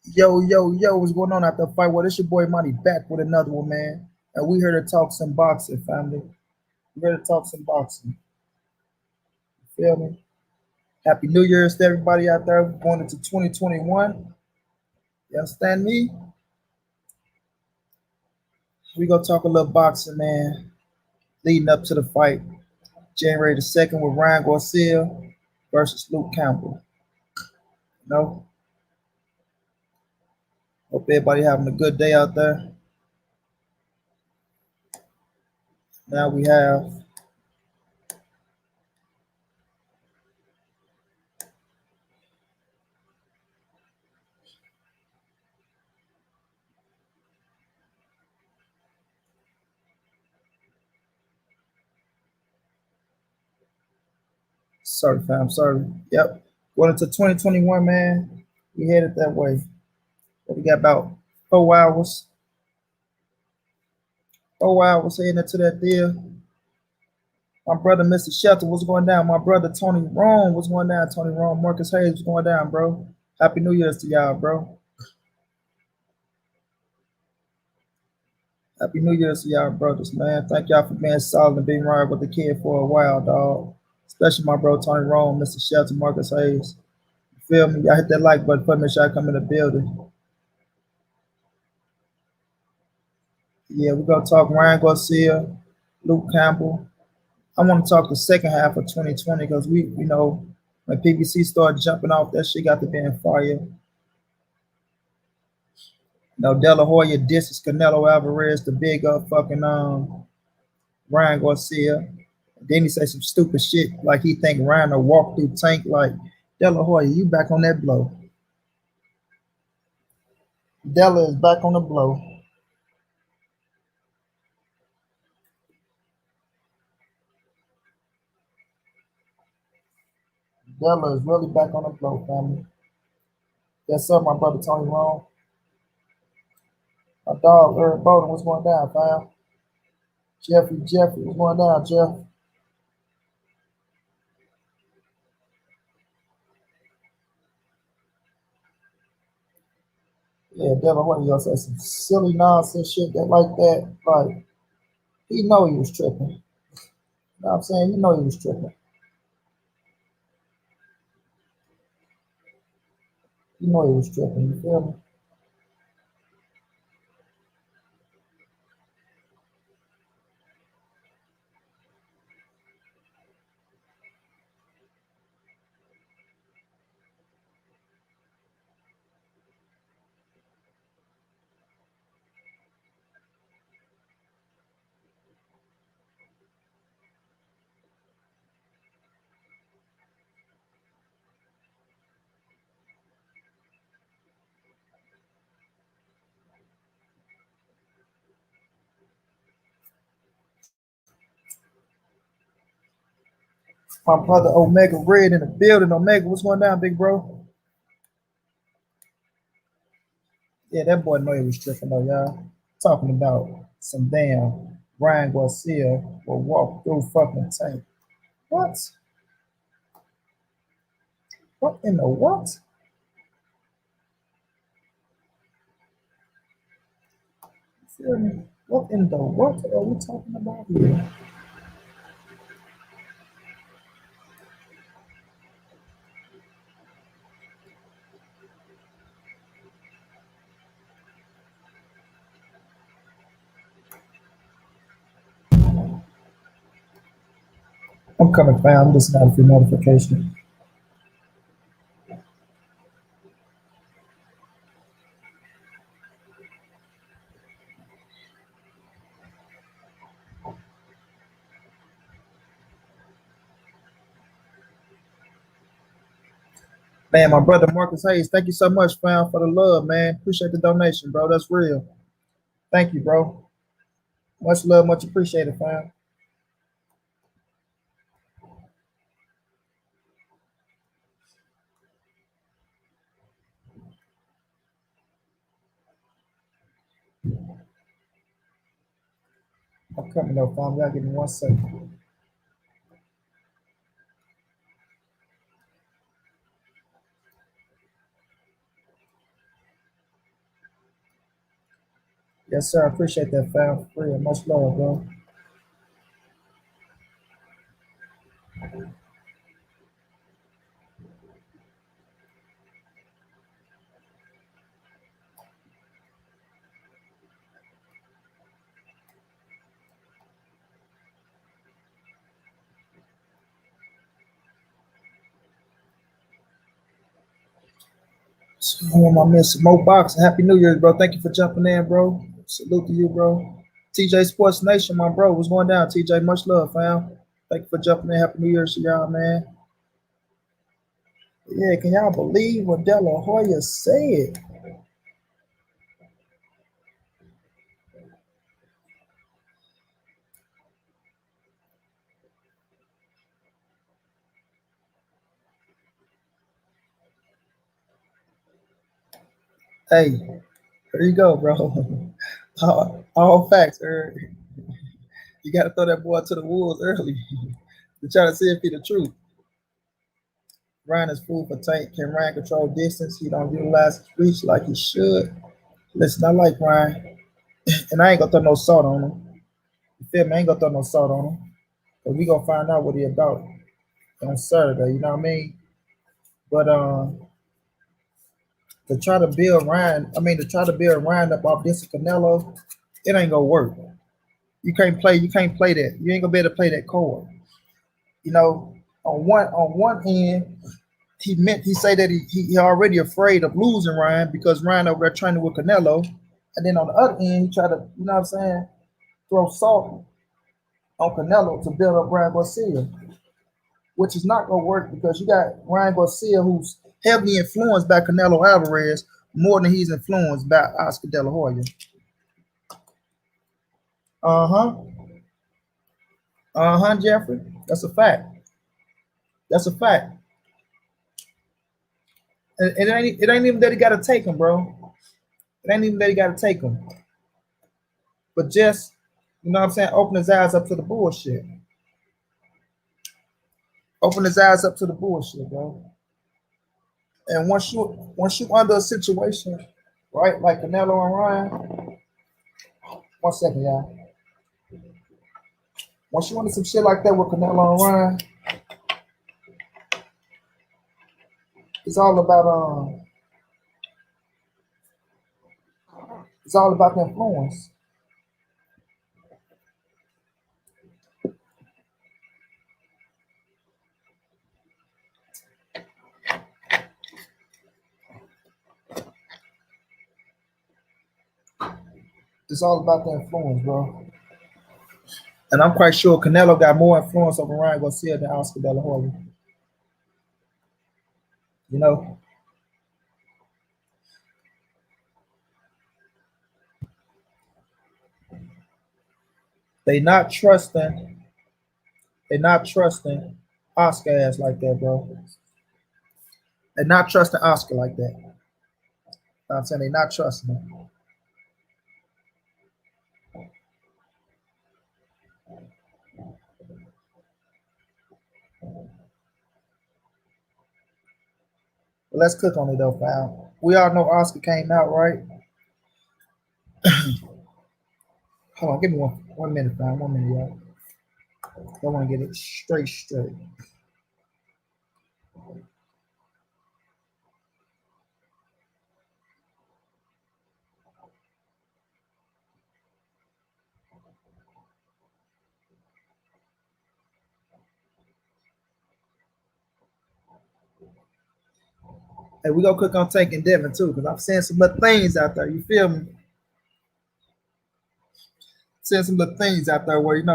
Yo, what's going on after the fight? Well, it's your boy Monty back with another one, man. And we here to talk some boxing, family. We here to talk some boxing. You feel me? Happy New Year's to everybody out there going into 2021. You understand me? We gonna talk a little boxing, man. Leading up to the fight, January the 2nd with Ryan Garcia versus Luke Campbell. You know, hope everybody having a good day out there. Now we have sorry, fam, sorry. Yep. Going into 2021, man. We headed that way. We got about 4 hours. 4 hours heading into that deal. My brother, Mr. Shelter, what's going down? My brother, Tony Rome, what's going down? Tony Rome, Marcus Hayes, what's going down, bro? Happy New Year's to y'all, bro. Happy New Year's to y'all, brothers, man. Thank y'all for being solid and being right with the kid for a while, dog. Especially my bro, Tony Rome, Mr. Shelter, Marcus Hayes. You feel me? Y'all hit that like button for me, make sure I come in the building. Yeah, we're going to talk Ryan Garcia, Luke Campbell. I want to talk the second half of 2020 because when PBC started jumping off, that shit got to be in fire. Dela Hoya disses Canelo Alvarez, the big fucking Ryan Garcia. Then he say some stupid shit like he think Ryan will walk through tank like Dela Hoya, you back on that blow. Dela is back on the blow. Dela is really back on the blow, family. Yes, sir, my brother Tony Rome. My dog, Eric Bowden, what's going down, fam? Jeffrey, what's going down, Jeff? Yeah, Devin, what he gonna say some silly nonsense shit that like that. Like he know he was tripping. You know what I'm saying? He know he was tripping. He know he was tripping. You feel me? My brother Omega Red in the building. Omega, what's going down, big bro? Yeah, that boy know he was tripping though, y'all. Talking about some damn Ryan Garcia will walk through fucking tank. What? What in the what? You feel me? What in the what are we talking about here? I'm coming, fam. I'm just not a few notifications. Man, my brother Marcus Hayes, thank you so much, fam, for the love, man. Appreciate the donation, bro. That's real. Thank you, bro. Much love, much appreciated, fam. I'm coming though, fam. Y'all give me 1 second. Yes, sir. I appreciate that, fam. For real. Much love, bro. So, who am I missing? Mo Boxing. Happy New Year's, bro. Thank you for jumping in, bro. Salute to you, bro. TJ Sports Nation, my bro. What's going down, TJ? Much love, fam. Thank you for jumping in. Happy New Year's to y'all, man. Yeah, can y'all believe what Dela Hoya said? Hey, here you go, bro. All facts, er. You got to throw that boy to the wolves early to try to see if he the truth. Ryan is food for tank. Can Ryan control distance? He don't utilize his reach like he should. Listen, I like Ryan, and I ain't gonna throw no salt on him. You feel me? I ain't gonna throw no salt on him. But we gonna find out what he about on Saturday. You know what I mean? But to try to build Ryan, to try to build Ryan up off this Canelo, it ain't gonna work. You can't play that. You ain't gonna be able to play that chord. You know, on one end, he say that he already afraid of losing Ryan because Ryan over there training with Canelo. And then on the other end, he try to, you know what I'm saying, throw salt on Canelo to build up Ryan Garcia, which is not gonna work because you got Ryan Garcia who's heavily influenced by Canelo Alvarez more than he's influenced by Oscar De La Hoya. Uh-huh. Uh-huh, Jeffrey. That's a fact. That's a fact. And it ain't even that he gotta take him, bro. It ain't even that he gotta take him. But just, you know what I'm saying, open his eyes up to the bullshit. Open his eyes up to the bullshit, bro. And once you under a situation, right, like Canelo and Ryan, 1 second, y'all. Once you under some shit like that with Canelo and Ryan, it's all about it's all about the influence. It's all about the influence, bro. And I'm quite sure Canelo got more influence over Ryan Garcia than Oscar De La Hoya. You know, they not trusting. They not trusting Oscar ass like that, bro. They're not trusting Oscar like that. You know what I'm saying they not trusting him. But let's cook on it though, pal. We all know Oscar came out, right? Hold on, give me one minute, fam. 1 minute, y'all. I want to get it straight. Hey, we gonna cook on Tank and Devin too, because I'm seeing some little things out there. You feel me? Seeing some little things out there where they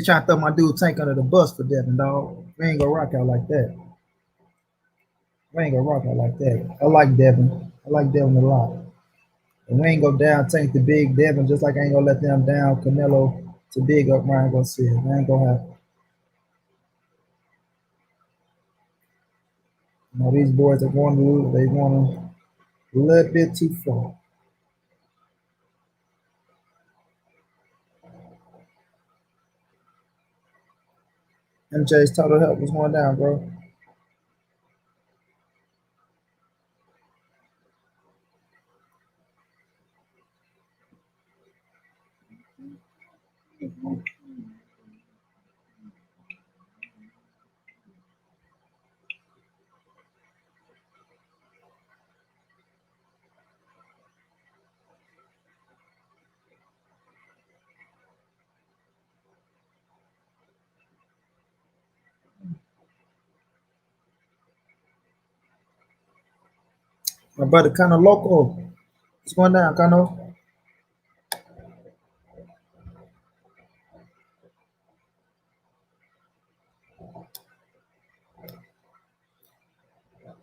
trying to throw my dude Tank under the bus for Devin, dog. We ain't gonna rock out like that. We ain't gonna rock out like that. I like Devin. I like Devin a lot. And we ain't gonna down Tank to big Devin, just like I ain't gonna let them down Canelo to big up Ryan Garcia. That ain't gonna happen. These boys are going to they going a little bit too far. MJ's total health was going down, bro. My brother kind of local. What's going down, Kano?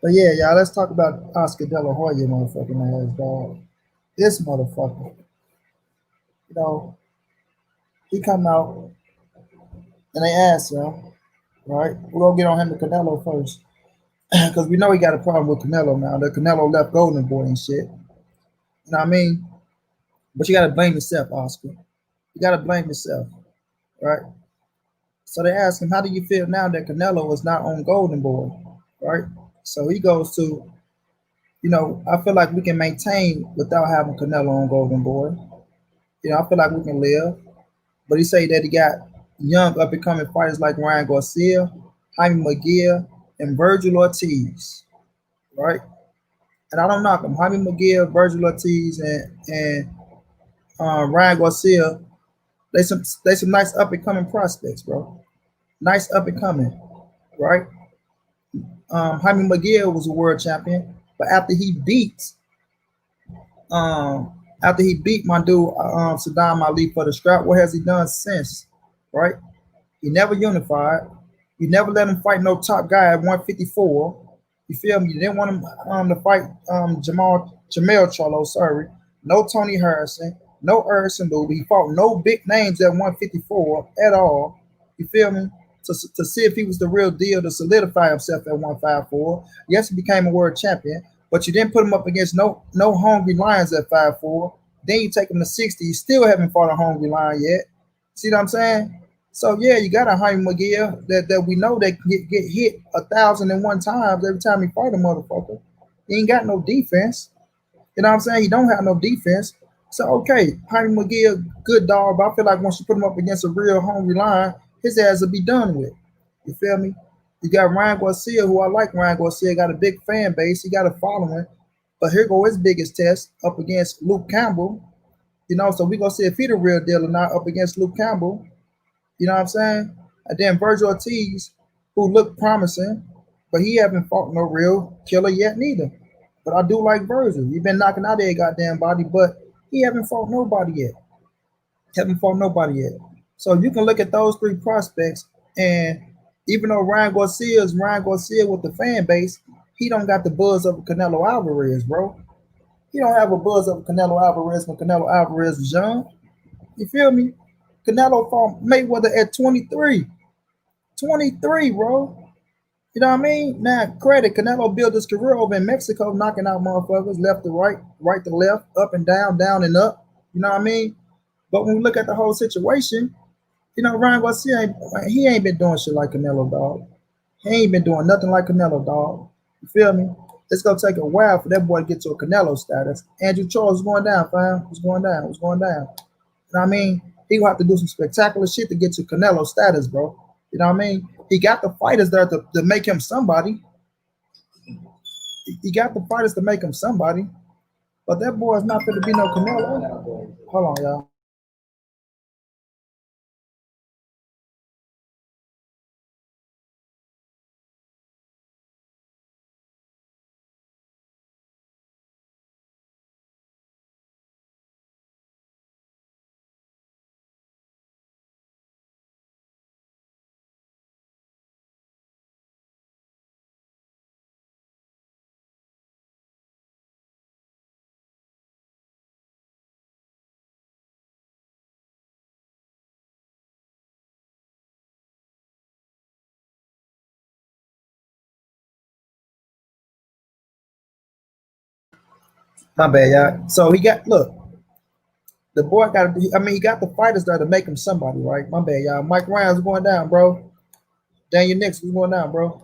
But yeah, y'all, let's talk about Oscar De La Hoya, motherfucking ass dog. This motherfucker, you know, he come out and they ask him, right? We're gonna get on him to Canelo first. Because we know he got a problem with Canelo now. The Canelo left Golden Boy and shit. You know what I mean? But you gotta blame yourself, Oscar. You gotta blame yourself, right? So they ask him, how do you feel now that Canelo is not on Golden Boy, right? So he goes to, I feel like we can maintain without having Canelo on Golden Boy. I feel like we can live. But he say that he got young up and coming fighters like Ryan Garcia, Jaime McGill, and Virgil Ortiz, right? And I don't knock them. Jaime McGill, Virgil Ortiz, and Ryan Garcia. They some nice up and coming prospects, bro. Nice up and coming, right? Jaime McGill was a world champion, but after he beat my dude Saddam Ali for the strap, what has he done since? Right? He never unified. You never let him fight no top guy at 154. You feel me? You didn't want him to fight Jamel Charlo, sorry. No Tony Harrison, no Erson Lube. He fought no big names at 154 at all. You feel me? To see if he was the real deal to solidify himself at 154. Yes, he became a world champion, but you didn't put him up against no hungry lions at 5'4". Then you take him to 60. You still haven't fought a hungry lion yet. See what I'm saying? So yeah, you got a Jaime McGill that we know that can get hit 1,001 times every time he fight a motherfucker. He ain't got no defense. You know what I'm saying? He don't have no defense. So okay, Jaime McGill, good dog, but I feel like once you put him up against a real hungry lion, his ass will be done with. You feel me? You got Ryan Garcia, who I like. Ryan Garcia got a big fan base. He got a following. But here go his biggest test up against Luke Campbell. So we gonna see if he the real deal or not up against Luke Campbell. You know what I'm saying? And then Virgil Ortiz, who looked promising, but he haven't fought no real killer yet neither. But I do like Virgil. He been knocking out that goddamn body, but he haven't fought nobody yet. Haven't fought nobody yet. So you can look at those three prospects, and even though Ryan Garcia is Ryan Garcia with the fan base, he don't got the buzz of Canelo Alvarez, bro. He don't have a buzz of Canelo Alvarez when Canelo Alvarez was young. You feel me? Canelo fought Mayweather at 23. 23, bro. You know what I mean? Now, credit, Canelo built his career over in Mexico, knocking out motherfuckers left to right, right to left, up and down and up. You know what I mean? But when we look at the whole situation, Ryan Garcia, he ain't been doing shit like Canelo, dog. He ain't been doing nothing like Canelo, dog. You feel me? It's gonna take a while for that boy to get to a Canelo status. Andrew Charles is going down, fam. What's going down? What's going down? You know what I mean? He gonna have to do some spectacular shit to get to Canelo status, bro. You know what I mean? He got the fighters there to make him somebody. He got the fighters to make him somebody. But that boy is not going to be no Canelo. Hold on, y'all. My bad, y'all. So he got look. The boy got. I mean, he got the fighters there to make him somebody, right? My bad, y'all. Mike Ryan's going down, bro. Daniel Nix is going down, bro.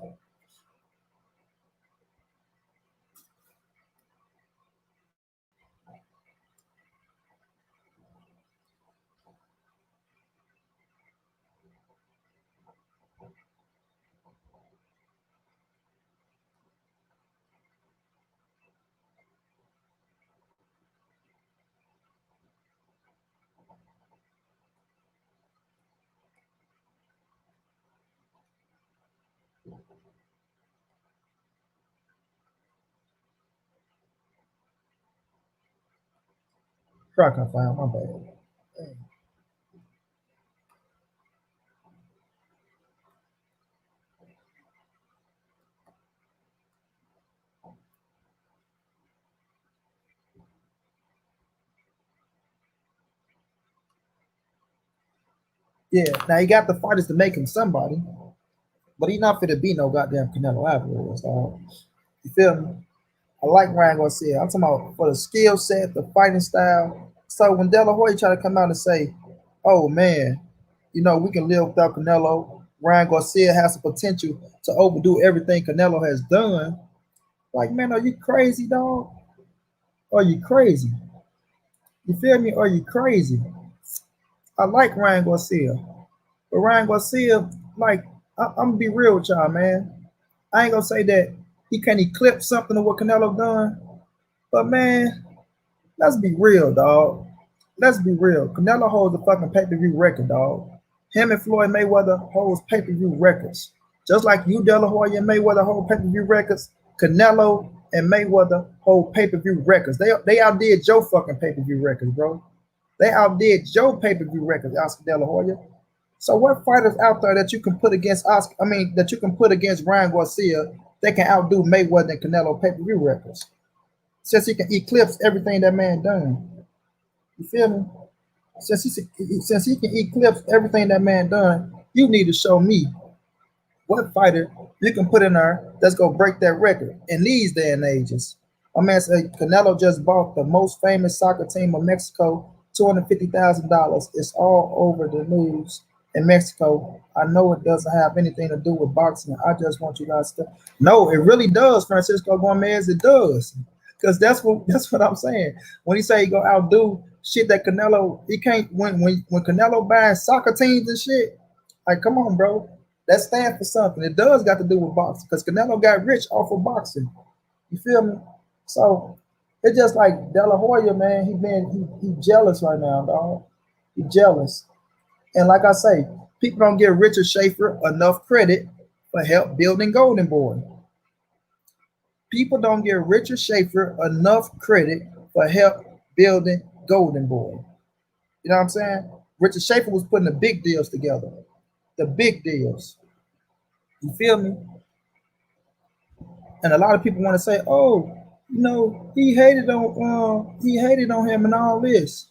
Truck I found, my bad. Yeah, now he got the fighters to make him somebody, but he not fit to be no goddamn Canelo Alvarez, dog. You feel me? I like Ryan Garcia. I'm talking about for the skill set, the fighting style. So when De La Hoya try to come out and say, "Oh man, you know we can live without Canelo," Ryan Garcia has the potential to overdo everything Canelo has done. Like, man, are you crazy, dog? Are you crazy? You feel me? Are you crazy? I like Ryan Garcia, but Ryan Garcia, like, I'm gonna be real with y'all, man. I ain't gonna say that he can't eclipse something of what Canelo done, but man, let's be real, dog. Let's be real. Canelo holds the fucking pay-per-view record, dog. Him and Floyd Mayweather holds pay-per-view records. Just like you, De La Hoya and Mayweather hold pay-per-view records, Canelo and Mayweather hold pay-per-view records. They outdid Joe fucking pay-per-view records, bro. They outdid Joe pay-per-view records, Oscar De La Hoya. So what fighters out there that you can put against Oscar? I mean, that you can put against Ryan Garcia that can outdo Mayweather and Canelo pay-per-view records? Since he can eclipse everything that man done. You feel me? Since he can eclipse everything that man done, you need to show me what fighter you can put in there that's gonna break that record in these day and ages. My man said Canelo just bought the most famous soccer team of Mexico, $250,000. It's all over the news in Mexico. I know it doesn't have anything to do with boxing. I just want you guys to no, it really does, Francisco Gomez. It does. Because that's what I'm saying. When he say he go outdo shit that Canelo, he can't when Canelo buying soccer teams and shit, like come on, bro. That stands for something. It does got to do with boxing because Canelo got rich off of boxing. You feel me? So it's just like De La Hoya, man. He jealous right now, dog. He jealous. And like I say, people don't give Richard Schaefer enough credit for help building Golden Boy. People don't give Richard Schaefer enough credit for help building Golden Boy. You know what I'm saying? Richard Schaefer was putting the big deals together. The big deals. You feel me? And a lot of people want to say, "Oh, you know, he hated on him and all this.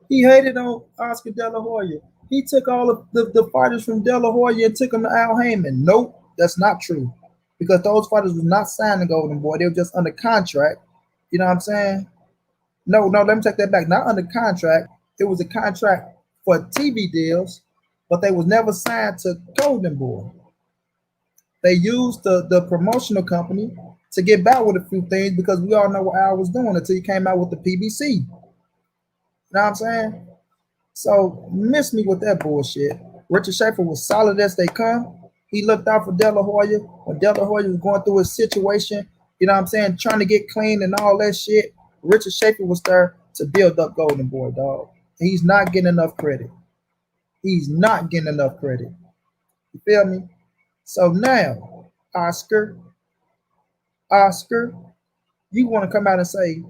He hated on Oscar De La Hoya. He took all of the fighters from De La Hoya and took them to Al Heyman." Nope, that's not true. Because those fighters was not signed to Golden Boy. They were just under contract. You know what I'm saying? No, let me take that back. Not under contract. It was a contract for TV deals, but they was never signed to Golden Boy. They used the promotional company to get back with a few things because we all know what Al was doing until he came out with the PBC. You know what I'm saying? So miss me with that bullshit. Richard Schaefer was solid as they come. He looked out for De La Hoya when De La Hoya was going through his situation. You know what I'm saying? Trying to get clean and all that shit. Richard Schaefer was there to build up Golden Boy, dog. He's not getting enough credit. He's not getting enough credit. You feel me? So now, Oscar, you want to come out and say,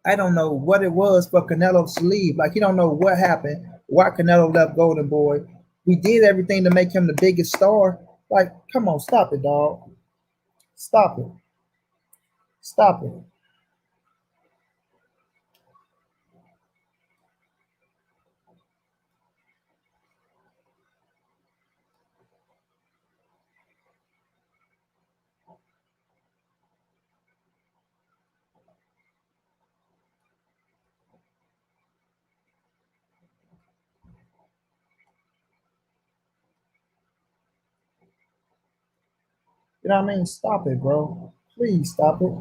I don't know what it was for Canelo to leave. Like, you don't know what happened, why Canelo left Golden Boy. We did everything to make him the biggest star. Like, come on, stop it, dog. Stop it. Stop it. You know what I mean? Stop it, bro. Please stop it.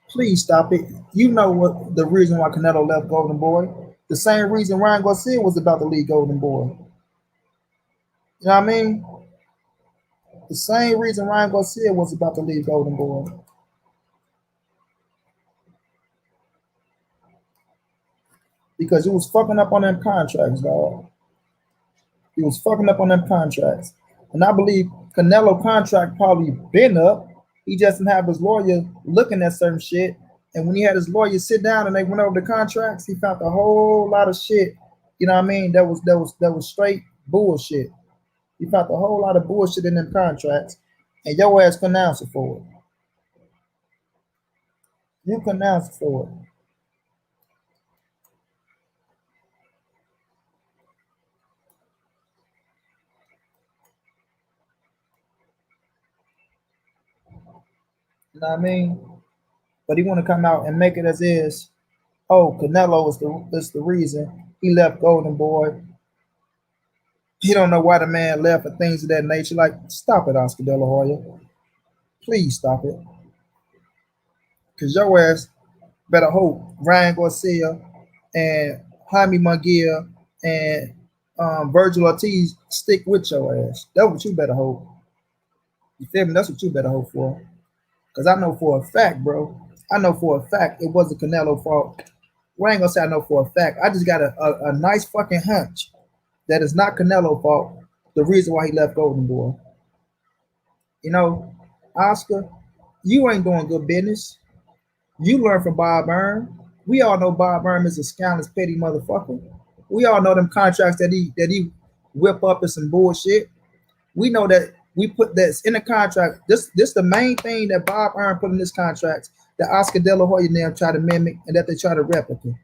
Please stop it. You know what the reason why Canelo left Golden Boy? The same reason Ryan Garcia was about to leave Golden Boy. You know what I mean? The same reason Ryan Garcia was about to leave Golden Boy. Because he was fucking up on them contracts, dog. He was fucking up on them contracts. And I believe Canelo contract probably been up. He just didn't have his lawyer looking at certain shit And when he had his lawyer sit down and they went over the contracts, he found a whole lot of shit. You know what I mean? That was straight bullshit. He found a whole lot of bullshit in them contracts, and your ass couldn't answer for it. You couldn't answer for it. You know what I mean? But he want to come out and make it as is. Oh, Canelo is the reason he left Golden Boy. He don't know why the man left and things of that nature. Like, stop it, Oscar De La Hoya. Please stop it. Cause your ass better hope Ryan Garcia and Jaime Munguia and Virgil Ortiz stick with your ass. That's what you better hope. You feel me? That's what you better hope for. Cause I know for a fact, bro. I know for a fact it wasn't Canelo fault. Well, I ain't gonna say I know for a fact. I just got a nice fucking hunch that it's not Canelo fault. The reason why he left Golden Boy. You know, Oscar, you ain't doing good business. You learn from Bob Byrne. We all know Bob Byrne is a scandalous, petty motherfucker. We all know them contracts that he whip up is some bullshit. We know that we put that's in the contract. This the main thing that Bob Byrne put in this contract that Oscar De La Hoya now try to mimic and that they try to replicate.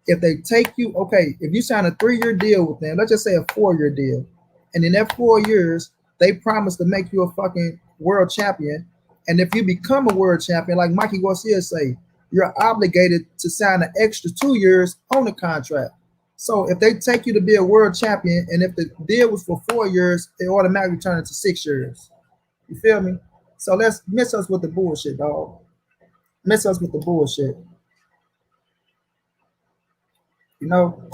If they take you, okay, if you sign a 3-year deal with them, let's just say a 4-year deal, and in that 4 years, they promise to make you a fucking world champion. And if you become a world champion, like Mikey Garcia say, you're obligated to sign an extra 2 years on the contract. So if they take you to be a world champion, and if the deal was for 4 years, it automatically turn into 6 years. You feel me? So let's miss us with the bullshit, dog. Miss us with the bullshit. You know,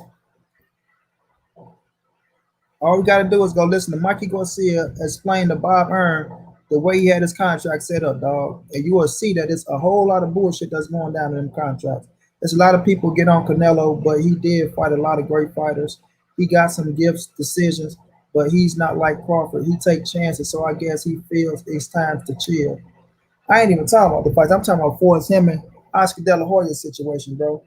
all we gotta do is go listen to Mikey Garcia explain to Bob Earn the way he had his contract set up, dog. And you will see that it's a whole lot of bullshit that's going down in them contracts. There's a lot of people get on Canelo, but he did fight a lot of great fighters. He got some gifts, decisions, but he's not like Crawford. He take chances, so I guess he feels it's time to chill. I ain't even talking about the fights. I'm talking about Forrest him and Oscar De La Hoya situation, bro.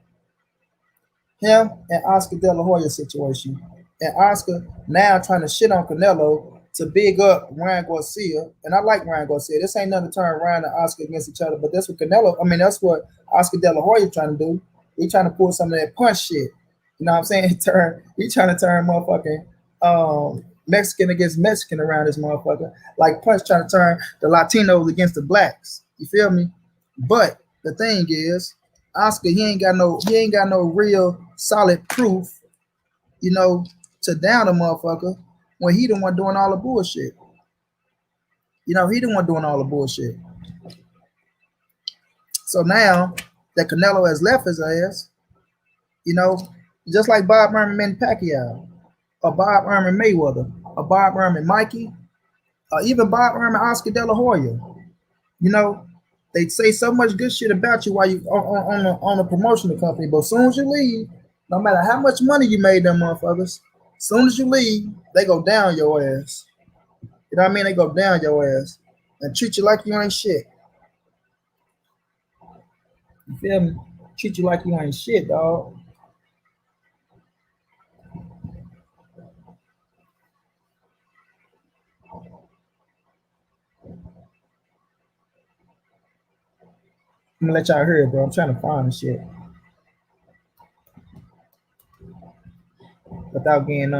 Him and Oscar De La Hoya situation. And Oscar now trying to shit on Canelo to big up Ryan Garcia. And I like Ryan Garcia. This ain't nothing to turn Ryan and Oscar against each other, but that's what Canelo, I mean, that's what Oscar De La Hoya trying to do. He trying to pull some of that punch shit. You know what I'm saying? He trying to turn motherfucking Mexican against Mexican around this motherfucker. Like Punch trying to turn the Latinos against the blacks. You feel me? But the thing is, Oscar, he ain't got no real solid proof, you know, to down a motherfucker when he the one doing all the bullshit. You know, he the one doing all the bullshit. So now that Canelo has left his ass, you know, just like Bob Ehrman and Pacquiao, or Bob Ehrman Mayweather, or Bob Ehrman Mikey, or even Bob Ehrman Oscar De La Hoya. You know, they say so much good shit about you while you on a promotional company, but as soon as you leave, no matter how much money you made them motherfuckers, as soon as you leave, they go down your ass. You know what I mean? They go down your ass and treat you like you ain't shit. You feel me? Treat you like you ain't shit, dog. I'm gonna let y'all hear it, bro. I'm trying to find the shit without getting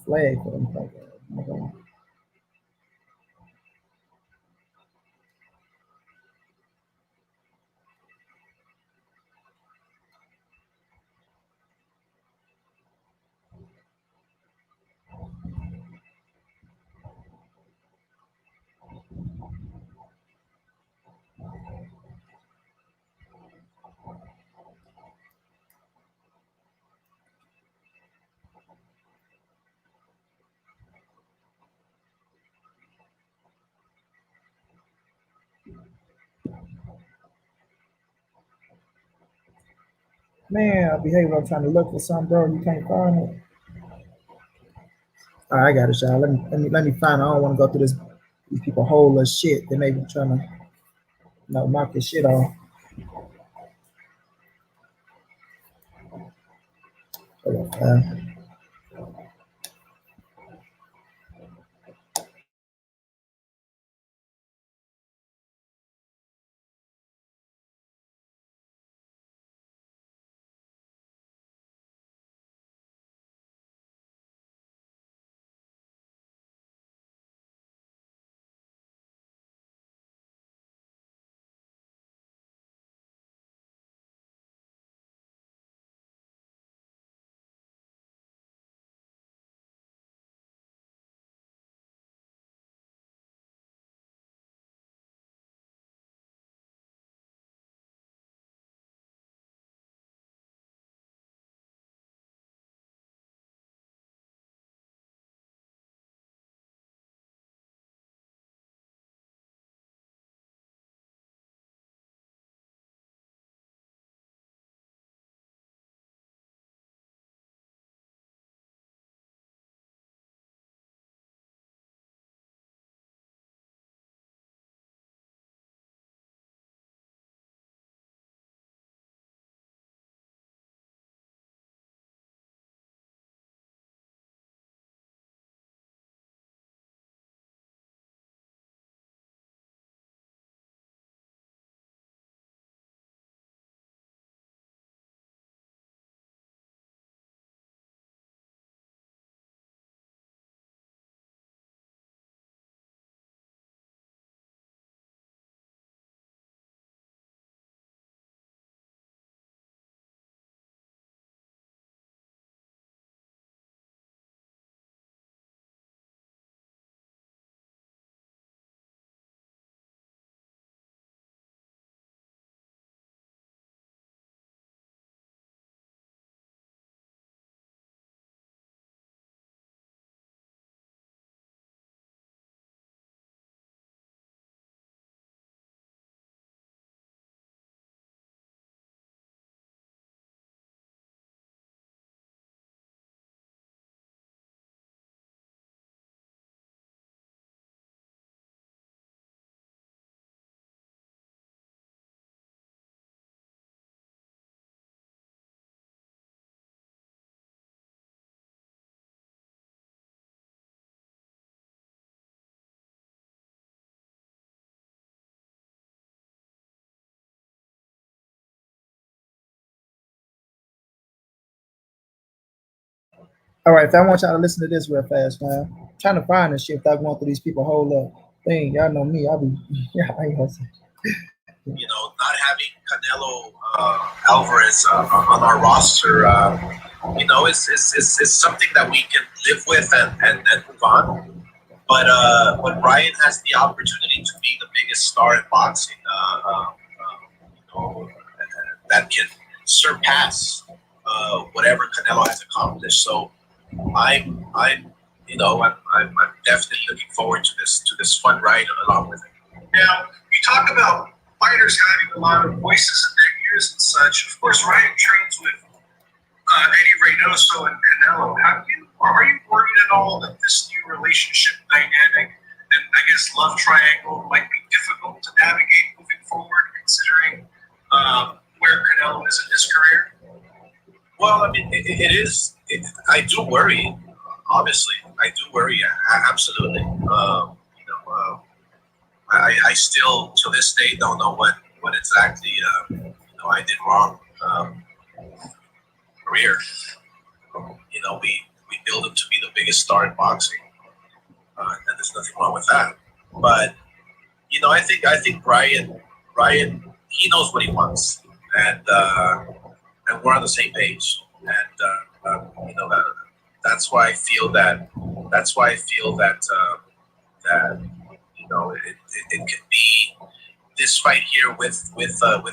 flagged for them. Okay. Man, I behave when I'm trying to look for something, bro. You can't find it. All right, I got it, y'all. Let me find it. I don't want to go through this. These people whole of shit. They may be trying to. No, knock his shit off. Hold up, man. All right, if I want y'all to listen to this real fast, man. I'm trying to find this shit without going through these people whole thing. Y'all know me. I'll be yeah, I ain't gonna say. Not having Canelo Alvarez on our roster, it's something that we can live with and move on. But Ryan has the opportunity to be the biggest star in boxing, that can surpass whatever Canelo has accomplished. So I'm definitely looking forward to this fun ride along with him. Now, you talk about fighters having a lot of voices in their ears and such. Of course, Ryan trains with Eddie Reynoso and Canelo. Are you worried at all that this new relationship dynamic and I guess love triangle might be difficult to navigate moving forward, considering where Canelo is in his career? Well, I mean, it is. I do worry. Obviously, I do worry. Absolutely. I still, to this day, don't know what exactly I did wrong. Career. We build him to be the biggest star in boxing, and there's nothing wrong with that. But I think Brian, he knows what he wants, and we're on the same page. And that's why I feel that. That's why I feel that it can be this fight here with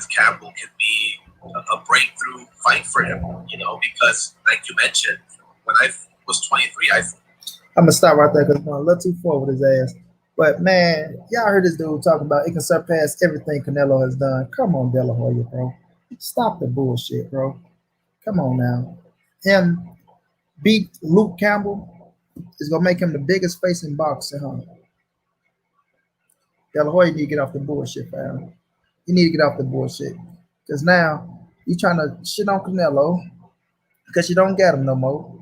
Campbell can be a breakthrough fight for him. Because like you mentioned, when I was 23, I'm gonna stop right there because I'm going a little too far with his ass. But man, y'all heard this dude talking about it can surpass everything Canelo has done. Come on, Dela Hoya, bro. Stop the bullshit, bro. Come on now. Him beat Luke Campbell is gonna make him the biggest face in boxing, huh? Dela Hoya need to get off the bullshit, fam. You need to get off the bullshit. Because now you trying to shit on Canelo because you don't get him no more.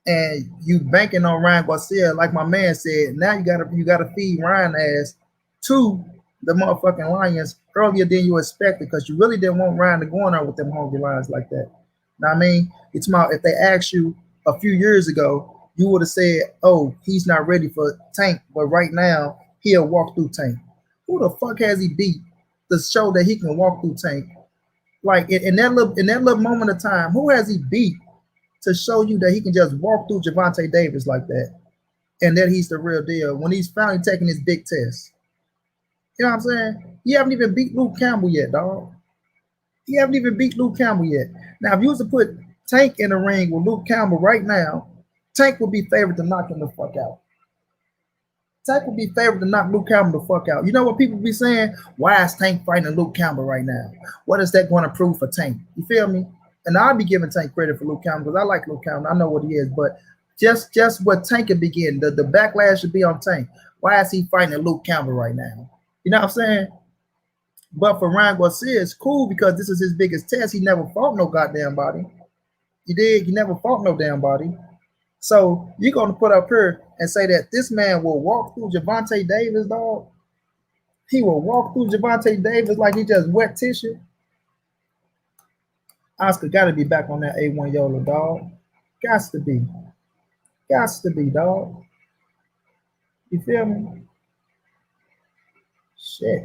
And you banking on Ryan Garcia, like my man said. Now you gotta feed Ryan ass to the motherfucking Lions earlier than you expected because you really didn't want Ryan to go on there with them hungry Lions like that. Now I mean, it's about if they asked you a few years ago, you would have said, "Oh, he's not ready for Tank," but right now he'll walk through Tank. Who the fuck has he beat to show that he can walk through Tank? Like in that little moment of time, who has he beat to show you that he can just walk through Javante Davis like that and that he's the real deal when he's finally taking his big test? You know what I'm saying? You haven't even beat Luke Campbell yet, dog. You haven't even beat Luke Campbell yet. Now, if you was to put Tank in the ring with Luke Campbell right now, Tank would be favored to knock him the fuck out. Tank would be favored to knock Luke Campbell the fuck out. You know what people be saying? Why is Tank fighting Luke Campbell right now? What is that going to prove for Tank? You feel me? And I'll be giving Tank credit for Luke Campbell because I like Luke Campbell. I know what he is, but just what Tank could be getting, the backlash should be on Tank. Why is he fighting Luke Campbell right now? You know what I'm saying? But for Ryan Garcia, it's cool because this is his biggest test. He never fought no goddamn body. He did. He never fought no damn body. So you're going to put up here and say that this man will walk through Javante Davis, dog? He will walk through Javante Davis like he just wet tissue? Oscar got to be back on that A1 YOLO, dog. Gots to be. Gots to be, dog. You feel me? Shit.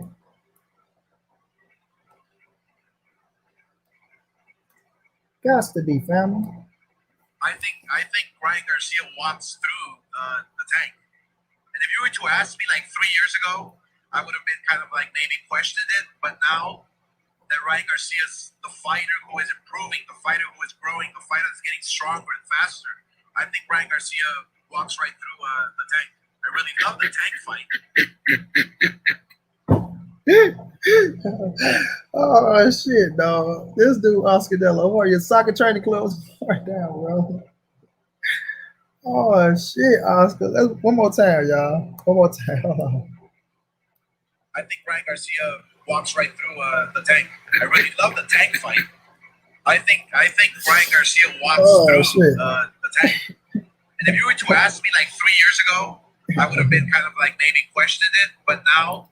Gots to be, family. I think Ryan Garcia walks through the Tank. And if you were to ask me like 3 years ago, I would have been kind of like maybe questioned it. But now that Ryan Garcia is the fighter who is improving, the fighter who is growing, the fighter that's getting stronger and faster, I think Ryan Garcia walks right through the Tank. I really love the Tank fight. Oh shit, dog. This dude Oscar Dela, what are your soccer training clothes right now, bro? Oh shit, Oscar. Let's, one more time, y'all. One more time. Hold on. I think Ryan Garcia walks right through the Tank. I really love the Tank fight. I think Ryan Garcia walks through the Tank. And if you were to ask me like 3 years ago, I would have been kind of like maybe questioned it. But now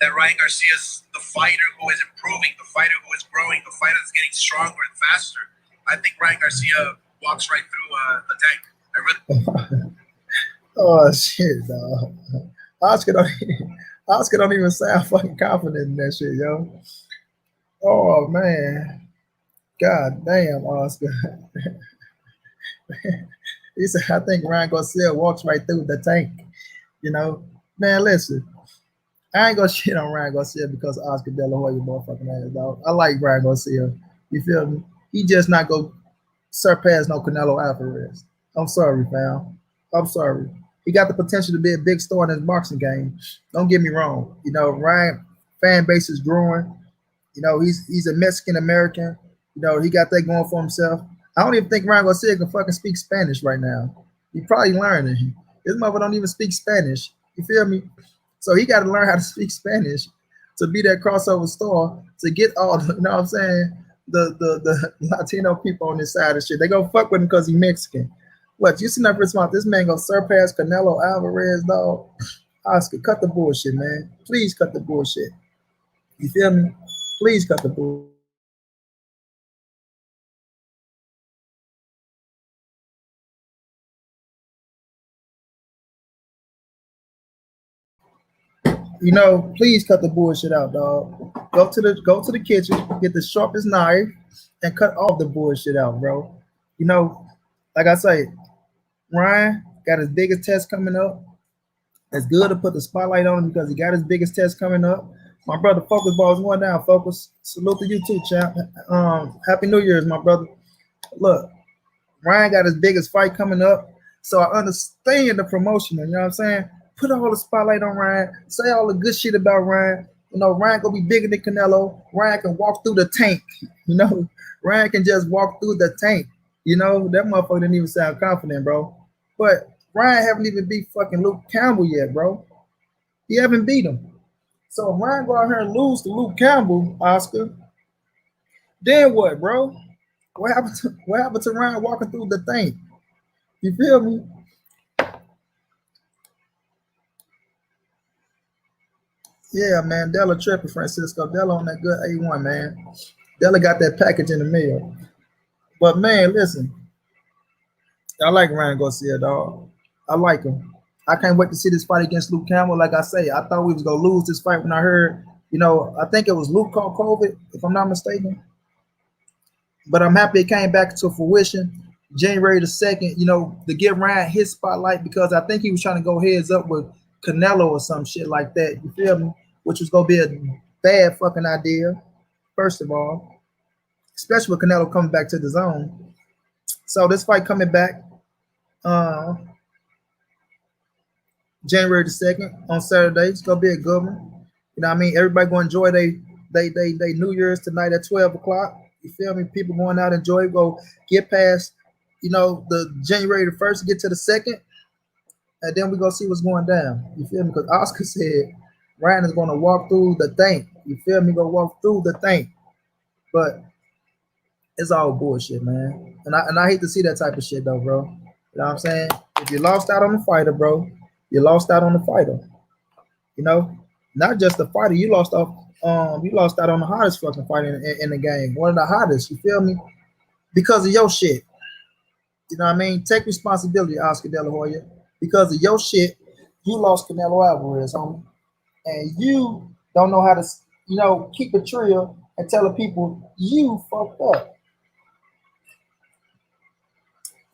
that Ryan Garcia is the fighter who is improving, the fighter who is growing, the fighter that's getting stronger and faster, I think Ryan Garcia walks right through the Tank. I really. Oh shit, dog. Oscar don't even sound fucking confident in that shit, yo. Oh man. God damn, Oscar. He said, I think Ryan Garcia walks right through the Tank. You know, man, listen. I ain't gonna shit on Ryan Garcia because Oscar De La Hoya motherfucking ass, dog. I like Ryan Garcia. You feel me? He just not gonna surpass no Canelo Alvarez. I'm sorry, fam. I'm sorry. He got the potential to be a big star in his boxing game. Don't get me wrong. You know, Ryan fan base is growing. You know, he's a Mexican American. You know, he got that going for himself. I don't even think Ryan Garcia can fucking speak Spanish right now. He probably learning. His mother don't even speak Spanish. You feel me? So he got to learn how to speak Spanish to be that crossover star to get all the, you know what I'm saying, the Latino people on this side of shit. They go fuck with him because he's Mexican. What, you see that response? This man gonna surpass Canelo Alvarez, dog. Oscar, cut the bullshit, man. Please cut the bullshit. You feel me? Please cut the bullshit. You know, please cut the bullshit out, dog. Go to the kitchen, get the sharpest knife, and cut all the bullshit out, bro. You know, like I say, Ryan got his biggest test coming up. It's good to put the spotlight on him because he got his biggest test coming up. My brother, Focus Balls going down, Focus. Salute to you too, champ. Happy New Year's, my brother. Look, Ryan got his biggest fight coming up. So I understand the promotion, you know what I'm saying? Put all the spotlight on Ryan. Say all the good shit about Ryan. You know, Ryan gonna be bigger than Canelo. Ryan can walk through the tank. You know, Ryan can just walk through the tank. You know, that motherfucker didn't even sound confident, bro. But Ryan haven't even beat fucking Luke Campbell yet, bro. He haven't beat him. So if Ryan go out here and lose to Luke Campbell, Oscar, then what, bro? What happened to Ryan walking through the thing? You feel me? Yeah, man. Dela tripping, Francisco. Dela on that good A1, man. Dela got that package in the mail. But man, listen, I like Ryan Garcia, dog. I like him. I can't wait to see this fight against Luke Campbell. Like I say, I thought we was gonna lose this fight when I heard, I think it was Luke caught COVID, if I'm not mistaken. But I'm happy it came back to fruition. January the 2nd, to give Ryan his spotlight because I think he was trying to go heads up with Canelo or some shit like that. You feel me? Which was gonna be a bad fucking idea, first of all, especially with Canelo coming back to the zone. So this fight coming back January the 2nd on Saturday. It's gonna be a good one. You know what I mean? Everybody gonna enjoy they New Year's tonight at 12 o'clock. You feel me? People going out enjoy, go get past, the January the 1st, get to the 2nd, and then we go see what's going down. You feel me? Because Oscar said Ryan is gonna walk through the thing. You feel me? Go walk through the thing. But it's all bullshit, man. And I hate to see that type of shit though, bro. You know what I'm saying? If you lost out on the fighter, bro, you lost out on the fighter. Not just the fighter, you lost out on the hottest fucking fighter in the game. One of the hottest, you feel me? Because of your shit. You know what I mean? Take responsibility, Oscar De La Hoya. Because of your shit, you lost Canelo Alvarez, homie. And you don't know how to, keep it real and tell the people you fucked up.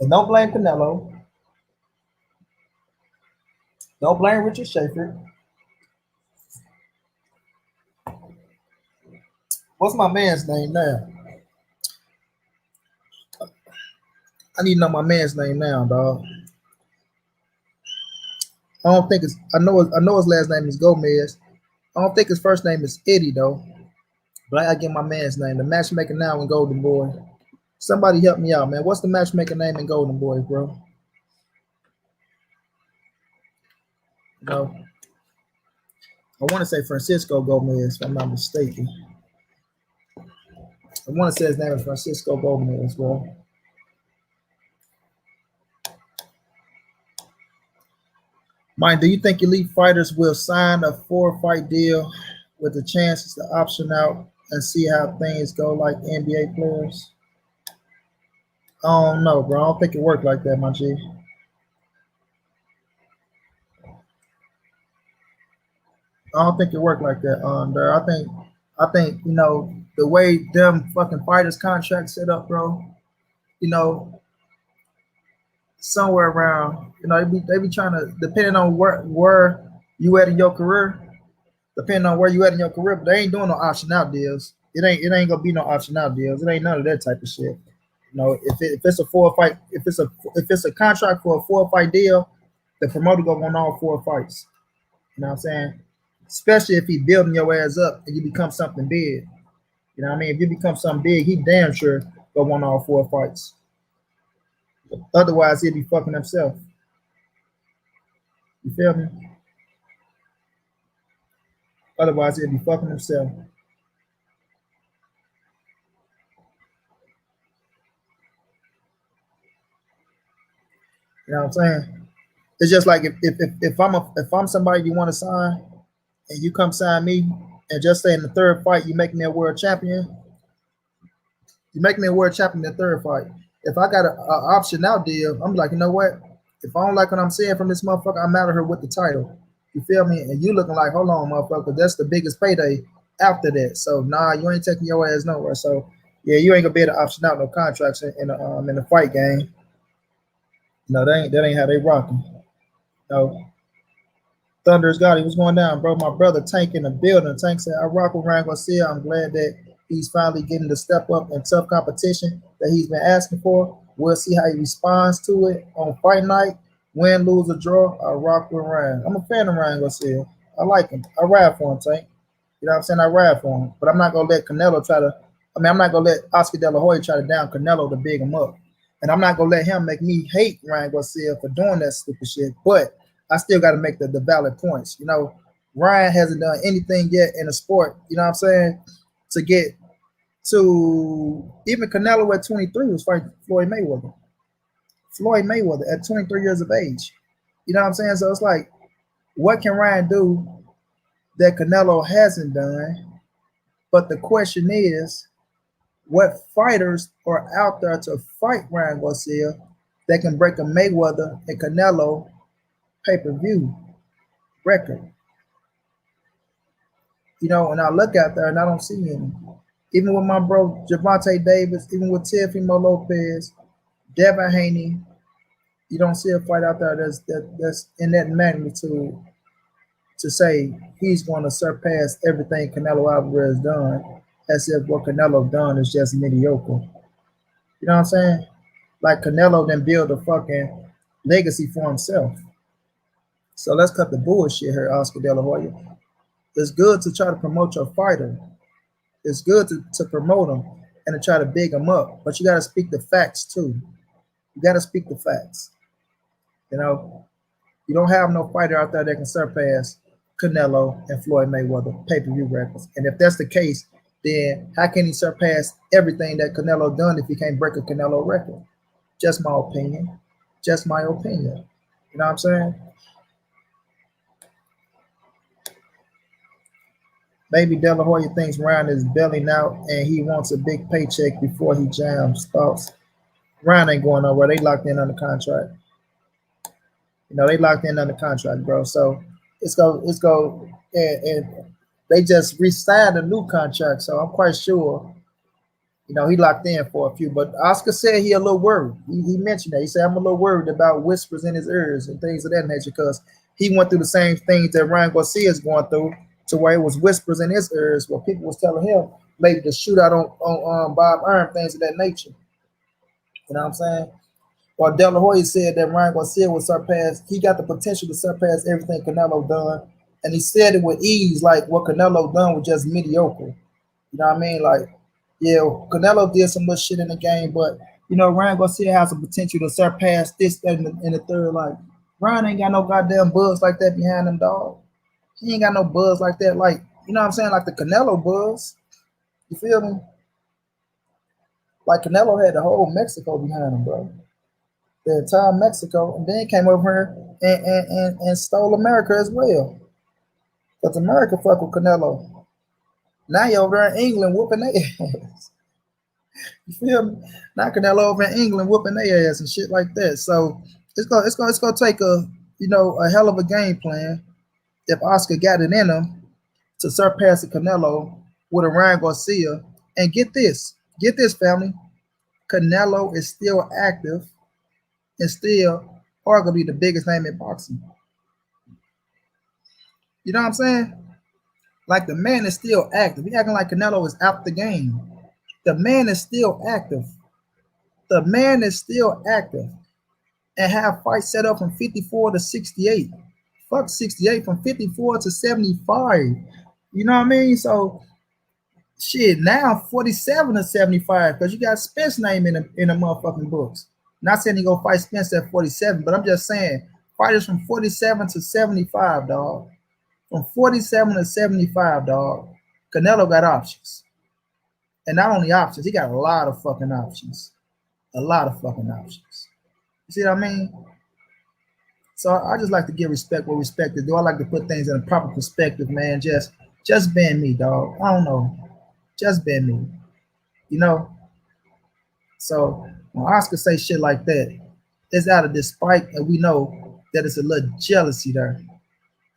And don't blame Canelo. Don't blame Richard Schaefer. What's my man's name now? I need to know my man's name now, dog. I don't think I know his last name is Gomez. I don't think his first name is Eddie though. But I gotta get my man's name. The matchmaker now in Golden Boy. Somebody help me out, man. What's the matchmaker name in Golden Boy, bro? I want to say Francisco Gomez, if I'm not mistaken. I want to say his name is Francisco Gomez, bro. Mike, do you think elite fighters will sign a 4-fight deal with the chances to option out and see how things go like NBA players? I don't know, bro. I don't think it worked like that, my G. I don't think it worked like that, there. I think the way them fucking fighters contracts set up, bro. Somewhere around, they be trying to, depending on where you at in your career, but they ain't doing no option out deals. It ain't gonna be no option out deals. It ain't none of that type of shit. If it's a 4-fight, if it's a contract for a 4-fight deal, the promoter gonna want all 4 fights. You know what I'm saying? Especially if he building your ass up and you become something big. You know what I mean? If you become something big, he damn sure gonna want all 4 fights. Otherwise, he'd be fucking himself. You feel me? Otherwise, he'd be fucking himself. You know what I'm saying? It's just like if I'm somebody you want to sign, and you come sign me, and just say in the 3rd fight you make me a world champion. You make me a world champion in the 3rd fight. If I got an option out deal, I'm like, you know what? If I don't like what I'm seeing from this motherfucker, I'm out of here with the title. You feel me? And you looking like, hold on, motherfucker, that's the biggest payday after that. So nah, you ain't taking your ass nowhere. So yeah, you ain't gonna be able to option out no contracts in the fight game. No, that ain't how they rocking. No. Thunder's Gotti, what's going down, bro? My brother Tank in the building. Tank said, I rock with Ryan Garcia. I'm glad that he's finally getting the step up in tough competition that he's been asking for. We'll see how he responds to it on fight night. Win, lose, or draw, I rock with Ryan. I'm a fan of Ryan Garcia. I like him. I ride for him, Tank. You know what I'm saying? I ride for him. But I'm not going to let Canelo I'm not going to let Oscar De La Hoya try to down Canelo to big him up. And I'm not going to let him make me hate Ryan Garcia for doing that stupid shit. But I still got to make the valid points. Ryan hasn't done anything yet in the sport, you know what I'm saying, to get to even Canelo at 23 was fighting Floyd Mayweather. Floyd Mayweather at 23 years of age. You know what I'm saying? So it's like, what can Ryan do that Canelo hasn't done? But the question is, what fighters are out there to fight Ryan Garcia that can break a Mayweather and Canelo pay-per-view record? You know, and I look out there and I don't see any. Even with my bro Gervonta Davis, even with Teofimo Lopez, Devin Haney, you don't see a fight out there that's in that magnitude to say he's going to surpass everything Canelo Alvarez done, as if what Canelo done is just mediocre. You know what I'm saying? Like Canelo then build a fucking legacy for himself. So let's cut the bullshit here, Oscar De La Hoya. It's good to try to promote your fighter. It's good to promote them and to try to big them up, but you got to speak the facts too. You got to speak the facts. You know, you don't have no fighter out there that can surpass Canelo and Floyd Mayweather pay-per-view records. And if that's the case, then how can he surpass everything that Canelo done if he can't break a Canelo record? Just my opinion. Just my opinion. You know what I'm saying? Maybe De La Hoya thinks Ryan is belling out and he wants a big paycheck before he jams thoughts. Ryan ain't going nowhere. They locked in under contract. You know, they locked in under contract, bro. So it's go, and they just re-signed a new contract. So I'm quite sure, you know, he locked in for a few. But Oscar said he a little worried. He mentioned that. He said, I'm a little worried about whispers in his ears and things of that nature because he went through the same things that Ryan Garcia is going through, to where it was whispers in his ears where people was telling him maybe to shoot out on Bob Arum, things of that nature. You know what I'm saying? Or De La Hoya said that Ryan Garcia would surpass, he got the potential to surpass everything Canelo done. And he said it with ease, like what Canelo done was just mediocre. You know what I mean? Like, yeah, Canelo did some little shit in the game, but, you know, Ryan Garcia has the potential to surpass this, that, and the third. Like, Ryan ain't got no goddamn buzz like that behind him, dog. He ain't got no buzz like that. Like, you know what I'm saying? Like the Canelo buzz. You feel me? Like Canelo had the whole Mexico behind him, bro. The entire Mexico, and then came over here and stole America as well. Because America fuck with Canelo. Now you're over there in England whooping their ass. You feel me? Now Canelo over in England whooping their ass and shit like that. So it's gonna take a, you know, a hell of a game plan if Oscar got it in him to surpass the Canelo with a Ryan Garcia. And get this, family. Canelo is still active and still arguably the biggest name in boxing. You know what I'm saying? Like the man is still active. We acting like Canelo is out the game. The man is still active. The man is still active and have fights set up from 54 to 68. Fuck 68, from 54 to 75. You know what I mean? So shit, now 47 to 75 because you got Spence name in the motherfucking books. Not saying he go fight Spence at 47, but I'm just saying fighters from 47 to 75, dog. From 47 to 75, dog. Canelo got options. And not only options, he got a lot of fucking options. A lot of fucking options. You see what I mean? So I just like to give respect where respect is due. I like to put things in a proper perspective, man. Just being me, dog. I don't know. Just being me. You know? So when Oscar say shit like that, it's out of despite, and we know that it's a little jealousy there.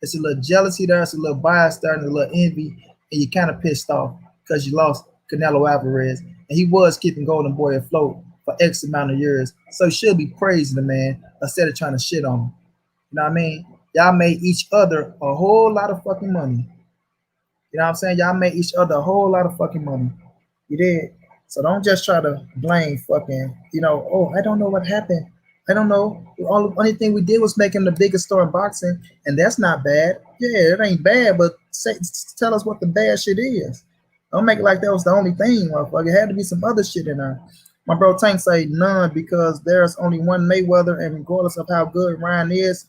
It's a little jealousy there, it's a little bias there, and a little envy, and you're kind of pissed off because you lost Canelo Alvarez, and he was keeping Golden Boy afloat for X amount of years. So you should be praising the man instead of trying to shit on him. You know what I mean? Y'all made each other a whole lot of fucking money. You know what I'm saying? Y'all made each other a whole lot of fucking money. You did. So don't just try to blame fucking, you know, oh, I don't know what happened. I don't know. The only thing we did was make him the biggest star in boxing, and that's not bad. Yeah, it ain't bad, but tell us what the bad shit is. Don't make it like that was the only thing, motherfucker. It had to be some other shit in there. My bro Tank say none because there's only one Mayweather, and regardless of how good Ryan is,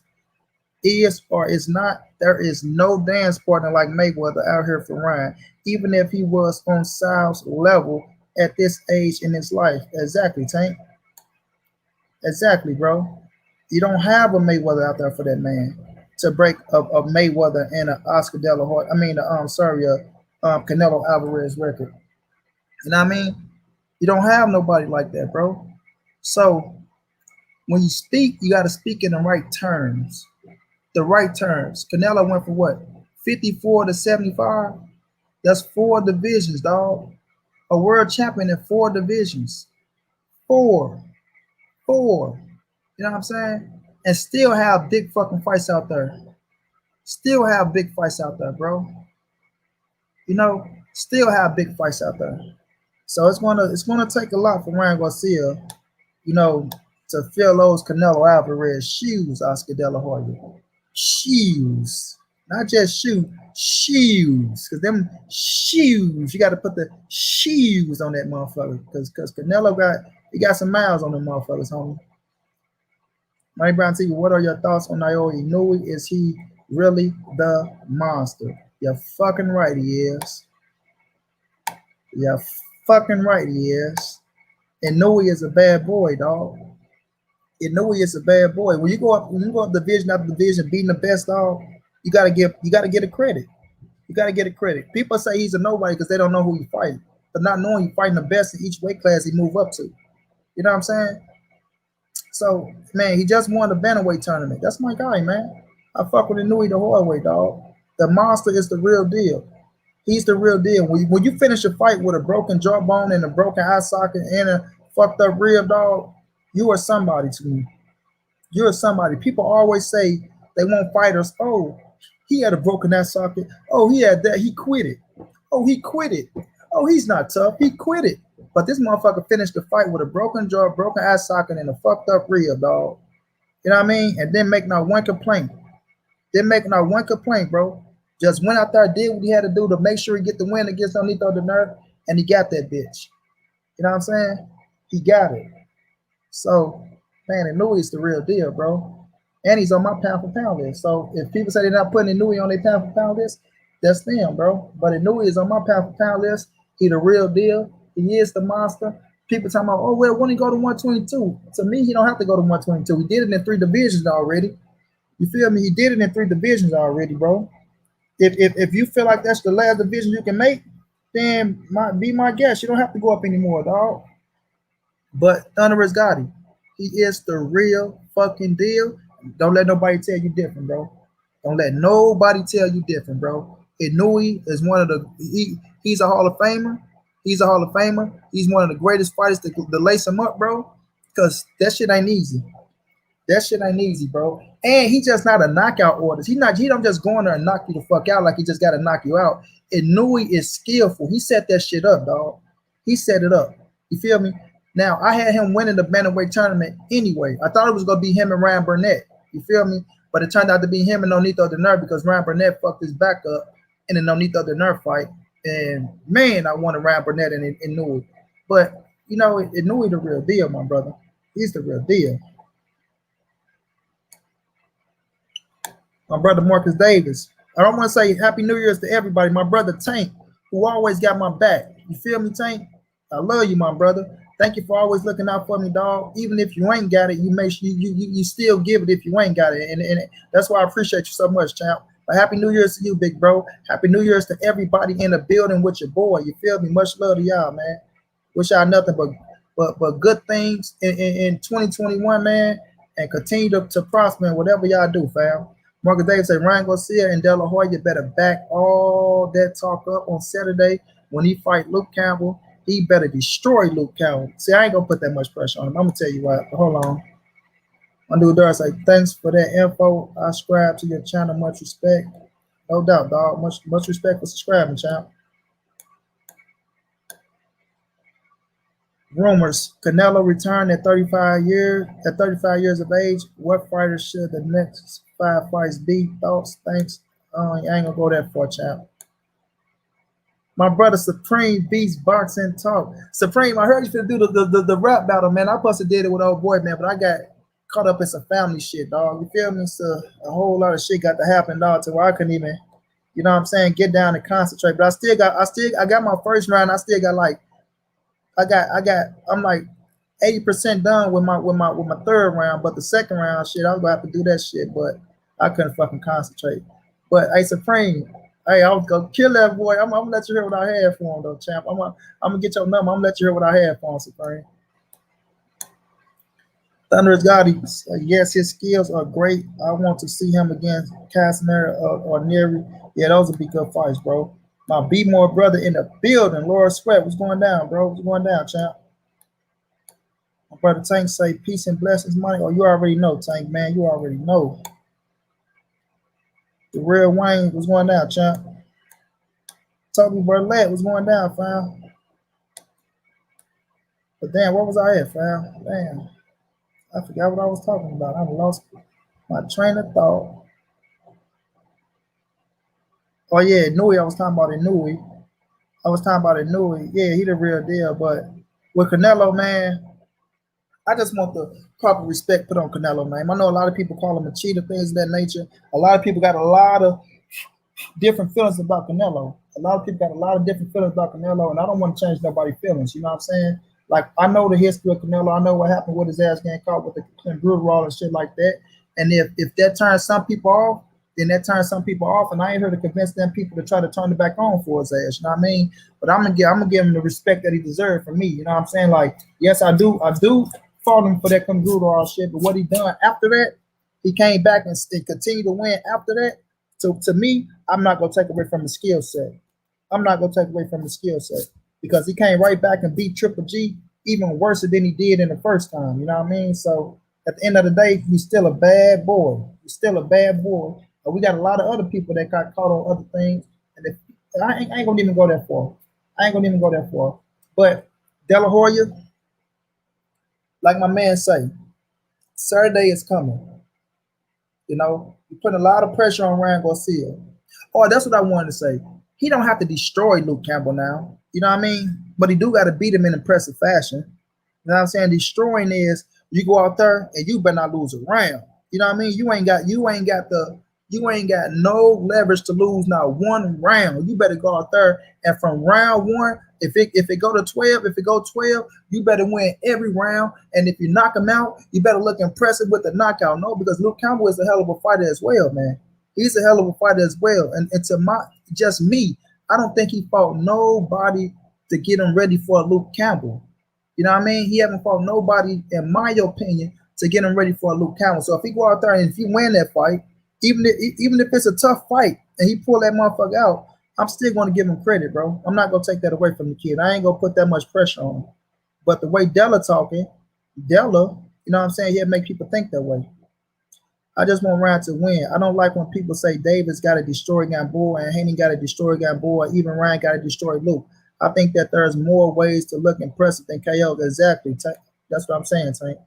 is or is not, there is no dance partner like Mayweather out here for Ryan, even if he was on Sal's level at this age in his life. Exactly, Tank. Exactly, bro. You don't have a Mayweather out there for that man to break a Mayweather and an Oscar De La Hoya. I mean, Canelo Alvarez record. You know what I mean? You don't have nobody like that, bro. So when you speak, you got to speak in the right terms. The right terms. Canelo went for what? 54 to 75? That's 4 divisions, dog. A world champion in 4 divisions. 4. 4. You know what I'm saying? And still have big fucking fights out there. Still have big fights out there, bro. You know, still have big fights out there. So it's gonna take a lot for Ryan Garcia, you know, to fill those Canelo Alvarez shoes, Oscar De La Hoya. Shoes. Not just shoes. Cause them shoes, you gotta put the shoes on that motherfucker. Cause Canelo got some miles on them motherfuckers, homie. Mike Brown TV, what are your thoughts on Naoya Inoue? Is he really the monster? You're fucking right, he is. You're fucking right, he is. Inoue is a bad boy, dog. Inoue is a bad boy. When you go up division after division, beating the best dog, you gotta get a credit. You gotta get a credit. People say he's a nobody because they don't know who he fighting, but not knowing he fighting the best in each weight class he move up to. You know what I'm saying? So, man, he just won the bantamweight tournament. That's my guy, man. I fuck with Inoue the hard way, dog. The monster is the real deal. He's the real deal. When you finish a fight with a broken jawbone and a broken eye socket and a fucked up rib, dog, you are somebody to me. You're somebody. People always say they want fighters. Oh, he had a broken eye socket. Oh, he had that. He quit it. Oh, he quit it. Oh, he's not tough. He quit it. But this motherfucker finished the fight with a broken jaw, broken eye socket, and a fucked up rib, dog. You know what I mean? And then make not one complaint. Didn't make not one complaint, bro. Just went out there, did what he had to do to make sure he get the win against Nonito the Nerve, and he got that bitch. You know what I'm saying? He got it. So, man, Inoue is the real deal, bro. And he's on my pound for pound list. So if people say they're not putting Inoue on their pound for pound list, that's them, bro. But Inoue is on my pound for pound list. He the real deal. He is the monster. People talking about, oh, well, when he go to 122? To me, he don't have to go to 122. He did it in 3 divisions already. You feel me? He did it in 3 divisions already, bro. If you feel like that's the last division you can make, then be my guest. You don't have to go up anymore, dog. But Thunderous Gotti, he is the real fucking deal. Don't let nobody tell you different, bro. Don't let nobody tell you different, bro. Inoue is one of the he's a Hall of Famer. He's a Hall of Famer. He's one of the greatest fighters to lace him up, bro. Because that shit ain't easy. That shit ain't easy, bro. And he just not a knockout artist. He don't just go in there and knock you the fuck out like he just got to knock you out. Inoue is skillful. He set that shit up, dog. He set it up. You feel me? Now, I had him winning the bantamweight tournament anyway. I thought it was going to be him and Ryan Burnett. You feel me? But it turned out to be him and Nonito the Nerve because Ryan Burnett fucked his back up in the Nonito the Nerve fight. And, man, I wanted Ryan Burnett and Inoue. But, you know, Inoue the real deal, my brother. He's the real deal. My brother Marcus Davis. I don't want to say Happy New Year's to everybody. My brother Tank, who always got my back. You feel me, Tank? I love you, my brother. Thank you for always looking out for me, dog. Even if you ain't got it, you make sure you still give it if you ain't got it. And that's why I appreciate you so much, champ. But Happy New Year's to you, big bro. Happy New Year's to everybody in the building with your boy. You feel me? Much love to y'all, man. Wish y'all nothing but good things in 2021, man. And continue to prosper in whatever y'all do, fam. Marcus Davis said Ryan Garcia and Dela Hoya better back all that talk up on Saturday when he fight Luke Campbell. He better destroy Luke Campbell. See, I ain't gonna put that much pressure on him. I'm gonna tell you what. Hold on. My dude Dar say thanks for that info. I subscribe to your channel. Much respect. No doubt, dog. Much respect for subscribing, champ. Rumors: Canelo returned at 35 years. At 35 years of age, what fighter should the next 5 fights be? Thoughts? Thanks. I ain't gonna go that far, champ. My brother Supreme beats boxing talk. Supreme, I heard you finna do the rap battle, man. I supposed to did it with old boy, man, but I got caught up in some family shit, dog. You feel me? So a whole lot of shit got to happen, dog, to where I couldn't even, you know what I'm saying, get down and concentrate. But I got my first round. I still got like, I'm like 80% done with my third round. But the second round, shit, I was gonna have to do that shit, but I couldn't fucking concentrate. But hey, Supreme, hey, I was gonna kill that boy. I'm gonna let you hear what I had for him, though, champ. I'm gonna get your number. I'm gonna let you hear what I had for him, Supreme. Thunderous Gotti, yes, his skills are great. I want to see him against Casimir or Neri. Yeah, those would be good fights, bro. My B-More brother in the building. Laura Sweat, what's going down, bro? What's going down, champ? My brother Tank say peace and blessings, money. Oh, you already know, Tank, man. You already know. The real Wayne, what's going down, champ? Toby Burlett, what's going down, fam? But damn, what was I at, fam? Damn. I forgot what I was talking about. I lost my train of thought. Oh yeah, Inoue. I was talking about Inoue. Yeah, he the real deal. But with Canelo, man, I just want the proper respect put on Canelo, man. I know a lot of people call him a cheater, things of that nature. A lot of people got a lot of different feelings about Canelo. And I don't want to change nobody's feelings. You know what I'm saying? Like, I know the history of Canelo. I know what happened with his ass getting caught with the congrural and shit like that. And if that turns some people off, then that turns some people off. And I ain't here to convince them people to try to turn it back on for his ass. You know what I mean? But I'm gonna give him the respect that he deserved from me. You know what I'm saying? Like, yes, I do fault him for that congrural shit. But what he done after that, he came back and continued to win after that. So to me, I'm not gonna take away from the skill set. Because he came right back and beat Triple G even worse than he did in the first time. You know what I mean? So at the end of the day, he's still a bad boy. But we got a lot of other people that got caught on other things. And I ain't gonna even go that far. But Dela Hoya, like my man say, Saturday is coming. You know, you put a lot of pressure on Ryan Garcia. Oh, that's what I wanted to say. He don't have to destroy Luke Campbell now. You know what I mean? But he do got to beat him in impressive fashion. You know what I'm saying? Destroying is you go out there and you better not lose a round. You know what I mean? You ain't got no leverage to lose not one round. You better go out there and from round one, if it go to 12, you better win every round. And if you knock him out, you better look impressive with the knockout. No, because Luke Campbell is a hell of a fighter as well, man. He's a hell of a fighter as well. And to me, I don't think he fought nobody to get him ready for a Luke Campbell. You know what I mean? He haven't fought nobody, in my opinion, to get him ready for a Luke Campbell. So if he go out there and if he win that fight, even if it's a tough fight and he pull that motherfucker out, I'm still going to give him credit, bro. I'm not going to take that away from the kid. I ain't going to put that much pressure on him. But the way Dela talking, you know what I'm saying? He'll make people think that way. I just want Ryan to win. I don't like when people say Davis got to destroy Gamboa and Haney got to destroy Gamboa, even Ryan got to destroy Luke. I think that there's more ways to look impressive than KO. Exactly. That's what I'm saying, Tank.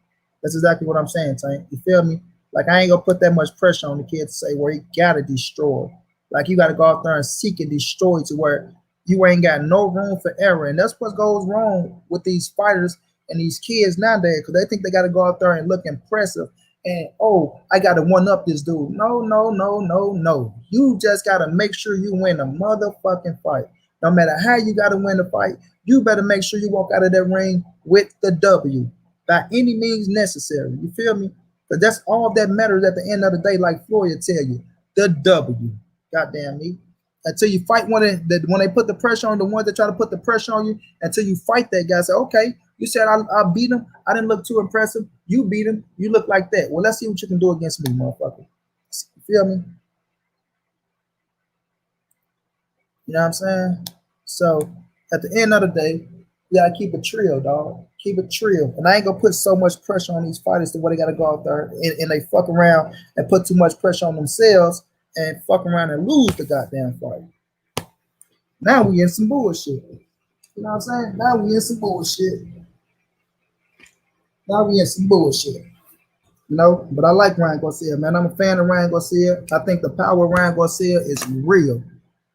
That's exactly what I'm saying, Tank. You feel me? Like, I ain't going to put that much pressure on the kid to say where he got to destroy. Like, you got to go out there and seek and destroy to where you ain't got no room for error. And that's what goes wrong with these fighters and these kids nowadays, because they think they got to go out there and look impressive. And, oh, I got to one-up this dude. No. You just got to make sure you win a motherfucking fight. No matter how you got to win the fight, you better make sure you walk out of that ring with the W by any means necessary. You feel me? Because that's all that matters at the end of the day, like Floyd tell you, the W. Goddamn me. Until you fight when they put the pressure on the ones that try to put the pressure on you, until you fight that guy, say, okay, you said I beat him. I didn't look too impressive. You beat him. You look like that. Well, let's see what you can do against me, motherfucker. You feel me? You know what I'm saying? So at the end of the day, you gotta keep it trio, dog. Keep it trio. And I ain't gonna put so much pressure on these fighters to where they gotta go out there and they fuck around and put too much pressure on themselves and fuck around and lose the goddamn fight. Now we in some bullshit. You know what I'm saying? Now we in some bullshit. You know, but I like Ryan Garcia, man. I'm a fan of Ryan Garcia. I think the power of Ryan Garcia is real.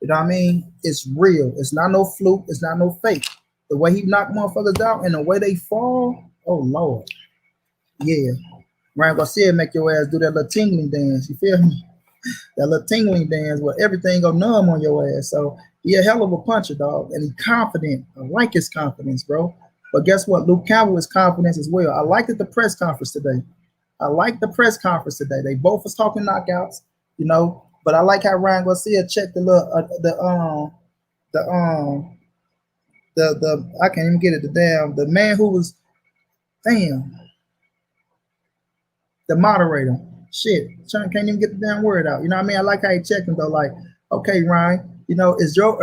You know what I mean? It's real. It's not no fluke. It's not no fake. The way he knocked motherfuckers out and the way they fall, oh Lord. Yeah. Ryan Garcia make your ass do that little tingling dance. You feel me? That little tingling dance where everything go numb on your ass. So he a hell of a puncher, dog, and he confident. I like his confidence, bro. But guess what? Luke Campbell is confidence as well. I liked it the press conference today. I like the press conference today. They both was talking knockouts, you know. But I like how Ryan Garcia checked the little the I can't even get it. The man who was the moderator. Shit, can't even get the damn word out. You know what I mean? I like how he checked him though. Like, okay, Ryan, you know, is your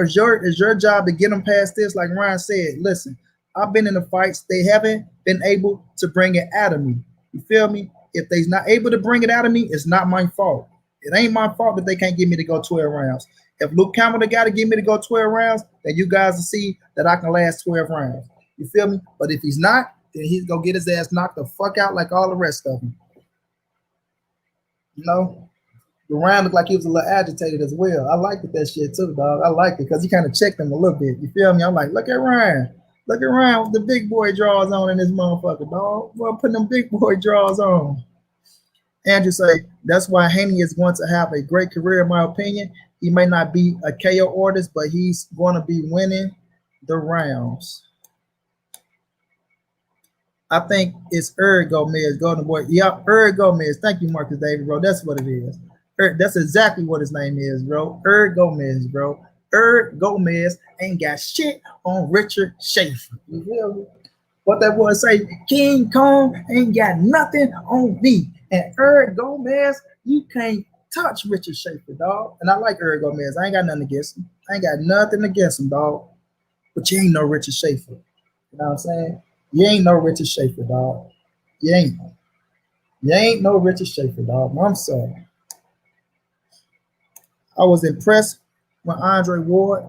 job to get them past this? Like Ryan said, listen, I've been in the fights. They haven't been able to bring it out of me. You feel me? If they's not able to bring it out of me, it's not my fault. It ain't my fault that they can't get me to go 12 rounds. If Luke Campbell the guy to get me to go 12 rounds, then you guys will see that I can last 12 rounds. You feel me? But if he's not, then he's gonna get his ass knocked the fuck out like all the rest of them. You know, the round looked like he was a little agitated as well. I liked that shit too, dog. I liked it because he kind of checked him a little bit. You feel me? I'm like, look at Ryan. Look at Ryan with the big boy draws on in this motherfucker, dog. Boy, putting them big boy draws on. Andrew say, that's why Haney is going to have a great career, in my opinion. He may not be a KO artist, but he's going to be winning the rounds. I think it's Gomez, Golden Boy. Yep, Gomez. Thank you, Marcus David, bro. That's what it is. That's exactly what his name is, bro. Gomez, bro. Gomez ain't got shit on Richard Schaefer. You feel me? What that boy say? King Kong ain't got nothing on me. And Gomez, you can't touch Richard Schaefer, dog. And I like Gomez. I ain't got nothing against him. I ain't got nothing against him, dog. But you ain't no Richard Schaefer. You know what I'm saying? You ain't no Richard Schaefer, dog. You ain't. You ain't no Richard Schaefer, dog. I'm sorry. I was impressed when Andre Ward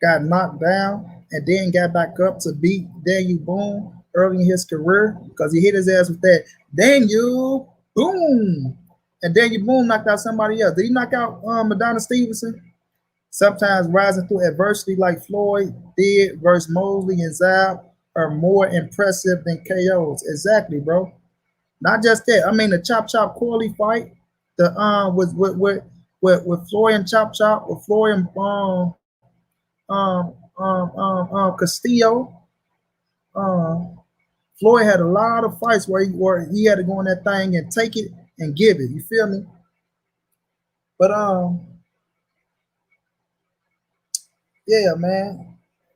got knocked down and then got back up to beat Daniel Boone early in his career because he hit his ass with that Daniel Boone. And Daniel Boone knocked out somebody else. Did he knock out Madonna Stevenson? Sometimes rising through adversity like Floyd did versus Mosley and Zab are more impressive than KOs. Exactly, bro. Not just that. I mean, the Chop Corley fight, the with Floyd and Chop, with Floyd and Castillo. Floyd had a lot of fights where he had to go in that thing and take it and give it. You feel me? But yeah, man.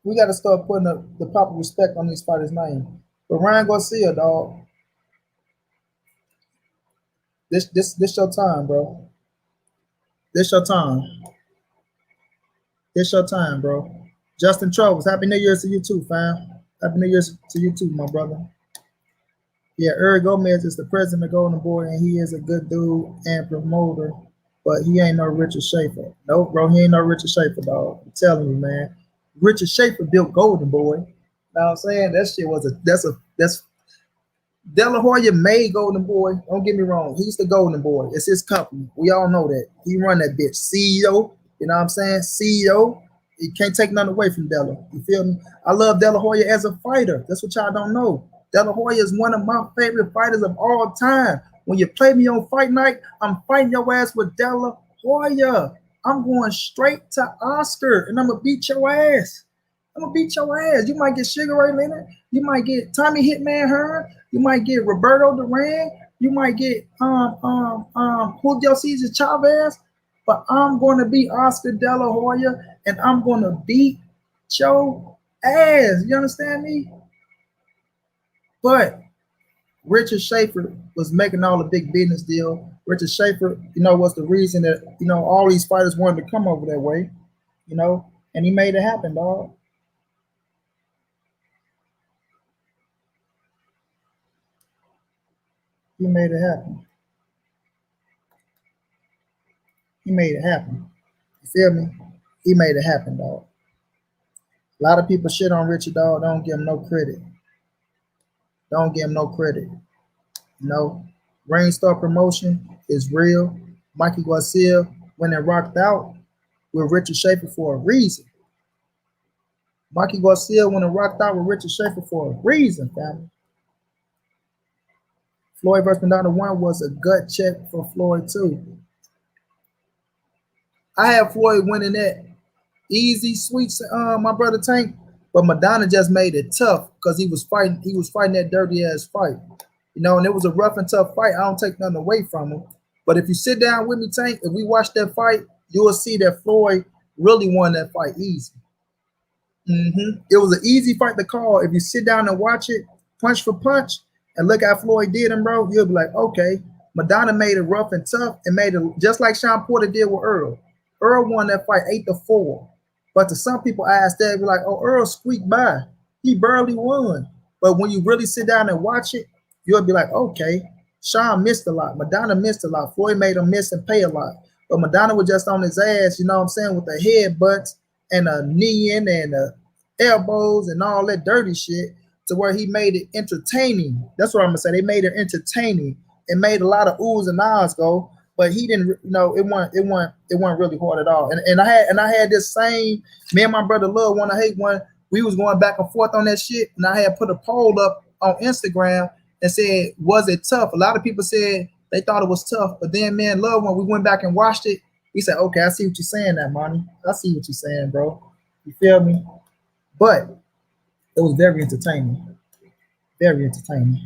We got to start putting the proper respect on these fighters' name. But Ryan Garcia, dog, this your time, bro. This your time. This your time, bro. Justin Troubles, Happy New Year to you too, fam. Happy New Year to you too, my brother. Yeah, Gomez is the president of Golden Boy, and he is a good dude and promoter, but he ain't no Richard Schaefer. Nope, bro, he ain't no Richard Schaefer, dog. I'm telling you, man. Richard Schaefer built Golden Boy. You know what I'm saying? That shit was that's Dela Hoya made Golden Boy. Don't get me wrong. He's the Golden Boy. It's his company. We all know that. He run that bitch. CEO. You know what I'm saying? CEO. You can't take nothing away from Dela. You feel me? I love Dela Hoya as a fighter. That's what y'all don't know. Dela Hoya is one of my favorite fighters of all time. When you play me on fight night, I'm fighting your ass with Dela Hoya. I'm going straight to Oscar, and I'm going to beat your ass. I'm going to beat your ass. You might get Sugar Ray Leonard. You might get Tommy Hitman Hearn. You might get Roberto Duran. You might get Julio Cesar Chavez. But I'm going to beat Oscar De La Hoya, and I'm going to beat your ass. You understand me? But Richard Schaefer was making all the big business deal. Richard Schaefer, you know, was the reason that, you know, all these fighters wanted to come over that way, you know, and he made it happen, dog. He made it happen. He made it happen. You feel me? He made it happen, dog. A lot of people shit on Richard, dog. Don't give him no credit. Don't give him no credit. You know, Rainstar Promotion is real. Mikey Garcia went and rocked out with Richard Schaefer for a reason. Mikey Garcia went and rocked out with Richard Schaefer for a reason, family. Floyd versus Madonna 1 was a gut check for Floyd too. I had Floyd winning that easy, sweet, my brother Tank, but Madonna just made it tough because he was fighting that dirty ass fight. You know, and it was a rough and tough fight. I don't take nothing away from him. But if you sit down with me, Tank, if we watch that fight, you will see that Floyd really won that fight easy. It was an easy fight to call. If you sit down and watch it, punch for punch, and look how Floyd did him, bro, you'll be like, okay, Madonna made it rough and tough and made it just like Sean Porter did with Earl. Earl won that fight 8-4. But to some people, I asked that, be like, oh, Earl squeaked by. He barely won. But when you really sit down and watch it, you'll be like, okay, Sean missed a lot. Madonna missed a lot. Floyd made him miss and pay a lot. But Madonna was just on his ass, you know what I'm saying, with the headbutts and a knee in and the elbows and all that dirty shit to where he made it entertaining. That's what I'm going to say. They made it entertaining and made a lot of oohs and ahs go. But he didn't, you know, it wasn't really hard at all. And I had this same, me and my brother Love One I Hate One, we was going back and forth on that shit. And I had put a poll up on Instagram and said, was it tough? A lot of people said they thought it was tough. But then me and Love One, we went back and watched it. We said, okay, I see what you're saying now, Monty. I see what you're saying, bro. You feel me? But it was very entertaining. Very entertaining.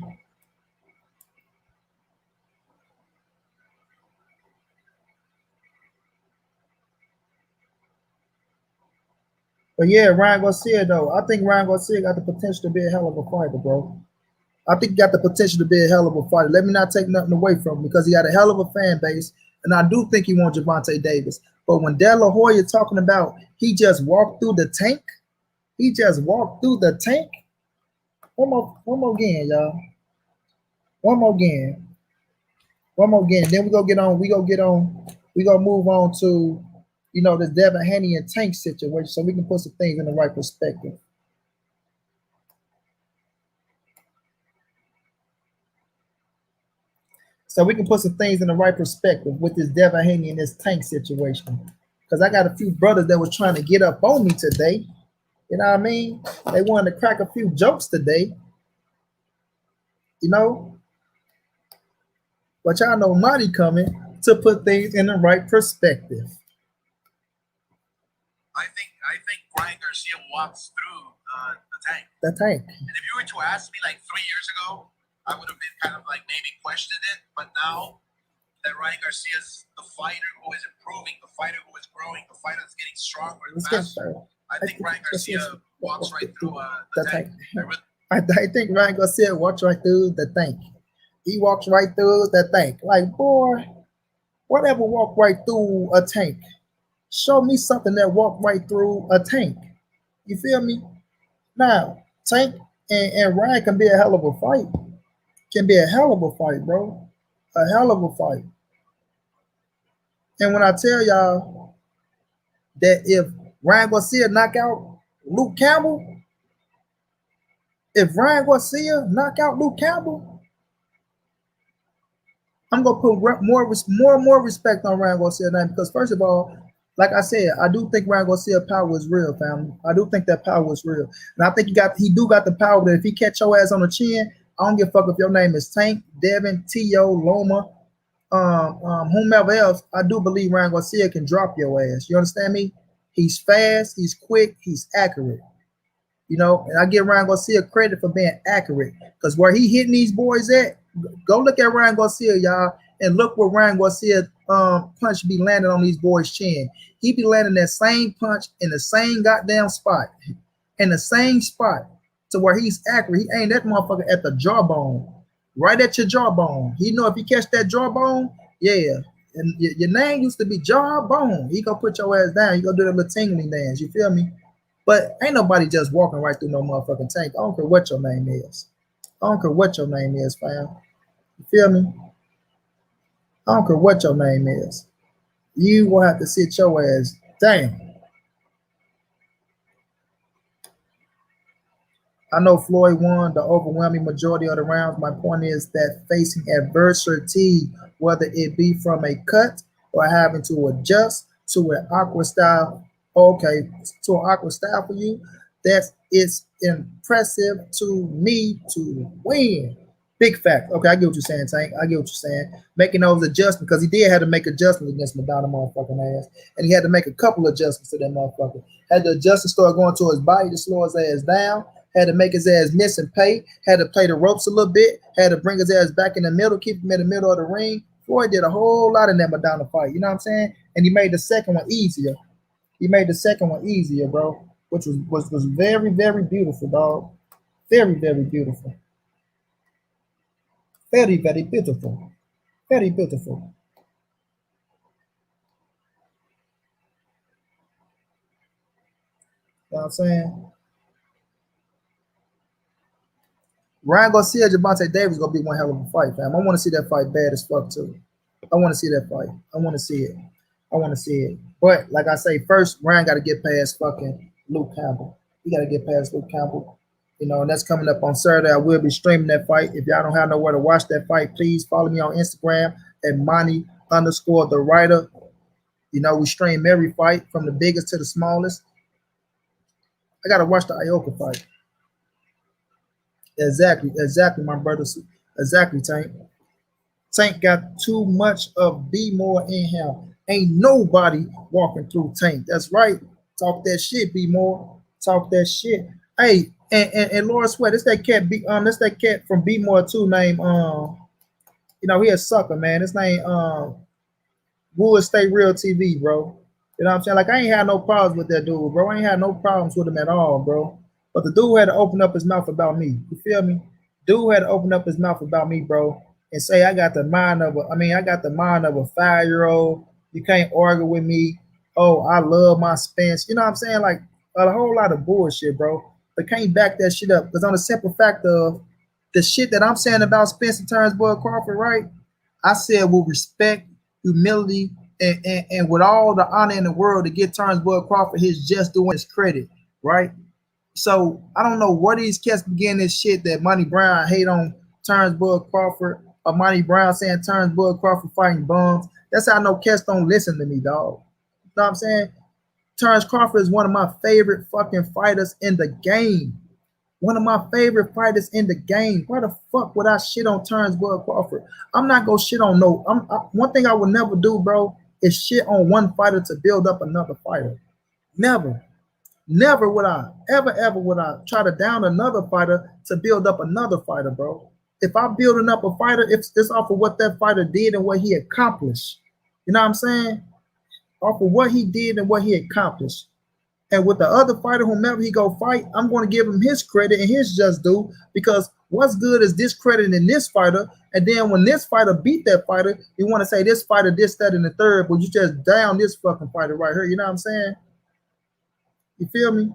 But yeah, Ryan Garcia, though, I think Ryan Garcia got the potential to be a hell of a fighter, bro. I think he got the potential to be a hell of a fighter. Let me not take nothing away from him because he got a hell of a fan base. And I do think he wants Gervonta Davis. But when Dela Hoya talking about he just walked through the tank, he just walked through the tank. One more again, y'all. One more again. Then we gonna move on to, you know, this Devin Haney and Tank situation so we can put some things in the right perspective. So we can put some things in the right perspective with this Devin Haney and this Tank situation. Because I got a few brothers that was trying to get up on me today. You know what I mean? They wanted to crack a few jokes today. You know? But y'all know Monty coming to put things in the right perspective. I think Ryan Garcia walks through the tank. The tank. And if you were to ask me like 3 years ago, I would have been kind of like maybe questioned it. But now that Ryan Garcia is the fighter who is improving, the fighter who is growing, the fighter that's getting stronger and faster, I think Ryan Garcia walks right through the tank. I think Ryan Garcia walks right through the tank. He walks right through the tank. Like, boy, whatever walk right through a tank. Show me something that walked right through a tank. You feel me? Now, Tank and Ryan can be a hell of a fight. Can be a hell of a fight, bro. A hell of a fight. And when I tell y'all that if Ryan Garcia knock out Luke Campbell, if Ryan Garcia knock out Luke Campbell, I'm gonna put more and more respect on Ryan Garcia now because first of all, like I said, I do think Ryan Garcia power is real, family. I do think that power is real, and I think he got the power that if he catch your ass on the chin, I don't give a fuck if your name is Tank, Devin, T.O., Loma, whomever else. I do believe Ryan Garcia can drop your ass. You understand me? He's fast, he's quick, he's accurate. You know, and I give Ryan Garcia credit for being accurate because where he hitting these boys at, go look at Ryan Garcia, y'all, and look where Ryan Garcia punch be landing on these boys' chin. He be landing that same punch in the same goddamn spot, in the same spot to where he's accurate. He aimed that motherfucker at the jawbone, right at your jawbone. He know if he catch that jawbone, yeah, and your name used to be Jawbone. He gonna put your ass down. You gonna do the little tingling dance. You feel me? But ain't nobody just walking right through no motherfucking tank. I don't care what your name is. I don't care what your name is, fam. You feel me? I don't care what your name is. You will have to sit your ass down. I know Floyd won the overwhelming majority of the rounds. My point is that facing adversity, whether it be from a cut or having to adjust to an awkward style, okay, to an awkward style for you, that it's impressive to me to win. You feel me? Now, Tank and Ryan Garcia, Big fact. Okay, I get what you're saying, Tank. I get what you're saying. Making those adjustments because he did have to make adjustments against Madonna motherfucking ass, and he had to make a couple adjustments to that motherfucker. Had to adjust and start going to his body to slow his ass down. Had to make his ass miss and pay. Had to play the ropes a little bit. Had to bring his ass back in the middle, keep him in the middle of the ring. Floyd did a whole lot in that Madonna fight. You know what I'm saying? And he made the second one easier. He made the second one easier, bro, which was very, very beautiful, dog. Very, very beautiful. Very, very beautiful. Very beautiful. You know what I'm saying? Ryan Garcia, Javante Davis gonna be one hell of a fight, fam. I want to see that fight bad as fuck too. I want to see that fight. I want to see it. I want to see it. But like I say, first Ryan got to get past fucking Luke Campbell. He got to get past Luke Campbell. You know, and that's coming up on Saturday. I will be streaming that fight. If y'all don't have nowhere to watch that fight, please follow me on Instagram at Monty_the writer. You know, we stream every fight from the biggest to the smallest. I gotta watch the Ioka fight. Exactly, my brothers. Exactly, Tank. Tank got too much of B more in him. Ain't nobody walking through Tank. That's right. Talk that shit, B more. Talk that shit. Hey, and Laura Sweat, it's that cat that's that cat from B more too, named you know, he a sucker, man. His name Wood State Real TV, bro. You know what I'm saying? Like I ain't had no problems with that dude, bro. I ain't had no problems with him at all, bro. But the dude had to open up his mouth about me. You feel me? Dude had to open up his mouth about me, bro, and say I got the mind of I got the mind of a 5-year-old. You can't argue with me. Oh, I love my Spence. You know what I'm saying? Like a whole lot of bullshit, bro. But can't back that shit up. Because on the simple fact of the shit that I'm saying about Spence and Crawford, right? I said with respect, humility, and with all the honor in the world to get Crawford his just doing his credit, right? So I don't know where these cats begin this shit that Monty Brown hate on Crawford, or Monty Brown saying Crawford fighting bums. That's how I know cats don't listen to me, dog. You know what I'm saying? Terrence Crawford is one of my favorite fucking fighters in the game. One of my favorite fighters in the game. Why the fuck would I shit on Terrence Crawford? I'm not gonna shit on no. One thing I would never do, bro, is shit on one fighter to build up another fighter. Never. Never would I, ever would I try to down another fighter to build up another fighter, bro. If I'm building up a fighter, it's off of what that fighter did and what he accomplished. You know what I'm saying? Off of what he did and what he accomplished. And with the other fighter, whomever he go fight, I'm going to give him his credit and his just due, because what's good is discrediting this fighter. And then when this fighter beat that fighter, you want to say this fighter, this, that, and the third, but you just down this fucking fighter right here. You know what I'm saying? You feel me?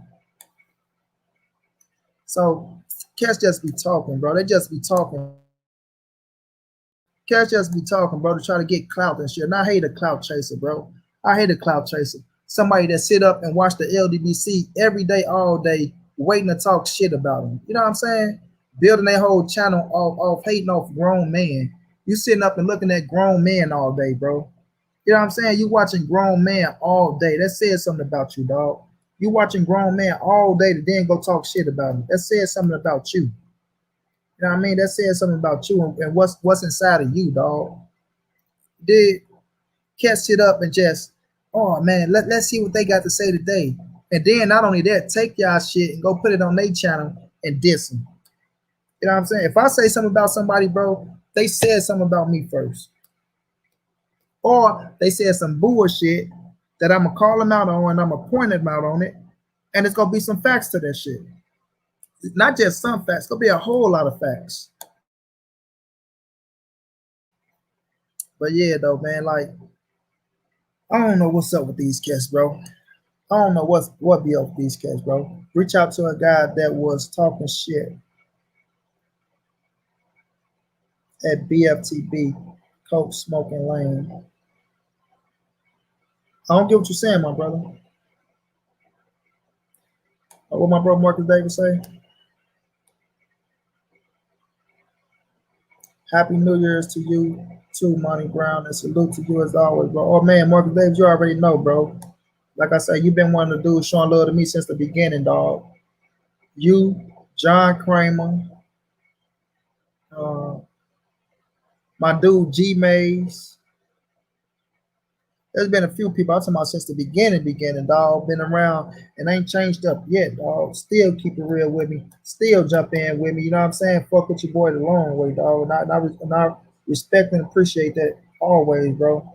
So cats just be talking, bro. They just be talking. Cats just be talking, bro, to try to get clout and shit. And I hate a clout chaser, bro. I hate a clout chaser. Somebody that sit up and watch the LDBC every day, all day, waiting to talk shit about them. You know what I'm saying? Building their whole channel off hating off grown men. You sitting up and looking at grown men all day, bro. You know what I'm saying? You watching grown men all day. That says something about you, dog. You watching grown men all day to then go talk shit about them. That says something about you. You know what I mean? That says something about you and what's inside of you, dog. Did catch it up and just, oh man, let's see what they got to say today. And then not only that, take y'all shit and go put it on their channel and diss them. You know what I'm saying? If I say something about somebody, bro, they said something about me first. Or they said some bullshit that I'm going to call them out on and I'm going to point them out on it. And it's going to be some facts to that shit. Not just some facts. It's going to be a whole lot of facts. But yeah, though, man, like, I don't know what's up with these cats, bro. I don't know what be up with these cats, bro. Reach out to a guy that was talking shit at BFTB, Coke Smoking Lane. I don't get what you're saying, my brother. What my brother Marcus Davis say? Happy New Year's to you too, Monty Brown, and salute to you as always, bro. Oh man, Marcus Davis, you already know, bro. Like I said, you've been one of the dudes showing love to me since the beginning, dog. You, John Kramer, My dude G Mays. There's been a few people I'm talking about since the beginning, dog. Been around and ain't changed up yet, dog. Still keep it real with me. Still jump in with me. You know what I'm saying? Fuck with your boy the long way, dog. And I respect and appreciate that always, bro.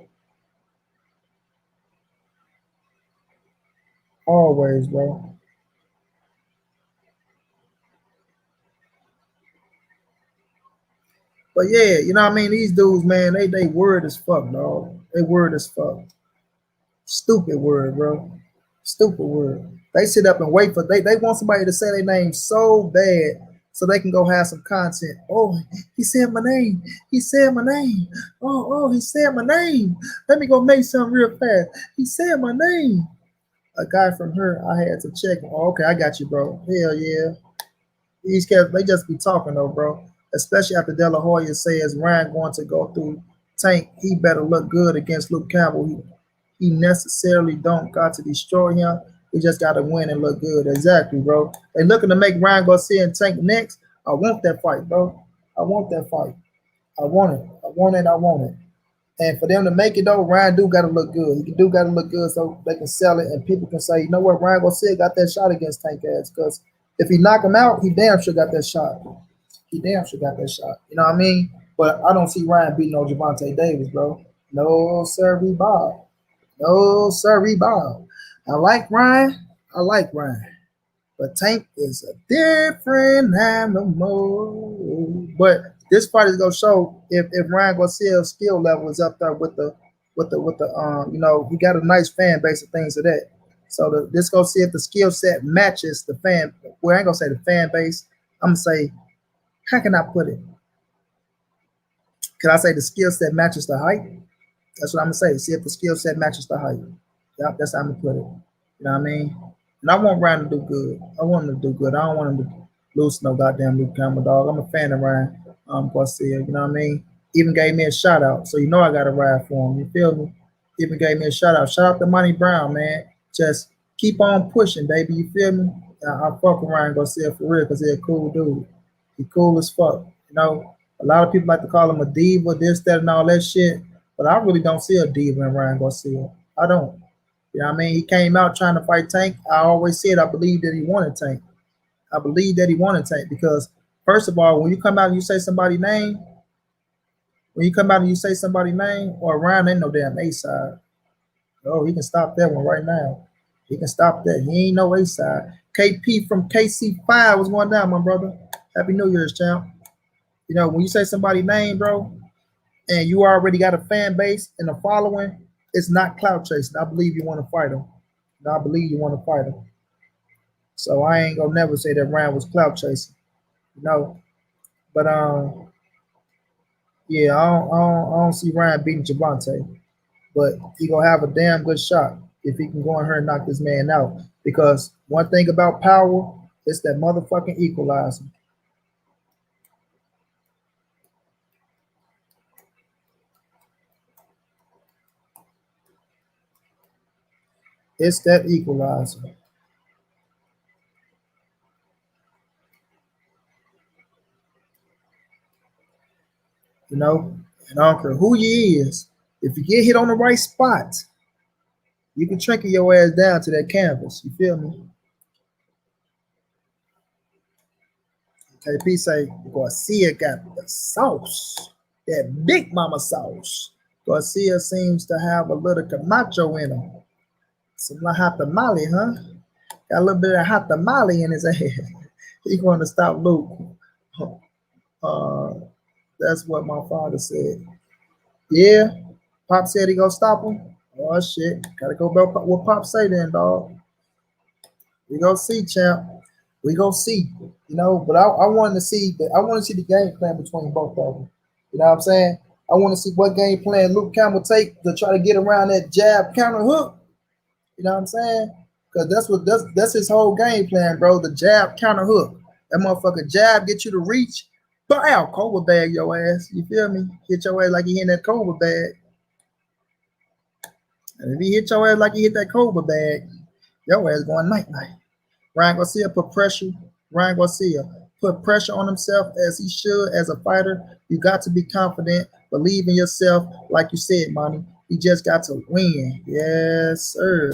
Always, bro. But yeah, you know what I mean? These dudes, man, they word as fuck, dog. They word as fuck. Stupid word, bro. Stupid word. They sit up and wait for they want somebody to say their name so bad so they can go have some content. Oh, he said my name. He said my name. Oh, he said my name. Let me go make something real fast. He said my name. A guy from her, I had to check. Oh, okay, I got you, bro. Hell yeah. These cats, they just be talking though, bro. Especially after Dela Hoya says Ryan going to go through Tank. He better look good against Luke Campbell. He necessarily don't got to destroy him. He just got to win and look good. Exactly, bro. They looking to make Ryan Garcia and Tank next. I want that fight, bro. I want that fight. I want it. I want it. I want it. And for them to make it though, Ryan do got to look good. He do got to look good so they can sell it and people can say, you know what, Ryan Garcia got that shot against Tank ass. Because if he knock him out, he damn sure got that shot. He damn sure got that shot. You know what I mean? But I don't see Ryan beating no Gervonta Davis, bro. No, sir, Bob. No, sir, Bob. I like Ryan. I like Ryan. But Tank is a different animal. But this fight is gonna show if Ryan Garcia's skill level is up there with the you know, he got a nice fan base and things of that. So this gonna see if the skill set matches the fan. Well, I ain't gonna say the fan base. I'm gonna say, how can I put it? Can I say the skill set matches the height? That's what I'm gonna say. See if the skill set matches the height. Yep, that's how I'm gonna put it. You know what I mean? And I want Ryan to do good. I want him to do good. I don't want him to lose no goddamn Luke Campbell, dog. I'm a fan of Ryan Garcia. You know what I mean? Even gave me a shout out, so you know I got to ride for him. You feel me? Even gave me a shout out. Shout out to Money Brown, man. Just keep on pushing, baby. You feel me? I fuck with Ryan Garcia for real because he's a cool dude. He cool as fuck. You know, a lot of people like to call him a diva, this, that, and all that shit. But I really don't see a diva in Ryan Garcia. I don't. You know what I mean? He came out trying to fight Tank. I always said I believe that he wanted Tank. I believe that he wanted Tank because, first of all, when you come out and you say somebody's name, or Ryan ain't no damn A-side. Oh, he can stop that one right now. He can stop that. He ain't no A-side. KP from KC5 was going down, my brother. Happy New Year's, champ. You know, when you say somebody's name, bro, and you already got a fan base and a following, it's not clout chasing. I believe you want to fight him. I believe you want to fight him. So I ain't gonna never say that Ryan was clout chasing. You know. But yeah, I don't see Ryan beating Gervonta. But he gonna have a damn good shot if he can go in here and knock this man out. Because one thing about power, it's that motherfucking equalizer. It's that equalizer. You know, and I don't care who you is, if you get hit on the right spot, you can trinket your ass down to that canvas. You feel me? KP say Garcia got the sauce, that big mama sauce. Garcia seems to have a little Camacho in him. Some like hot tamale, huh? Got a little bit of hot tamale in his ass. He going to stop Luke. That's what my father said. Yeah, Pop said he gonna stop him. Oh shit, gotta go back what Pop say then, dog. We gonna see, champ. We gonna see. You know, but I wanted to see the game plan between both of them. You know what I'm saying? I want to see what game plan Luke Campbell take to try to get around that jab counter hook. You know what I'm saying? Because that's his whole game plan, bro. The jab counter hook. That motherfucker jab get you to reach. Bow, cobra bag your ass. You feel me? Hit your ass like he in that cobra bag. And if he hit your ass like he hit that cobra bag, your ass going night night. Ryan Garcia put pressure. Ryan Garcia put pressure on himself as he should as a fighter. You got to be confident, believe in yourself, like you said, Monty. You just got to win. Yes, sir.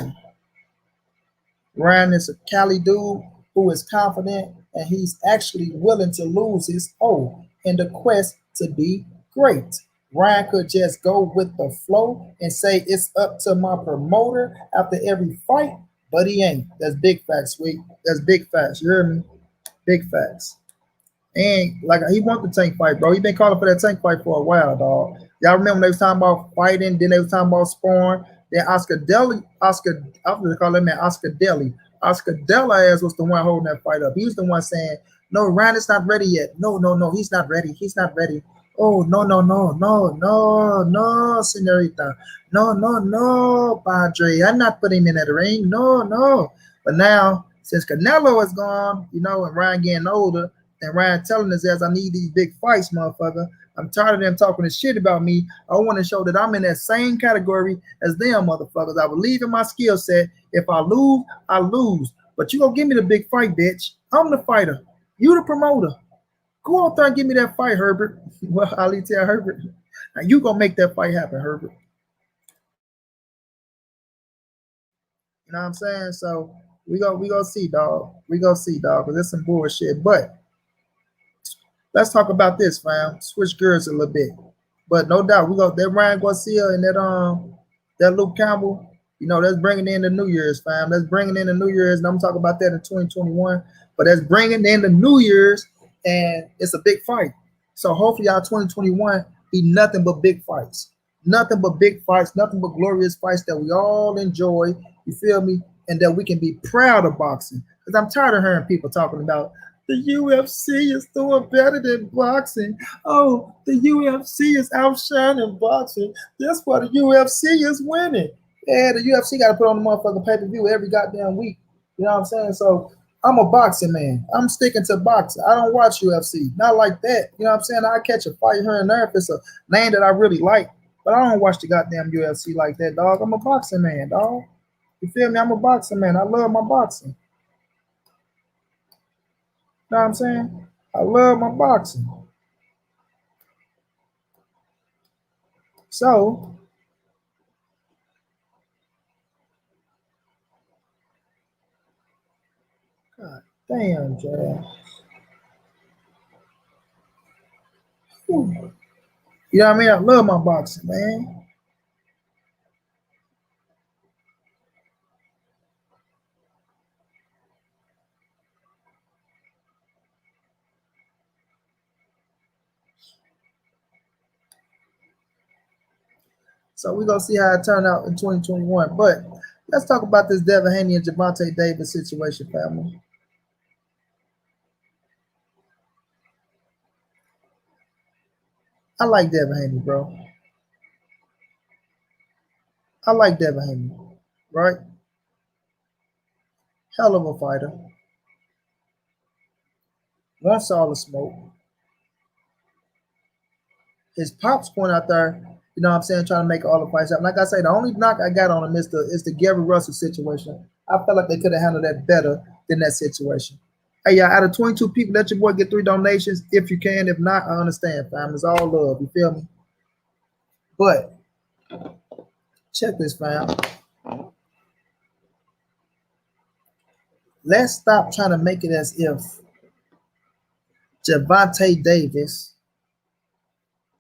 Ryan is a Cali dude who is confident and he's actually willing to lose his O in the quest to be great. Ryan could just go with the flow and say it's up to my promoter after every fight, but he ain't. That's big facts, sweet. That's big facts. You hear me? Big facts. And like he want the tank fight, bro. He been calling for that tank fight for a while, dog. Y'all remember they was talking about fighting, then they was talking about sparring. Then I'm gonna call him man Oscar Deli. Oscar Dela ass was the one holding that fight up. He was the one saying, "No, Ryan is not ready yet. No, no, no, he's not ready. He's not ready. Oh, no, no, no, no, no, no, senorita. No, no, no, Padre. I'm not putting him in that ring. No, no." But now, since Canelo is gone, and Ryan getting older, and Ryan telling his ass, I need these big fights, motherfucker. I'm tired of them talking this shit about me. I want to show that I'm in that same category as them motherfuckers. I believe in my skill set. If I lose, I lose. But you gonna give me the big fight, bitch. I'm the fighter. You the promoter. Go out there and give me that fight, Herbert. Well, Ali tell Herbert. Now you gonna make that fight happen, Herbert. You know what I'm saying? So we go see, dog. We go see, dog, because it's some bullshit. But let's talk about this, fam. Switch gears a little bit. But no doubt, we got that Ryan Garcia and that Luke Campbell. That's bringing in the New Year's, fam. That's bringing in the New Year's, and I'm talking about that in 2021. But that's bringing in the New Year's, and it's a big fight. So hopefully, our 2021 be nothing but big fights, nothing but big fights, nothing but glorious fights that we all enjoy. You feel me? And that we can be proud of boxing. Because I'm tired of hearing people talking about the UFC is doing better than boxing. Oh, the UFC is outshining boxing. That's why the UFC is winning. Yeah, the UFC got to put on the motherfucking pay-per-view every goddamn week. You know what I'm saying? So I'm a boxing man. I'm sticking to boxing. I don't watch UFC. Not like that. You know what I'm saying? I catch a fight here and there if it's a name that I really like. But I don't watch the goddamn UFC like that, dog. I'm a boxing man, dog. You feel me? I'm a boxing man. I love my boxing. You know what I'm saying? I love my boxing. So, God damn, Jay. You know what I mean? I love my boxing, man. So we're gonna see how it turned out in 2021. But let's talk about this Devin Haney and Gervonta Davis situation, family. I like Devin Haney, bro. I like Devin Haney, right? Hell of a fighter. Wants all the smoke. His pops going out there, you know what I'm saying, trying to make all the fights happen. Like I say, the only knock I got on him is the Gary Russell situation. I felt like they could have handled that better than that situation. Hey, y'all, out of 22 people, let your boy get 3 donations if you can. If not, I understand, fam. It's all love. You feel me? But check this, fam. Let's stop trying to make it as if Gervonta Davis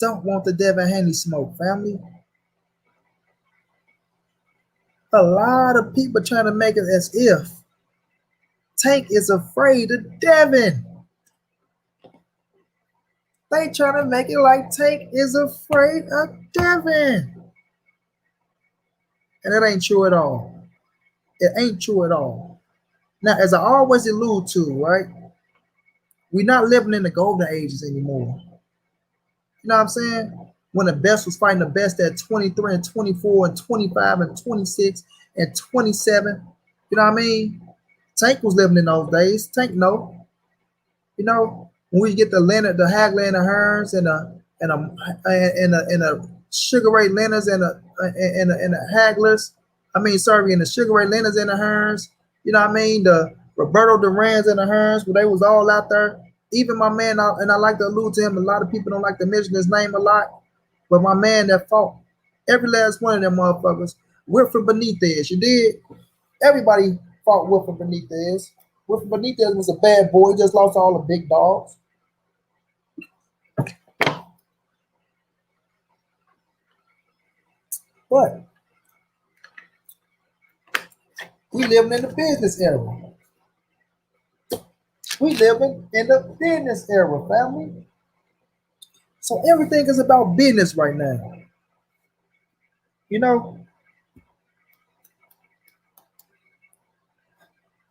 don't want the Devin Haney smoke, family. A lot of people trying to make it as if Tank is afraid of Devin. They trying to make it like Tank is afraid of Devin. And it ain't true at all. It ain't true at all. Now, as I always allude to, right, we're not living in the golden ages anymore. You know what I'm saying? When the best was fighting the best at 23 and 24 and 25 and 26 and 27. You know what I mean? Tank was living in those days. Tank, no. You know, when we get the Leonard, the Hagler and the Hearns and the Sugar Ray Leonards and the Haglers. And the Sugar Ray Leonards and the Hearns. You know what I mean? The Roberto Durans and the Hearns, where they was all out there. even my man, and I like to allude to him. A lot of people don't like to mention his name a lot, but my man that fought every last one of them motherfuckers, Wilfred Benitez. You did. Everybody fought Wilfred Benitez. Wilfred Benitez was a bad boy. He just lost all the big dogs. But we living in the business era. We living in the business era, family. So everything is about business right now. You know,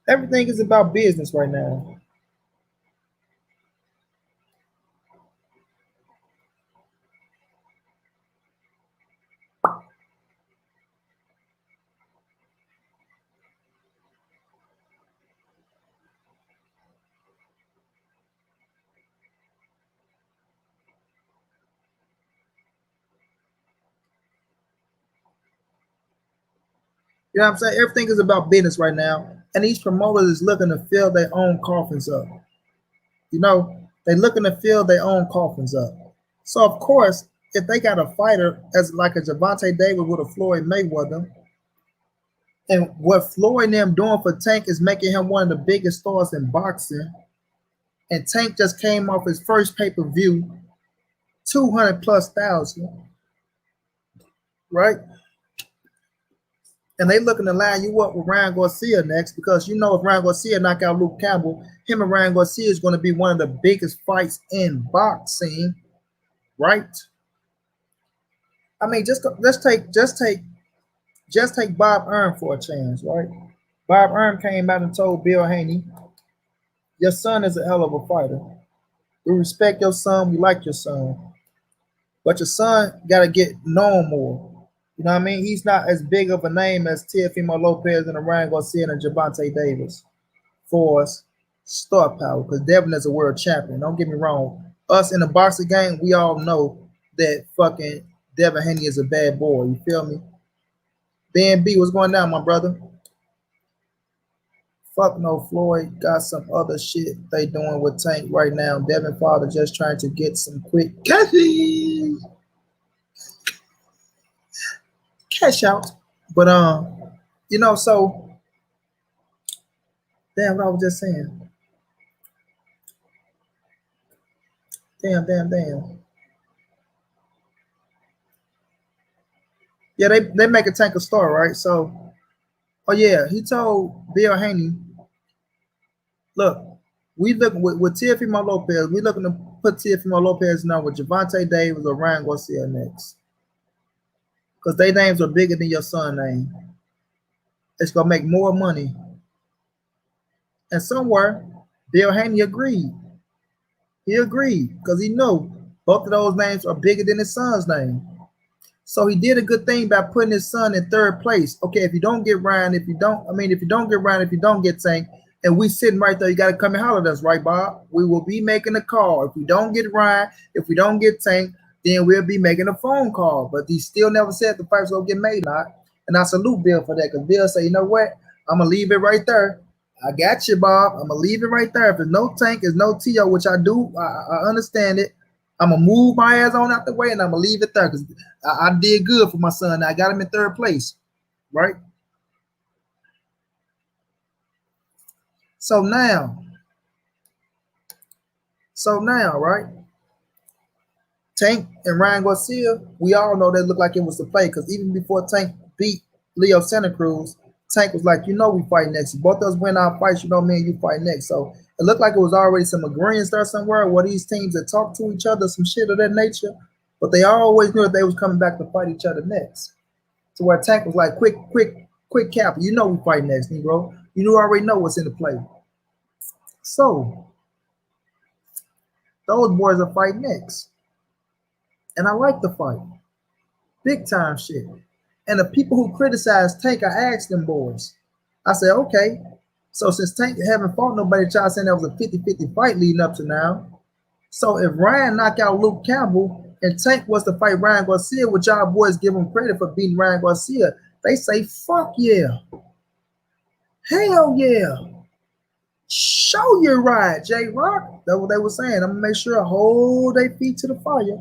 everything is about business right now. You know what I'm saying? Everything is about business right now. And these promoters is looking to fill their own coffins up. You know, they looking to fill their own coffins up. So of course, if they got a fighter as like a Gervonta Davis with a Floyd Mayweather, and what Floyd and them doing for Tank is making him one of the biggest stars in boxing. And Tank just came off his first pay-per-view, 200,000+, right? And they looking to line you up with Ryan Garcia next, because you know if Ryan Garcia knock out Luke Campbell, him and Ryan Garcia is going to be one of the biggest fights in boxing, right? I mean, just take Bob Arum for a chance, right? Bob Arum came out and told Bill Haney, your son is a hell of a fighter. We respect your son. We like your son. But your son got to get known more. You know what I mean? He's not as big of a name as Teofimo Lopez and Ryan Garcia and Gervonta Davis for star power, because Devin is a world champion. Don't get me wrong. Us in the boxing game, we all know that fucking Devin Haney is a bad boy. You feel me? Ben B, what's going down, my brother? Fuck no, Floyd got some other shit they doing with Tank right now. Devin father just trying to get some quick cash out. But you know, so damn what I was just saying. Damn. Yeah, they make a Tank a star, right? So, oh yeah, he told Bill Haney, look, we look with Teofimo Lopez, we looking to put Teofimo Lopez now with Gervonta Davis or Ryan Garcia next. Because their names are bigger than your son's name. It's gonna make more money. And somewhere, Bill Haney agreed. He agreed because he knew both of those names are bigger than his son's name. So he did a good thing by putting his son in third place. Okay, if you don't get Ryan, if you don't get Tank, and we sitting right there, you got to come and holler at us, right, Bob? We will be making a call. If we don't get Ryan, if we don't get Tank, then we'll be making a phone call. But he still never said the fight's gonna get made, not. And I salute Bill for that, because Bill said, you know what? I'm gonna leave it right there. I got you, Bob. I'm gonna leave it right there. If there's no Tank, there's no T.O., which I do. I understand it. I'm gonna move my ass on out the way, and I'm gonna leave it there, because I did good for my son. I got him in third place, right? So now, right? Tank and Ryan Garcia, we all know they look like it was the play, because even before Tank beat Leo Santa Cruz, Tank was like, you know, we fight next. If both of us win our fights, you know, me and you fight next. So it looked like it was already some agreements there somewhere where these teams that talk to each other, some shit of that nature, but they always knew that they was coming back to fight each other next. So where Tank was like, quick cap, you know we fight next, Negro. You already know what's in the play. So those boys are fighting next. And I like the fight. Big time shit. And the people who criticize Tank, I asked them boys. I said, okay, so since Tank haven't fought nobody, y'all saying that was a 50-50 fight leading up to now. So if Ryan knocked out Luke Campbell and Tank was to fight Ryan Garcia, which y'all boys give him credit for beating Ryan Garcia, they say, fuck yeah. Hell yeah. show you right, J-Rock. That's what they were saying. I'm going to make sure I hold their feet to the fire.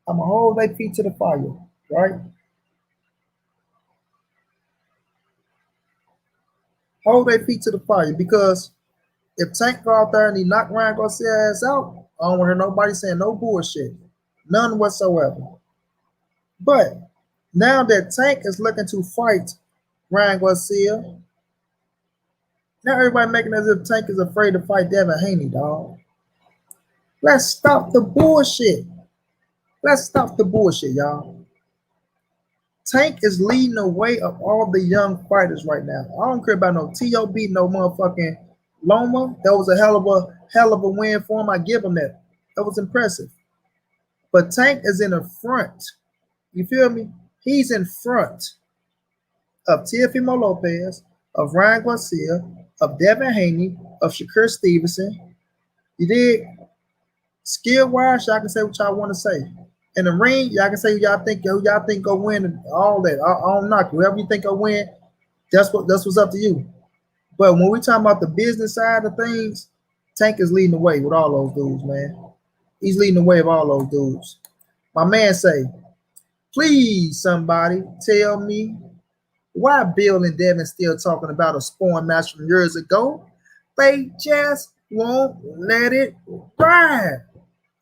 I'm going to hold their feet to the fire, right? Hold their feet to the fire, because if Tank go out there and he knock Ryan Garcia ass out, I don't want to hear nobody saying no bullshit. None whatsoever. But now that Tank is looking to fight Ryan Garcia, now everybody making as if Tank is afraid to fight Devin Haney, dog. Let's stop the bullshit. Let's stop the bullshit, y'all. Tank is leading the way of all the young fighters right now. I don't care about no T.O.B., no motherfucking Loma. That was a hell of a win for him. I give him that. That was impressive. But Tank is in the front. You feel me? He's in front of Teofimo Lopez, of Ryan Garcia, of Devin Haney, of Shakur Stevenson. You did? Skill-wise, y'all can say what y'all want to say. In the ring, y'all can say who y'all think go win and all that. I don't knock. Whoever you think go win, that's what's up to you. But when we talking about the business side of things, Tank is leading the way with all those dudes, man. He's leading the way of all those dudes. My man say, please somebody tell me why Bill and Devin still talking about a Spawn match from years ago. They just won't let it ride.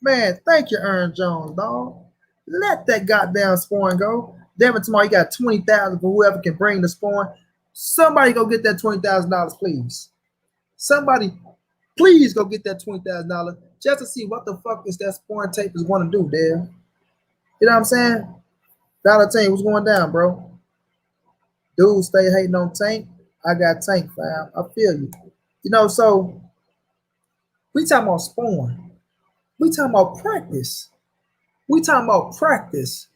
Man, thank you, Aaron Jones, dog. Let that goddamn Spawn go. Devin tomorrow, you got $20,000 for whoever can bring the Spawn. Somebody go get that $20,000, please. Somebody, please go get that $20,000 just to see what the fuck is that Spawn tape is going to do, there. You know what I'm saying? Valentine, what's going down, bro? Dude, stay hating on Tank. I got Tank, fam. I feel you. You know, so we talking about Spawn. We talking about practice. We talking about practice.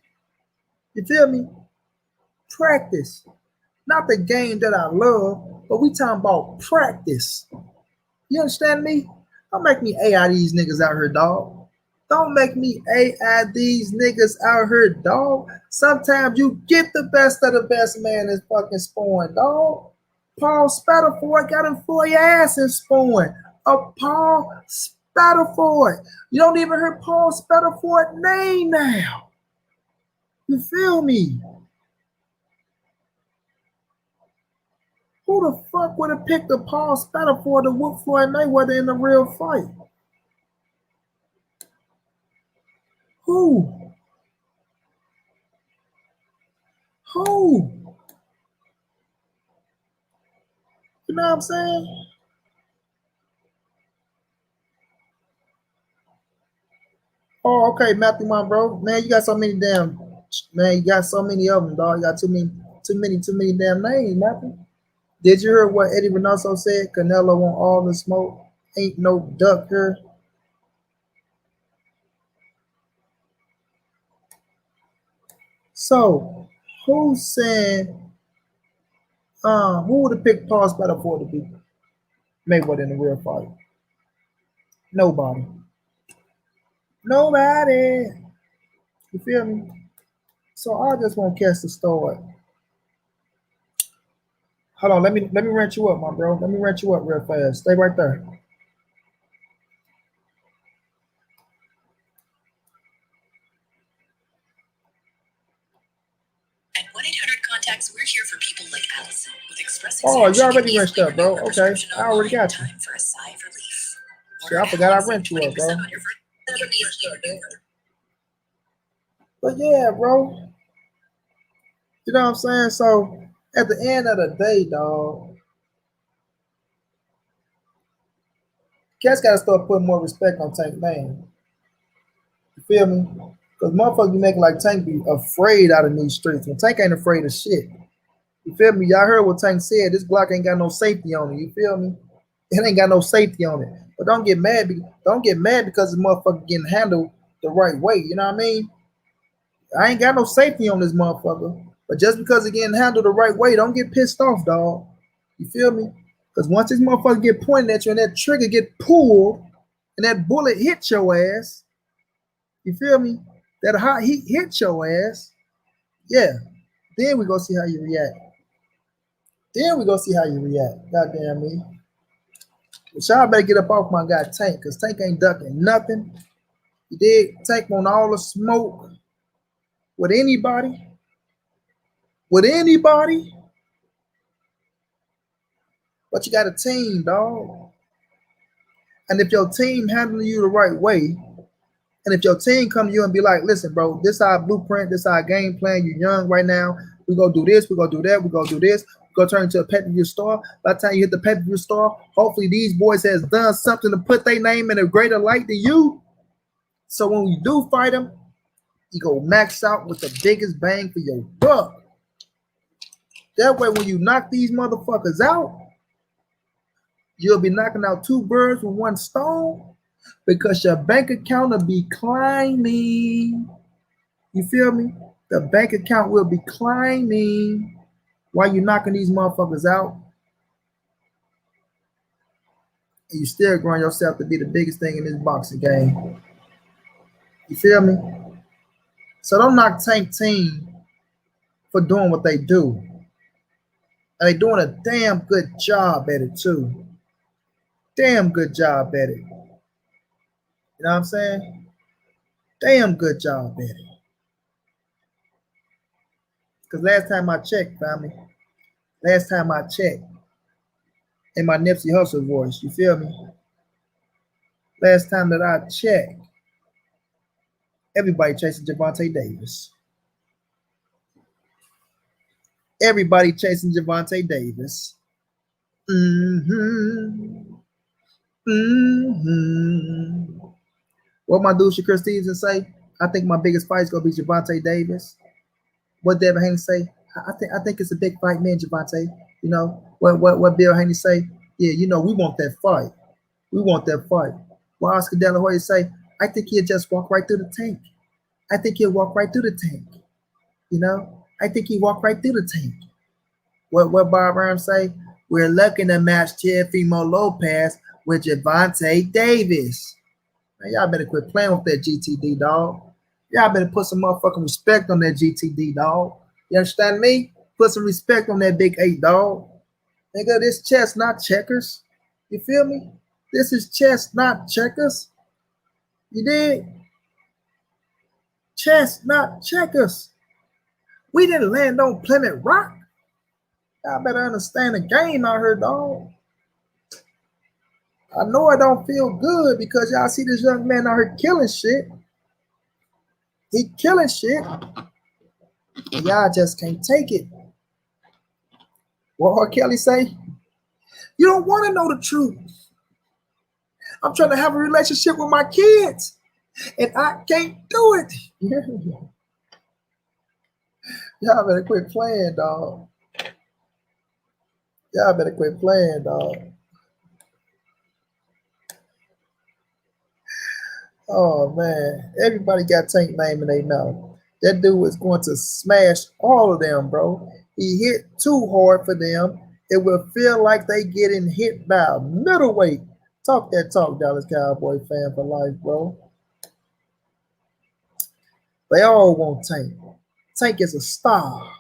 You feel me? Practice. Not the game that I love, but we talking about practice. You understand me? Don't make me AI these niggas out here, dog. Don't make me AI these niggas out here, dog. Sometimes you get the best of the best man in fucking Spawn, dog. Paul Spatterford got him for your ass in Spawn. Paul Spatterford. You don't even hear Paul Spatterford's name now. You feel me? Who the fuck would have picked a Paul Spatterford to whoop Floyd Mayweather in a real fight? Who? You know what I'm saying? Oh, okay, Matthew, my bro. Man, you got so many damn. Man, you got so many of them, dog. You got too many damn names, Matthew. Did you hear what Eddie Reynoso said? Canelo want all the smoke. Ain't no duck here. So, who's saying? Who would have picked Paul Spatterford to beat Mayweather in a real fight? Nobody. Nobody. You feel me? So I just want to catch the story. Hold on, let me rent you up, my bro. Let me rent you up real fast. Stay right there. At 1-800-CONTACTS, we're here for people like Allison with Express. Oh, you already renched up, bro. Okay, I already got you. Time for a sigh of relief. Sure, I forgot I rent you up, bro. But yeah, bro. You know what I'm saying? So at the end of the day, dog, cats gotta start putting more respect on Tank's name. You feel me? Because motherfuckers be making like Tank be afraid out in these streets. When Tank ain't afraid of shit. You feel me? Y'all heard what Tank said. This Glock ain't got no safety on it. You feel me? It ain't got no safety on it. But don't get mad. Don't get mad because this motherfucker getting handled the right way. You know what I mean? I ain't got no safety on this motherfucker. But just because it getting handled the right way, don't get pissed off, dog. You feel me? Because once this motherfucker get pointed at you and that trigger get pulled and that bullet hit your ass, you feel me? That hot heat hit your ass, yeah. Then we go see how you react. God damn me. But y'all better get up off my guy Tank, because Tank ain't ducking nothing. You did. Tank want all the smoke with anybody. With anybody. But you got a team, dog. And if your team handling you the right way, and if your team come to you and be like, listen, bro, this our blueprint, this our game plan, you're young right now, we're going to do this, we're going to do that, we're going to do this, we're going to turn into a pay-per-view star. By the time you hit the pay-per-view star, hopefully these boys has done something to put their name in a greater light than you. So when we do fight them, you go max out with the biggest bang for your buck. That way when you knock these motherfuckers out, you'll be knocking out 2 birds with 1 stone, because your bank account will be climbing. You feel me? The bank account will be climbing while you're knocking these motherfuckers out. And you still growing yourself to be the biggest thing in this boxing game. You feel me? So don't knock Tank team for doing what they do. And they doing a damn good job at it too. Damn good job at it. You know what I'm saying? Damn good job at it. Because last time I checked, family, last time I checked, in my Nipsey Hussle voice, you feel me? Last time that I checked, everybody chasing Gervonta Davis. Everybody chasing Gervonta Davis. What my dude Shakur Stevenson say? I think my biggest fight is gonna be Gervonta Davis. What Devin Haney say? I think it's a big fight, man, Gervonta. You know what Bill Haney say? Yeah, you know we want that fight. We want that fight. What Oscar De La Hoya say? I think he'll just walk right through the tank. I think he'll walk right through the tank. You know, I think he walk right through the tank. What Bob Arms say? We're looking to match Teofimo Lopez with Gervonta Davis. Man, y'all better quit playing with that GTD, dog. Y'all better put some motherfucking respect on that GTD, dog. You understand me? Put some respect on that big 8, dog. Nigga, this chess, not checkers. You feel me? This is chess, not checkers. You did? Chess, not checkers. We didn't land on Plymouth Rock. Y'all better understand the game out here, dog. I know I don't feel good because y'all see this young man out here killing shit. He killing shit. Y'all just can't take it. What R. Kelly say? You don't want to know the truth. I'm trying to have a relationship with my kids, and I can't do it. Y'all better quit playing, dog. Y'all better quit playing, dog. Oh, man. Everybody got Tank name and they know. That dude was going to smash all of them, bro. He hit too hard for them. It will feel like they getting hit by a middleweight. Talk that talk, Dallas Cowboy fan for life, bro. They all want Tank. Tank is a star.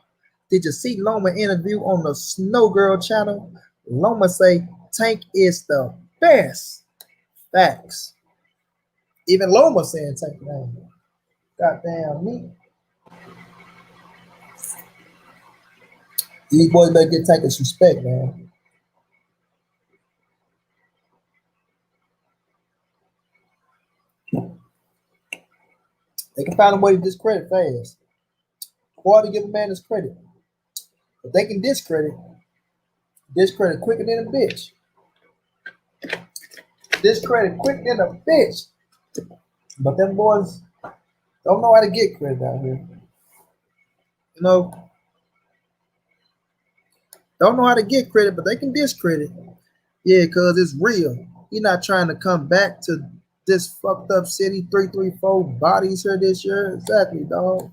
Did you see Loma interview on the Snow Girl channel? Loma say Tank is the best. Facts. Even Loma saying Tank name. Goddamn me. These boys better get Tank some respect, man. They can find a way to discredit fast. Or to give a man his credit. But they can discredit quicker than a bitch. Discredit quicker than a bitch. But them boys don't know how to get credit out here. You know, don't know how to get credit, but they can discredit. Yeah, because it's real. You're not trying to come back to this fucked up city, 334 bodies here this year. Exactly, dog.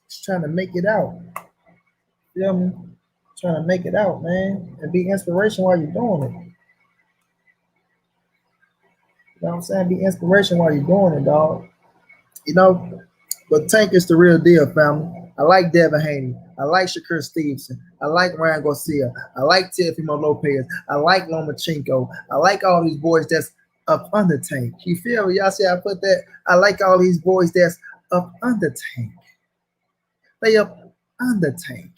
Just trying to make it out. Feel me? Trying to make it out, man. And be inspiration while you're doing it. You know what I'm saying? Be inspiration while you're doing it, dog. You know? But Tank is the real deal, family. I like Devin Haney. I like Shakur Stevenson. I like Ryan Garcia. I like Teofimo Lopez. I like Lomachenko. I like all these boys that's up under Tank. You feel me? Y'all see I put that? I like all these boys that's up under Tank. They up under Tank.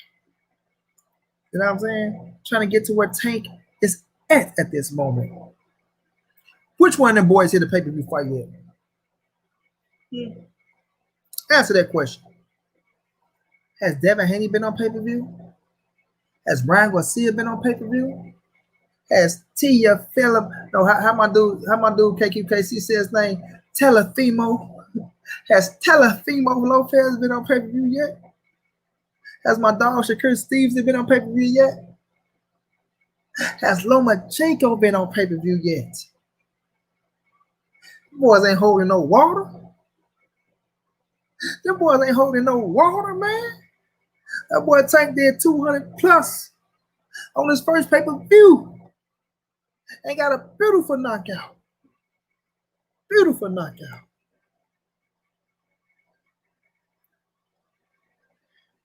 You know what I'm saying? Trying to get to where Tank is at this moment. Which one of them boys hit the pay-per-view fight yet? Answer that question. Has Devin Haney been on pay-per-view? Has Ryan Garcia been on pay-per-view? Has Tia Phillip, no, how my dude KQKC says his name? Telefimo. Has Telefimo Lopez been on pay-per-view yet? Has my dog Shakur Stevenson been on pay-per-view yet? Has Lomachenko been on pay-per-view yet? Boys ain't holding no water. Them boys ain't holding no water, man. That boy Tank did 200 plus on his first pay-per-view. And got a beautiful knockout. Beautiful knockout.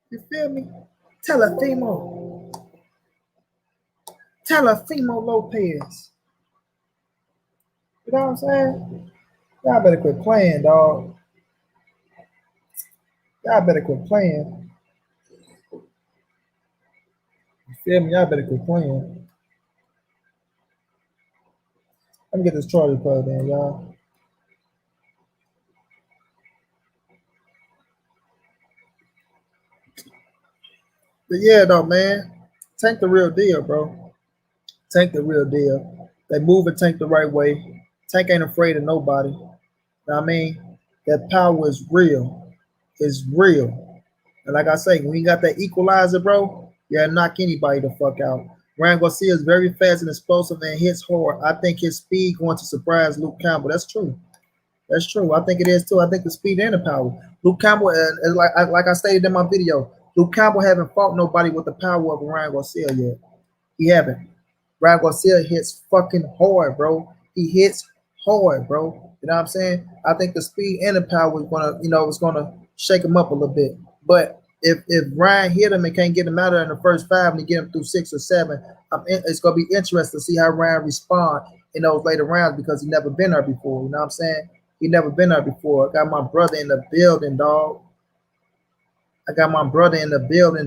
You feel me? Telefimo Lopez. You know what I'm saying? Y'all better quit playing, dog. Y'all better quit playing. You feel me? Y'all better quit playing. Let me get this Charlie plugged in, y'all. But yeah, though, man. Tank the real deal, bro. Tank the real deal. They move and Tank the right way. Tank ain't afraid of nobody. You know what I mean? That power is real. It's real. And like I say, when you got that equalizer, bro, yeah, knock anybody the fuck out. Ryan Garcia is very fast and explosive and hits hard. I think his speed going to surprise Luke Campbell. That's true. That's true. I think it is too. I think the speed and the power. Luke Campbell, like I stated in my video, Luke Campbell haven't fought nobody with the power of Ryan Garcia yet. He haven't. Ryan Garcia hits fucking hard, bro. He hits hard, bro. You know what I'm saying? I think the speed and the power is gonna, it's gonna shake him up a little bit. But if Ryan hit him and can't get him out of in the first 5 and he get him through 6 or 7, it's gonna be interesting to see how Ryan respond in those later rounds because he never been there before. You know what I'm saying? He never been there before. I got my brother in the building,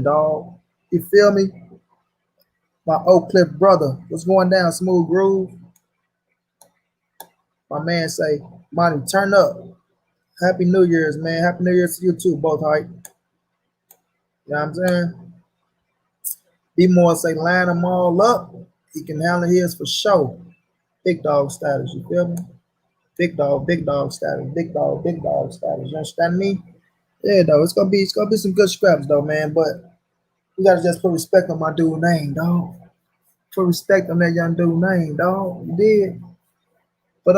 dog. You feel me? My Oak Cliff brother. What's going down, Smooth Groove? My man say, Monty, turn up. Happy New Year's, man. Happy New Year's to you too, both hype. You know what I'm saying? Be more say line them all up. He can handle his for sure. Big dog status, you feel me? Big dog status. Big dog status. You understand me? Yeah, though. It's gonna be some good scraps though, man. But you gotta just put respect on my dude name, dog. Put respect on that young dude name, dog. You did. But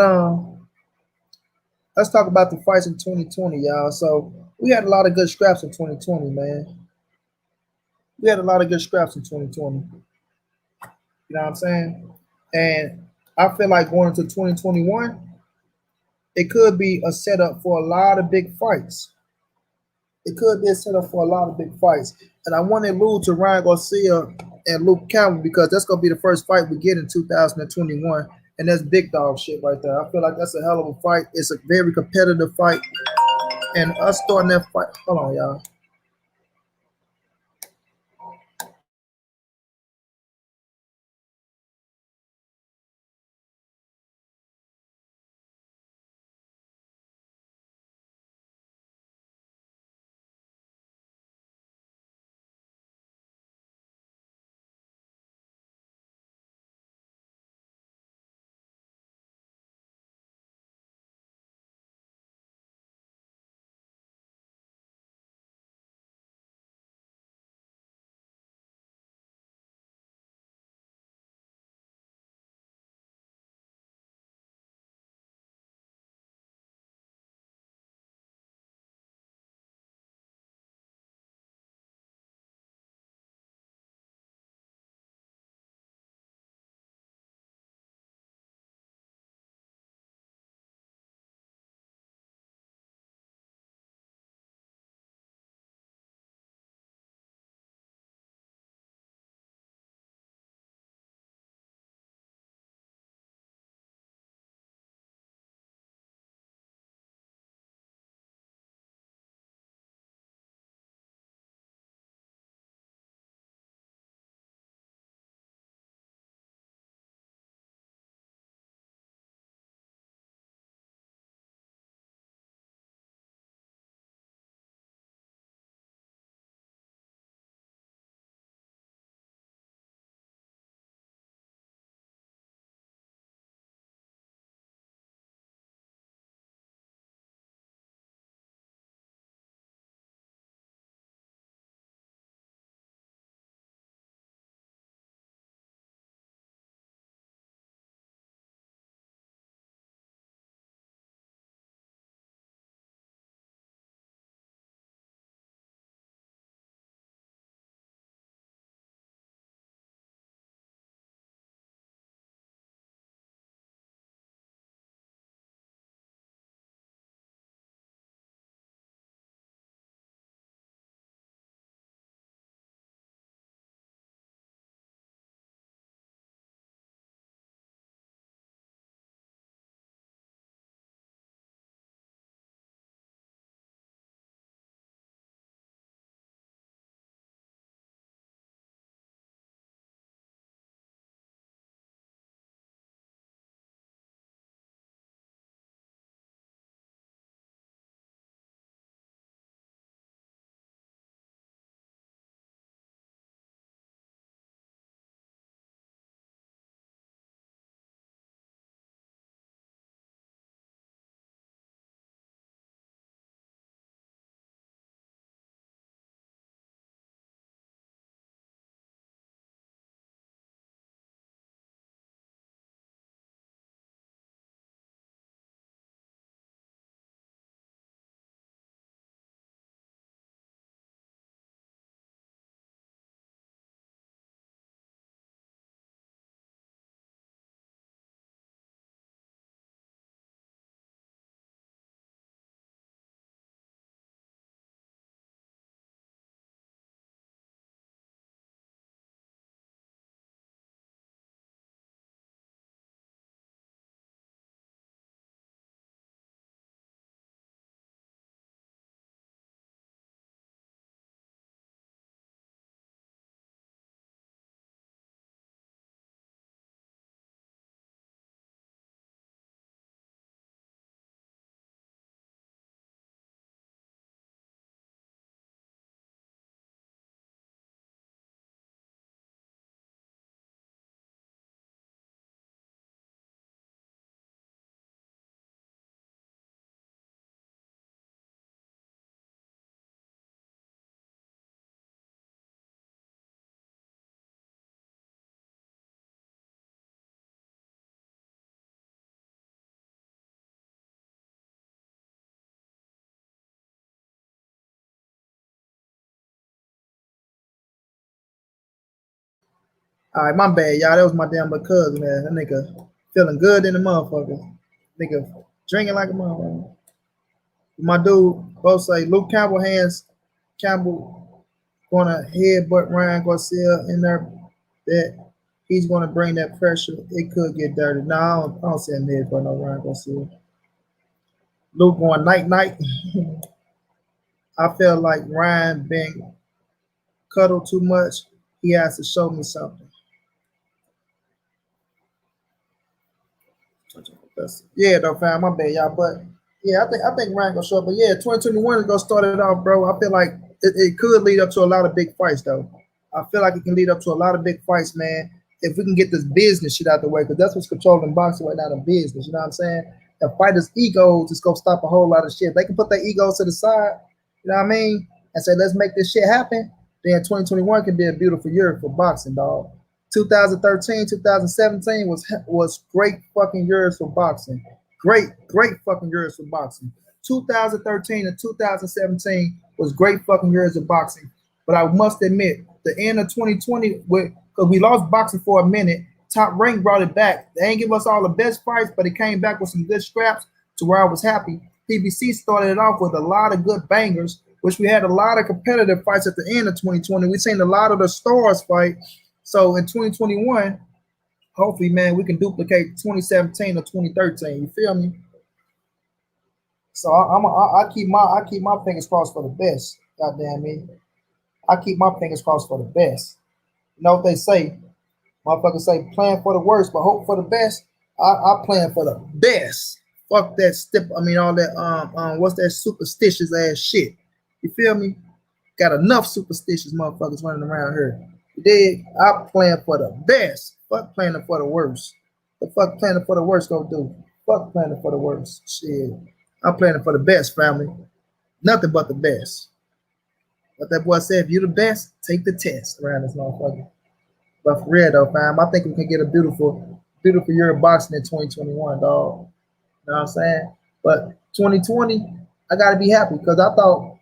let's talk about the fights in 2020, y'all. So we had a lot of good scraps in 2020, man. We had a lot of good scraps in 2020. You know what I'm saying? And I feel like going into 2021, it could be a setup for a lot of big fights. It could be a setup for a lot of big fights. And I want to allude to Ryan Garcia and Luke Campbell because that's going to be the first fight we get in 2021. And that's big dog shit right there. I feel like that's a hell of a fight. It's a very competitive fight. And us starting that fight. Hold on, y'all. All right, my bad, y'all. That was my damn little cousin, man. That nigga feeling good in the motherfucker. Nigga drinking like a motherfucker. My dude both say Luke Campbell hands Campbell gonna headbutt Ryan Garcia in there. That he's gonna bring that pressure. It could get dirty. No, I don't see him headbutt no Ryan Garcia. Luke going night night. I feel like Ryan being cuddled too much. He has to show me something. Yeah, though, fam, my bad, y'all. But yeah, I think Ryan gonna show up. But yeah, 2021 is gonna start it off, bro. I feel like it could lead up to a lot of big fights, though. I feel like it can lead up to a lot of big fights, man. If we can get this business shit out the way, because that's what's controlling boxing right now, the business. You know what I'm saying? If fighters' egos is gonna stop a whole lot of shit. They can put their egos to the side. You know what I mean? And say, let's make this shit happen. Then 2021 can be a beautiful year for boxing, dog. 2013, 2017 was great fucking years for boxing. Great fucking years for boxing. 2013 and 2017 was great fucking years of boxing. But I must admit, the end of 2020, because we lost boxing for a minute, Top Rank brought it back. They ain't give us all the best fights, but it came back with some good scraps to where I was happy. PBC started it off with a lot of good bangers, which we had a lot of competitive fights at the end of 2020. We seen a lot of the stars fight. So in 2021, hopefully, man, we can duplicate 2017 or 2013. You feel me? So I keep my fingers crossed for the best. Goddamn me, I keep my fingers crossed for the best. You know what they say? Motherfuckers say plan for the worst, but hope for the best. I plan for the best. Fuck that all that what's that superstitious ass shit. You feel me? Got enough superstitious motherfuckers running around here. Dig, I plan for the best. Fuck planning for the worst. The fuck planning for the worst gonna do? Fuck planning for the worst. Shit. I'm planning for the best, family. Nothing but the best. But that boy said, if you the best, take the test around this motherfucker. But for real though, fam, I think we can get a beautiful year of boxing in 2021, dog. You know what I'm saying? But 2020, I gotta be happy because I thought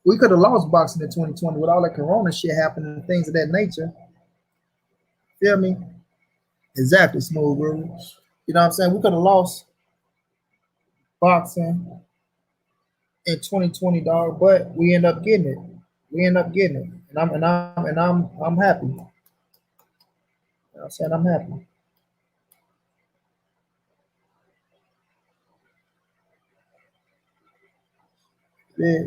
we could have lost boxing in 2020 with all that corona shit happening and things of that nature. Feel me? Exactly, smooth groove. You know what I'm saying? We could have lost boxing in 2020, dog, but we end up getting it. We end up getting it. I'm happy. You know what I'm saying? I'm happy. Yeah.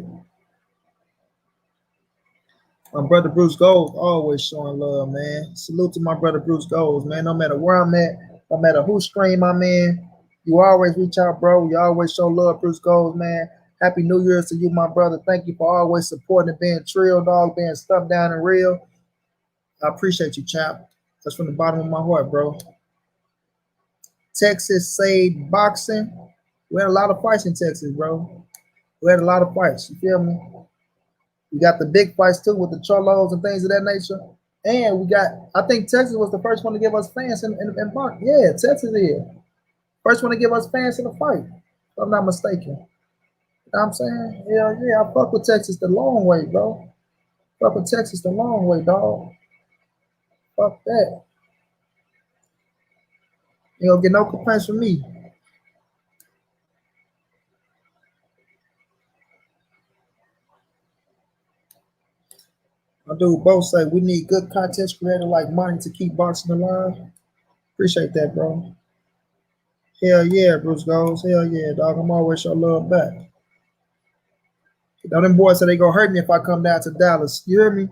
My brother Bruce Gold always showing love, man. Salute to my brother Bruce Gold, man. No matter where I'm at, no matter who stream I'm in, you always reach out, bro. You always show love, Bruce Gold, man. Happy New Year's to you, my brother. Thank you for always supporting and being trill, dog, being stuffed down and real. I appreciate you, champ. That's from the bottom of my heart, bro. Texas saved boxing. We had a lot of fights in Texas, bro. We had a lot of fights. You feel me? We got the big fights too with the Cholos and things of that nature. And we got, I think Texas was the first one to give us fans in boxing. Yeah, Texas is. First one to give us fans in a fight, if I'm not mistaken. You know what I'm saying? Yeah, I fuck with Texas the long way, bro. Fuck with Texas the long way, dog. Fuck that. You don't get no complaints from me. My dude both say we need good content creator like money to keep boxing alive. Appreciate that, bro. Hell yeah, Bruce Goes. Hell yeah, dog. I'm always your love back. You know, them boys said they gonna hurt me if I come down to Dallas. You hear me?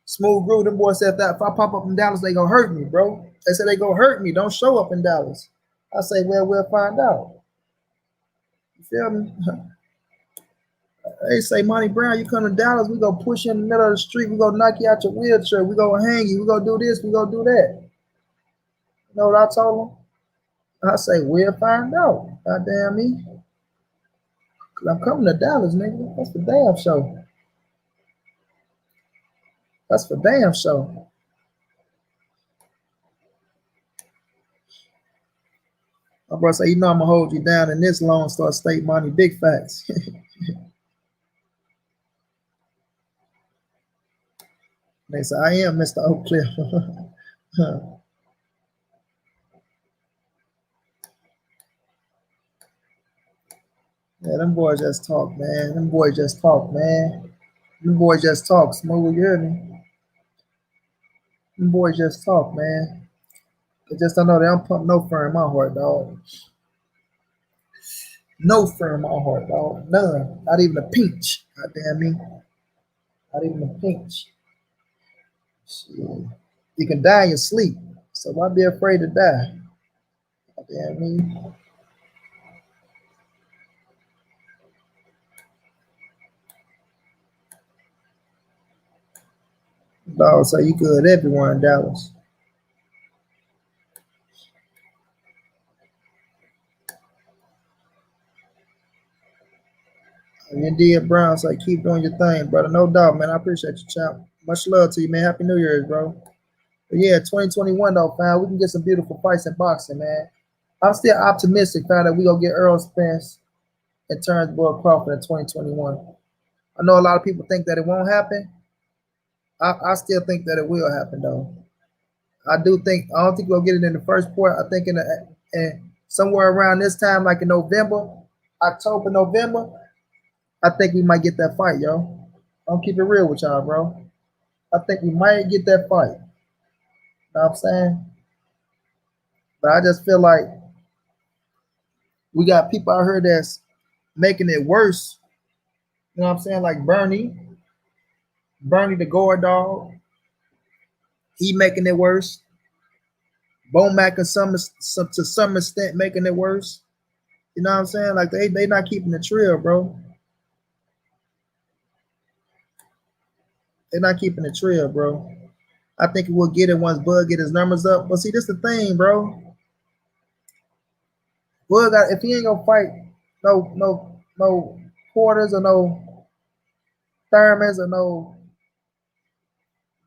Smooth Groove, them boys said that if I pop up in Dallas, they gonna hurt me, bro. They said they gonna hurt me. Don't show up in Dallas. I say, well, we'll find out. You feel me? They say, Monty Brown, you come to Dallas, we gonna push you in the middle of the street, we gonna knock you out your wheelchair, we gonna hang you, we gonna do this, we gonna do that. You know what I told them? I say, we'll find out. Goddamn me. Cause I'm coming to Dallas, nigga. That's the damn show. That's for damn show. My brother say, you know I'm gonna hold you down in this Lone Star State, Monty. Big facts. They say, I am Mr. Oak Cliff. Huh. Yeah, them boys just talk, man. Them boys just talk, man. Them boys just talk. Smooth, you hear me? Them boys just talk, man. They just don't know they don't put no fear in my heart, dog. No fear in my heart, dog. None. Not even a pinch. God damn me. Not even a pinch. Shit. You can die in your sleep. So why be afraid to die? God damn me. Dog say you good everywhere in Dallas. And Indeed Brown say keep doing your thing, brother. No doubt, man. I appreciate you, champ. Much love to you, man. Happy New Year's, bro. But yeah, 2021 though, fam. We can get some beautiful fights in boxing, man. I'm still optimistic, fam, that we gonna get Earl Spence and Turnbull Crawford in 2021. I know a lot of people think that it won't happen. I still think that it will happen though. I don't think we'll get it in the first part. I think in somewhere around this time, like in November, October, November, I think we might get that fight, yo. I'll keep it real with y'all, bro. I think we might get that fight. You know what I'm saying? But I just feel like we got people out here that's making it worse. You know what I'm saying? Like Bernie the guard dog, he making it worse. Bomac and to some extent making it worse. You know what I'm saying? Like they not keeping it real, bro. They're not keeping it real, bro. I think we'll get it once Bud get his numbers up. But see, this the thing, bro. Bud got if he ain't gonna fight no Porters or no Thurmans or no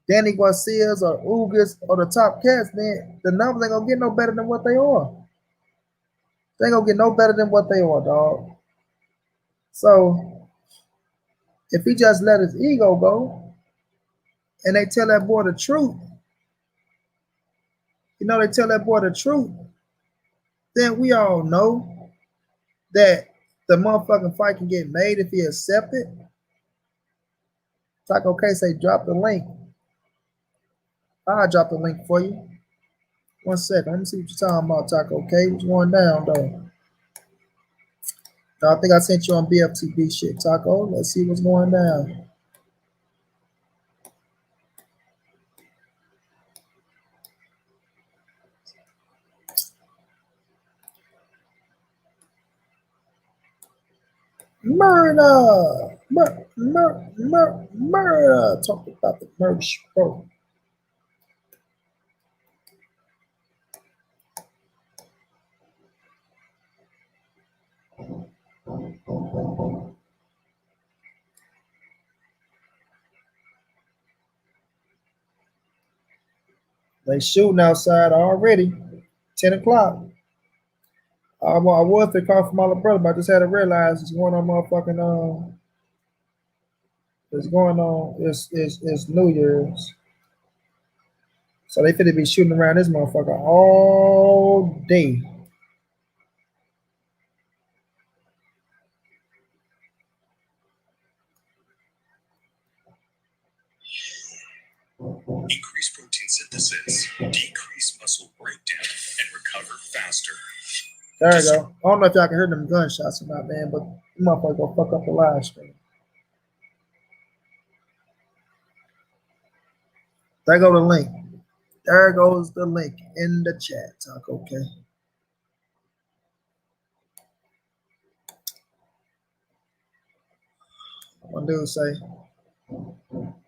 Danny Garcias or Ugas or the top cats, man, the numbers ain't gonna get no better than what they are. They ain't gonna get no better than what they are, dog. So if he just let his ego go and they tell that boy the truth, they tell that boy the truth, then we all know that the motherfucking fight can get made if he accept it. Taco K say drop the link. I'll drop the link for you. 1 second. Let me see what you're talking about, Taco K. What's going down, though? I think I sent you on BFTB shit, Taco. Let's see what's going down. Murder! Murder! Talk about the murder, bro. They shooting outside already. 10 o'clock. I was to call from my little brother, but I just had to realize it's going on motherfucking it's going on it's New Year's. So they finna be shooting around this motherfucker all day. Increase protein synthesis, decrease muscle breakdown, and recover faster. There you go. I don't know if y'all can hear them gunshots or not, man, but the motherfucker gonna fuck up the live stream. There go the link. There goes the link in the chat, Taco. Okay. One dude say,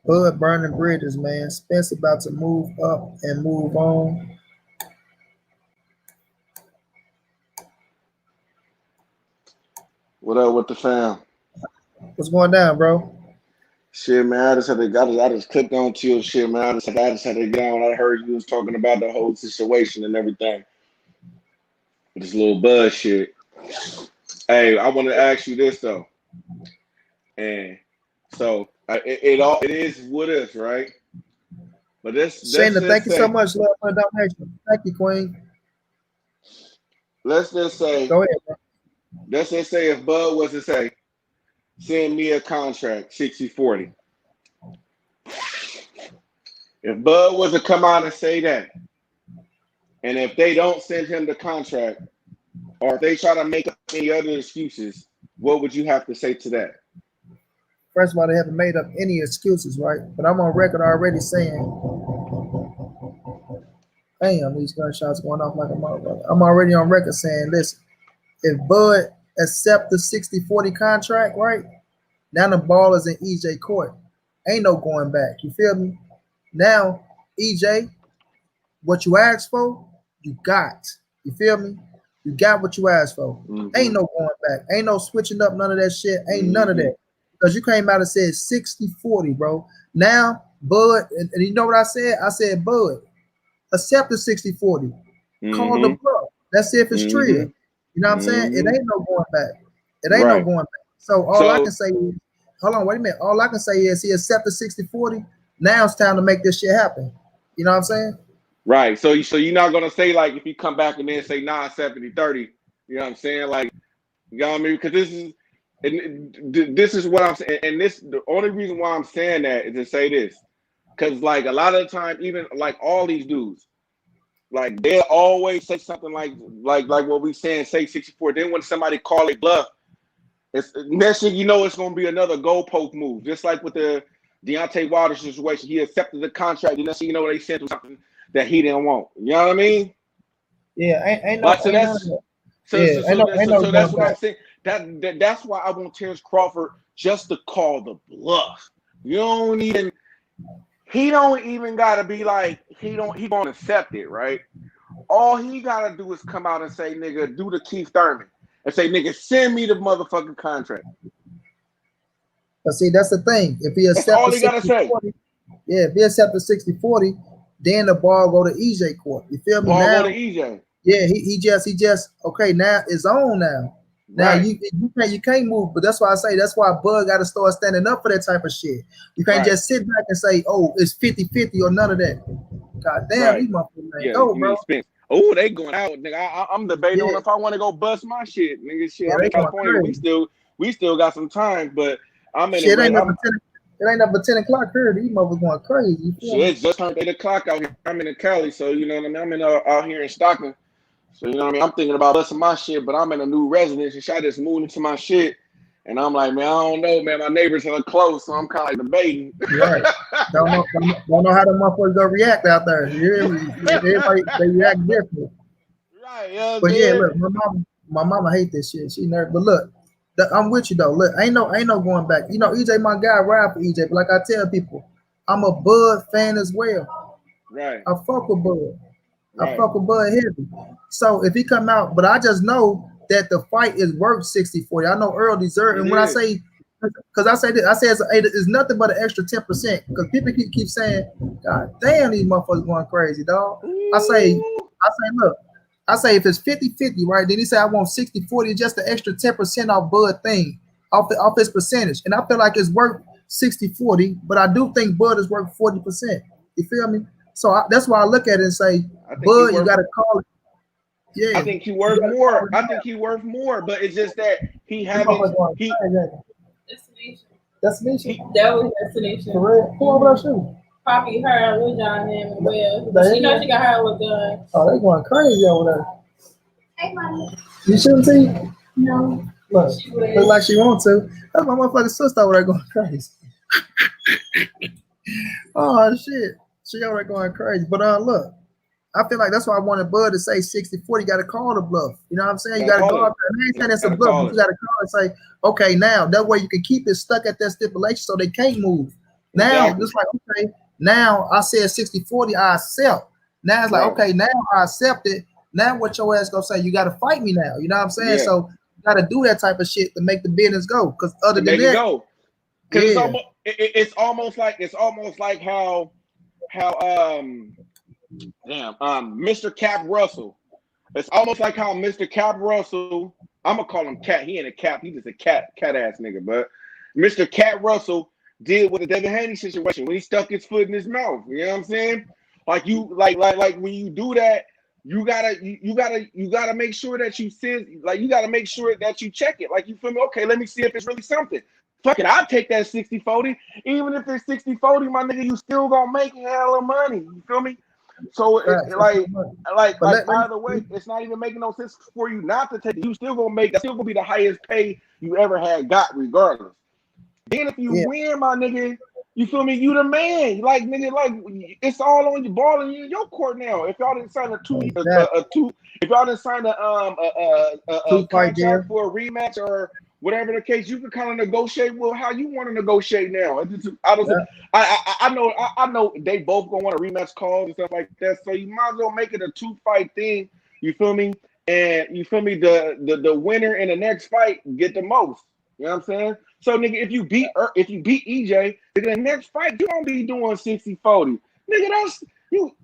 Bud burning bridges, man. Spence about to move up and move on. What up with the fam? What's going down, bro? Shit, man, I just clicked on to your shit, man. I just had to get on. I heard you was talking about the whole situation and everything. With this little buzz shit. Hey, I want to ask you this though. And so it is with us, right? But this Shayna, thank you so much, love, for the donation. Thank you, Queen. Let's just say, go ahead, bro. Let's just say if Bud was to say, send me a contract, 60-40. If Bud was to come out and say that, and if they don't send him the contract, or if they try to make up any other excuses, what would you have to say to that? First of all, they haven't made up any excuses, right? But I'm on record already saying, damn, these gunshots going off like a motherfucker. I'm already on record saying, listen, if Bud accept the 60-40 contract, right? Now the ball is in EJ court. Ain't no going back. You feel me? Now, EJ, what you asked for, you got. You feel me? You got what you asked for. Ain't no going back. Ain't no switching up, none of that shit. Ain't none of that. Because you came out and said 60-40, bro. Now, Bud, and you know what I said? I said, Bud, accept the 60-40. Call the bluff. Let's see if it's true. You know what I'm saying? It ain't no going back. It ain't no going back. So all I can say is, hold on, wait a minute. All I can say is he accepted 60-40. Now it's time to make this shit happen. You know what I'm saying? Right. So you're not gonna say like if you come back and then say 70-30. You know what I'm saying? Like, you know what I mean? Because this is what I'm saying, and this the only reason why I'm saying that is to say this, because like a lot of the time, even like all these dudes, like they always say something like what we saying, say 64. Then when somebody call it bluff, it's next thing you know, it's gonna be another goalpost move, just like with the Deontay Wilder situation. He accepted the contract, and next thing you know, they sent him something that he didn't want. You know what I mean? Yeah, ain't no. So that's what I'm saying. That's why I want Terrence Crawford just to call the bluff. He don't even gotta be like he gonna accept it, right? All he gotta do is come out and say, nigga, do the Keith Thurman and say, nigga, send me the motherfucking contract. But see, that's the thing. If he accepts all he gotta say. Yeah, if he accepts the 60-40, then the ball go to EJ court. You feel me? Ball now go to EJ. Yeah, he just okay. Now it's on now. Now you can't move, but that's why I say that's why Bud got to start standing up for that type of shit. You can't just sit back and say, "Oh, it's 50-50 or none of that." God damn, these motherfuckers go, bro. Spence. Oh, they going out, nigga. I'm debating on if I want to go bust my shit, nigga. Shit, I'm in California. We still got some time, but I'm in. Shit, it ain't number 10 o'clock here. These motherfuckers going crazy. Shit, just turned 8 o'clock out here. I'm in Cali, so you know what I mean. I'm in out here in Stockton. So, you know what I mean? I'm thinking about busting my shit, but I'm in a new residence and I just moved into my shit. And I'm like, man, I don't know, man. My neighbors are close, so I'm kind of like debating. Right. don't know how the motherfuckers gonna react out there. You hear me? Everybody, they react different. Right, yeah. But yeah, look, my mama hate this shit. She nervous. But look, I'm with you though. Look, ain't no going back. You know, EJ, my guy, ride for EJ. But like I tell people, I'm a Bud fan as well. Right. I fuck with Bud. I fuck with Bud heavy. So if he come out, but I just know that the fight is worth 60-40. I know Earl deserves. And when I say, because I say this, I say it's nothing but an extra 10%. Because people keep saying, God damn, these motherfuckers going crazy, dog. I say, look, I say if it's 50-50, right? Then he say I want 60-40, just the extra 10% off Bud thing, off his percentage. And I feel like it's worth 60-40, but I do think Bud is worth 40%. You feel me? So that's why I look at it and say, Bud, you got to call it. Yeah, I think he worth more. I think he worth more, but it's just that he haven't. Destination. That was Destination. For real? Who over there shooting? Poppy, her, Lil John, and Will. She knows she got her with guns. Oh, they going crazy over there. Hey, mommy. You shouldn't see? No. Look like she wants to. That's my motherfucking sister over there going crazy. Oh shit. She over there going crazy. But look, I feel like that's why I wanted Bud to say 60-40. You got to call the bluff. You know what I'm saying? You got to go out there. I ain't saying it's a bluff, but you got to call and say, okay, now that way you can keep it stuck at that stipulation so they can't move. Now, just like, okay, now I said 60-40, I accept. Now it's like, okay, now I accept it. Now what your ass gonna say? You got to fight me now. You know what I'm saying? So you got to do that type of shit to make the business go. Because other than that, it's almost like how Mr. Cap Russell. It's almost like how Mr. Cap Russell, I'm gonna call him Cat. He ain't a cap, he just a cat ass nigga. But Mr. Cat Russell did with the Devin Haney situation when he stuck his foot in his mouth. You know what I'm saying? Like you, like when you do that, you gotta make sure that you send, like you gotta make sure that you check it. Like you feel me? Okay, let me see if it's really something. Fuck it, I'll take that 60-40. Even if it's 60-40, my nigga, you still gonna make hella money. You feel me? So by the way, it's not even making no sense for you not to take it. You still gonna make, that's still gonna be the highest pay you ever had got, regardless. Then if you win, my nigga, you feel me? You the man. Like nigga, like it's all on your ball and you in your court now. If y'all didn't sign if y'all didn't sign a contract for a rematch or whatever the case, you can kind of negotiate how you want to negotiate now. I know they both gonna want a rematch calls and stuff like that. So you might as well make it a 2-fight thing. You feel me? And you feel me? The winner in the next fight get the most. You know what I'm saying? So nigga, if you beat EJ, in the next fight you don't be doing 60-40. Nigga, that's you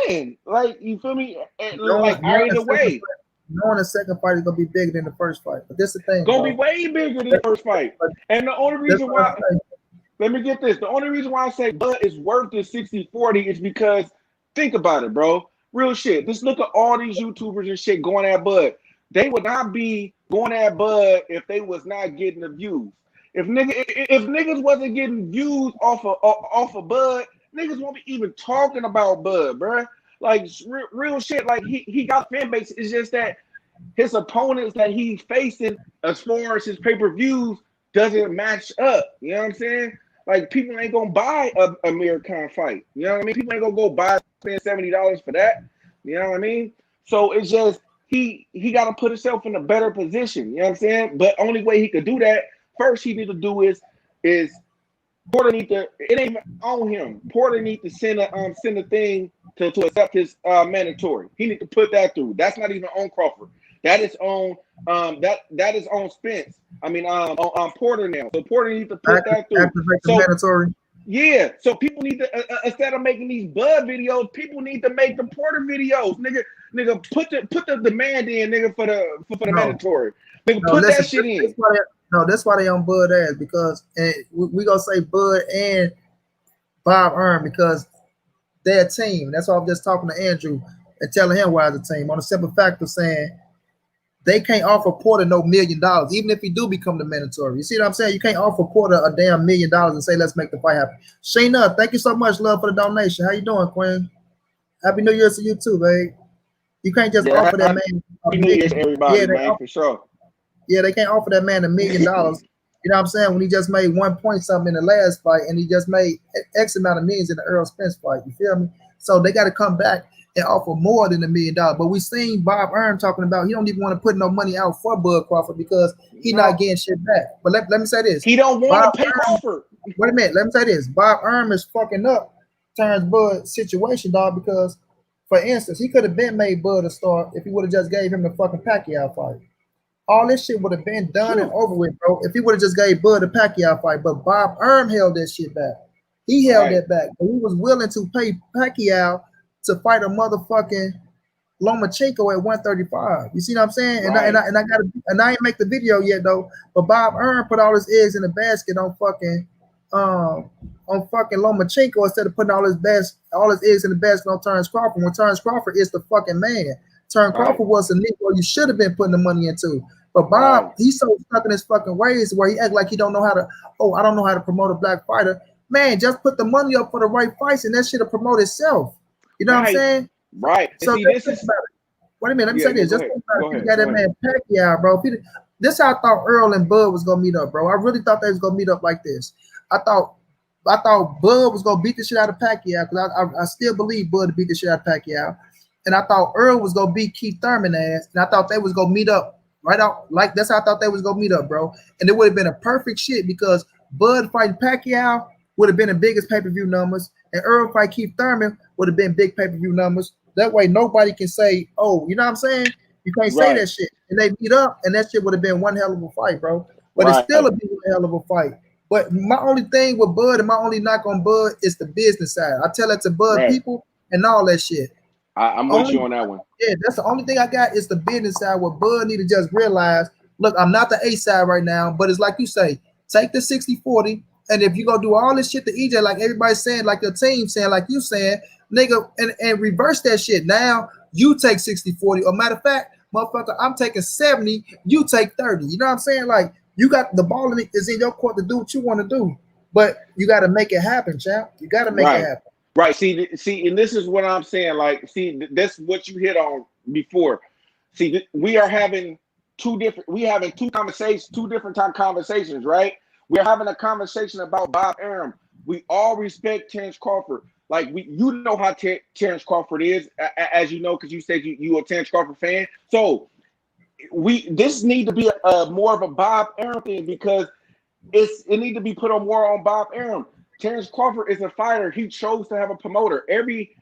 win. Like you feel me? Like either way. Knowing the second fight is gonna be bigger than the first fight. But this is the thing. Gonna be way bigger than the first fight. And the only reason why, let me get this. The only reason why I say Bud is worth the 60-40 is because think about it, bro. Real shit. Just look at all these YouTubers and shit going at Bud. They would not be going at Bud if they was not getting the views. If niggas wasn't getting views off of Bud, niggas won't be even talking about Bud, bro. Like real shit. Like he got fan base. It's just that his opponents that he's facing, as far as his pay-per-views, doesn't match up. You know what I'm saying? Like people ain't gonna buy a American fight. You know what I mean? People ain't gonna go spend $70 for that. You know what I mean? So it's just he got to put himself in a better position. You know what I'm saying? But only way he could do that, first he need to do is Porter need to, it ain't on him. Porter need to send a thing to accept his mandatory. He need to put that through. That's not even on Crawford. That is on that is on Spence. I mean on Porter now. So Porter needs to put that through. So, mandatory. Yeah. So people need to instead of making these Bud videos, people need to make the Porter videos. Nigga, put the demand in, nigga, for the mandatory. Nigga, put that shit in. That's why they on Bud ass, because we gonna say Bud and Bob Earn because they're a team. That's why I'm just talking to Andrew and telling him why it's a team on the simple fact of saying they can't offer Porter no $1 million, even if he do become the mandatory. You see what I'm saying? You can't offer Porter a damn $1 million and say let's make the fight happen. Shayna, thank you so much, love, for the donation. How you doing, Quinn? Happy New Year to you too, babe. You can't just offer that man. Happy New Year to everybody, man, for sure. Yeah, they can't offer that man $1 million. You know what I'm saying? When he just made 1 point something in the last fight, and he just made X amount of millions in the Earl Spence fight. You feel me? So they got to come back and offer more than $1 million. But we seen Bob Earn talking about he don't even want to put no money out for Bud Crawford because he not getting shit back. But let me say this: he don't want to pay Crawford. Wait a minute. Let me say this: Bob Earn is fucking up Terrence Bud's situation, dog. Because, for instance, he could have been made Bud a star if he would have just gave him the fucking Pacquiao fight. All this shit would have been done and over with, bro, if he would have just gave Bud a Pacquiao fight. But Bob Earn held that shit back. He held that back. But he was willing to pay Pacquiao to fight a motherfucking Lomachenko at 135. You see what I'm saying? Right. And I ain't make the video yet though. But Bob Earn put all his eggs in the basket on fucking Lomachenko instead of putting all his eggs in the basket on Terrence Crawford. When Terrence Crawford is the fucking man. Terrence Crawford was a nigga you should have been putting the money into. But Bob, he's so stuck in his fucking ways where he act like he don't know how to, I don't know how to promote a black fighter. Man, just put the money up for the right fights and that shit'll promote itself. You know what I'm saying? Right. So see, this is wait a minute, let me say this. Just think about it. You got that man Pacquiao, bro. This is how I thought Earl and Bud was gonna meet up, bro. I really thought they was gonna meet up like this. I thought Bud was gonna beat the shit out of Pacquiao because I still believe Bud to beat the shit out of Pacquiao. And I thought Earl was gonna beat Keith Thurman ass, and I thought they was gonna meet up right out. Like that's how I thought they was gonna meet up, bro. And it would have been a perfect shit because Bud fighting Pacquiao would have been the biggest pay-per-view numbers, and Earl fight Keith Thurman would have been big pay-per-view numbers. That way nobody can say, oh, you know what I'm saying? You can't say that shit. And they meet up, and that shit would have been one hell of a fight, bro. But it's still a big hell of a fight. But my only thing with Bud and my only knock on Bud is the business side. I tell that to Bud people and all that shit. I'm with you on that one. Yeah, that's the only thing I got is the business side where Bud need to just realize, look, I'm not the A side right now, but it's like you say, take the 60-40 And if you go do all this shit to EJ, like everybody's saying, like your team saying, like you saying, nigga, and reverse that shit. Now you take 60-40. Or matter of fact, motherfucker, I'm taking 70, you take 30. You know what I'm saying? Like you got the ball is in your court to do what you want to do. But you got to make it happen, champ. You got to make it happen. Right. See, and this is what I'm saying. Like, see, that's what you hit on before. See, we are having two different conversations, two different type conversations, right? We're having a conversation about Bob Arum. We all respect Terrence Crawford. Like, you know how Terrence Crawford is, as you know, because you said you a Terrence Crawford fan. So this need to be more of a Bob Arum thing, because it need to be put on more on Bob Arum. Terrence Crawford is a fighter. He chose to have a promoter. Every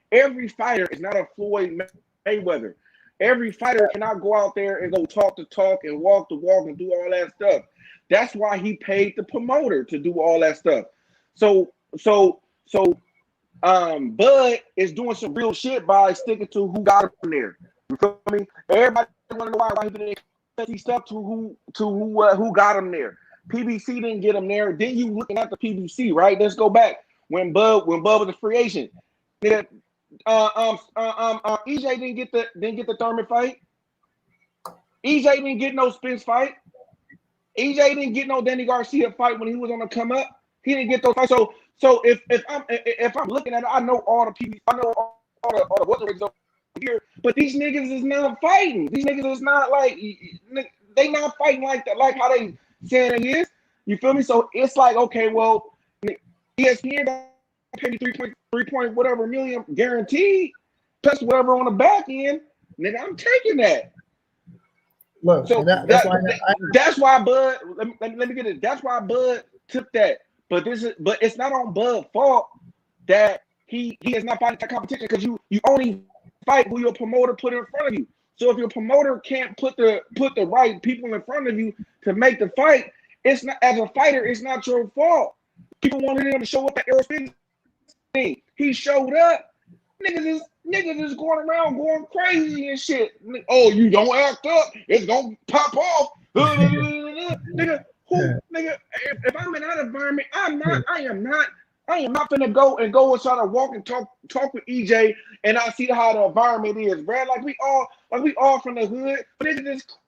fighter is not a Floyd Mayweather. Every fighter cannot go out there and go talk the talk and walk the walk and do all that stuff. That's why he paid the promoter to do all that stuff. So Bud is doing some real shit by sticking to who got him there. You feel me? Everybody want to know why he didn't. He stuck to who got him there. PBC didn't get him there. Then you looking at the PBC, right? Let's go back when Bud was a free agent. EJ didn't get the Thurman fight. EJ didn't get no Spence fight. EJ didn't get no Danny Garcia fight when he was on the come up. He didn't get those fights. So if I'm looking at it, I know all the PBC, I know all the welterweights over here, but these niggas is not fighting. These niggas is not like they not fighting like that, like how they saying it is. You feel me? So it's like, okay, well, ESPN got to pay me 3 point whatever million guaranteed, plus whatever on the back end. Nigga, I'm taking that. Look, so that's why Bud. Let me get it. That's why Bud took that. But it's not on Bud's fault that he is not fighting that competition, because you only fight who your promoter put in front of you. So if your promoter can't put the right people in front of you to make the fight, it's not, as a fighter, it's not your fault. People wanted him to show up at Aerospace thing. He showed up. Niggas is going around going crazy and shit. Oh, you don't act up, it's gonna pop off. Nigga, if I'm in that environment, I am not gonna go and try to walk and talk with EJ, and I see how the environment is, bro. Like we all from the hood, but it's just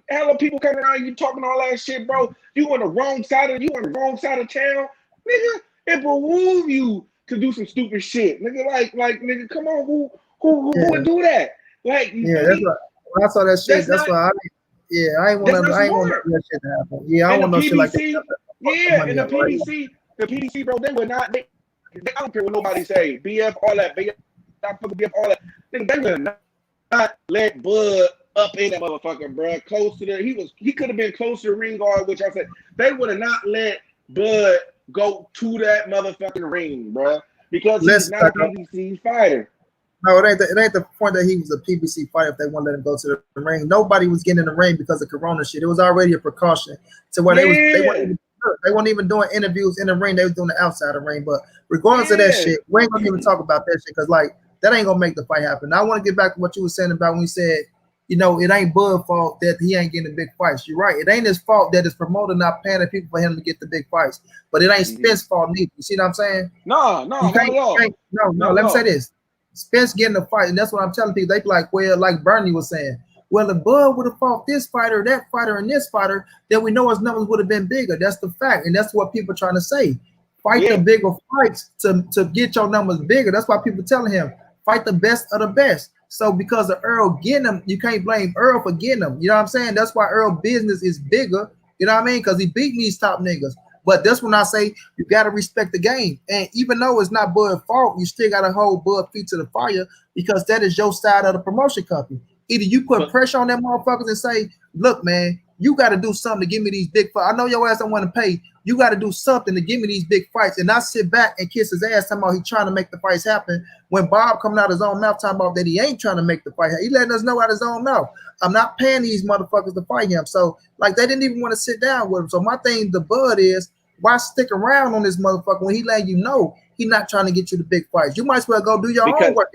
hella people coming around you talking all that shit, bro. You on the wrong side of town, nigga. It behooves you to do some stupid shit, nigga. Like nigga, come on, who would do that? Like, that's why when I saw that shit. That's why I ain't want that shit to happen. Yeah, I want no shit like that. Yeah, and the PDC, bro, they would not. They I don't care what nobody say. BF, all that. BF, all that. They would not let Bud up in that motherfucker, bro. Close to he could have been close to the ring guard, which I said they would have not let Bud go to that motherfucking ring, bro, because he's not a PBC fighter. No, it ain't the point that he was a PBC fighter if they want to let him go to the ring. Nobody was getting in the ring because of Corona shit. It was already a precaution to where they weren't even doing interviews in the ring. They was doing it outside the ring. But regardless of that shit, we ain't gonna even talk about that shit, because like that ain't gonna make the fight happen. Now, I want to get back to what you were saying about when you said, you know, it ain't Bud's fault that he ain't getting the big fights. You're right. It ain't his fault that his promoter not paying the people for him to get the big fights. But it ain't Spence's fault neither. You see what I'm saying? No, let me say this. Spence getting the fight, and that's what I'm telling people. They be like, well, like Bernie was saying, well, if Bud would have fought this fighter, that fighter, and this fighter, then we know his numbers would have been bigger. That's the fact, and that's what people are trying to say. Fight the bigger fights to get your numbers bigger. That's why people telling him, fight the best of the best. So because of Earl getting them, you can't blame Earl for getting them. You know what I'm saying? That's why Earl business is bigger. You know what I mean? Because he beating these top niggas. But that's when I say you got to respect the game. And even though it's not Bud's fault, you still got to hold Bud feet to the fire, because that is your side of the promotion company. Either you put pressure on them motherfuckers and say, look, man, you got to do something to give me these big fights. I know your ass don't want to pay. You got to do something to give me these big fights. And not sit back and kiss his ass talking about he trying to make the fights happen, when Bob coming out his own mouth talking about that he ain't trying to make the fight happen. He letting us know out his own mouth, I'm not paying these motherfuckers to fight him. So, like, they didn't even want to sit down with him. So my thing to Bud is, why stick around on this motherfucker when he letting you know he not trying to get you the big fights? You might as well go do your own work.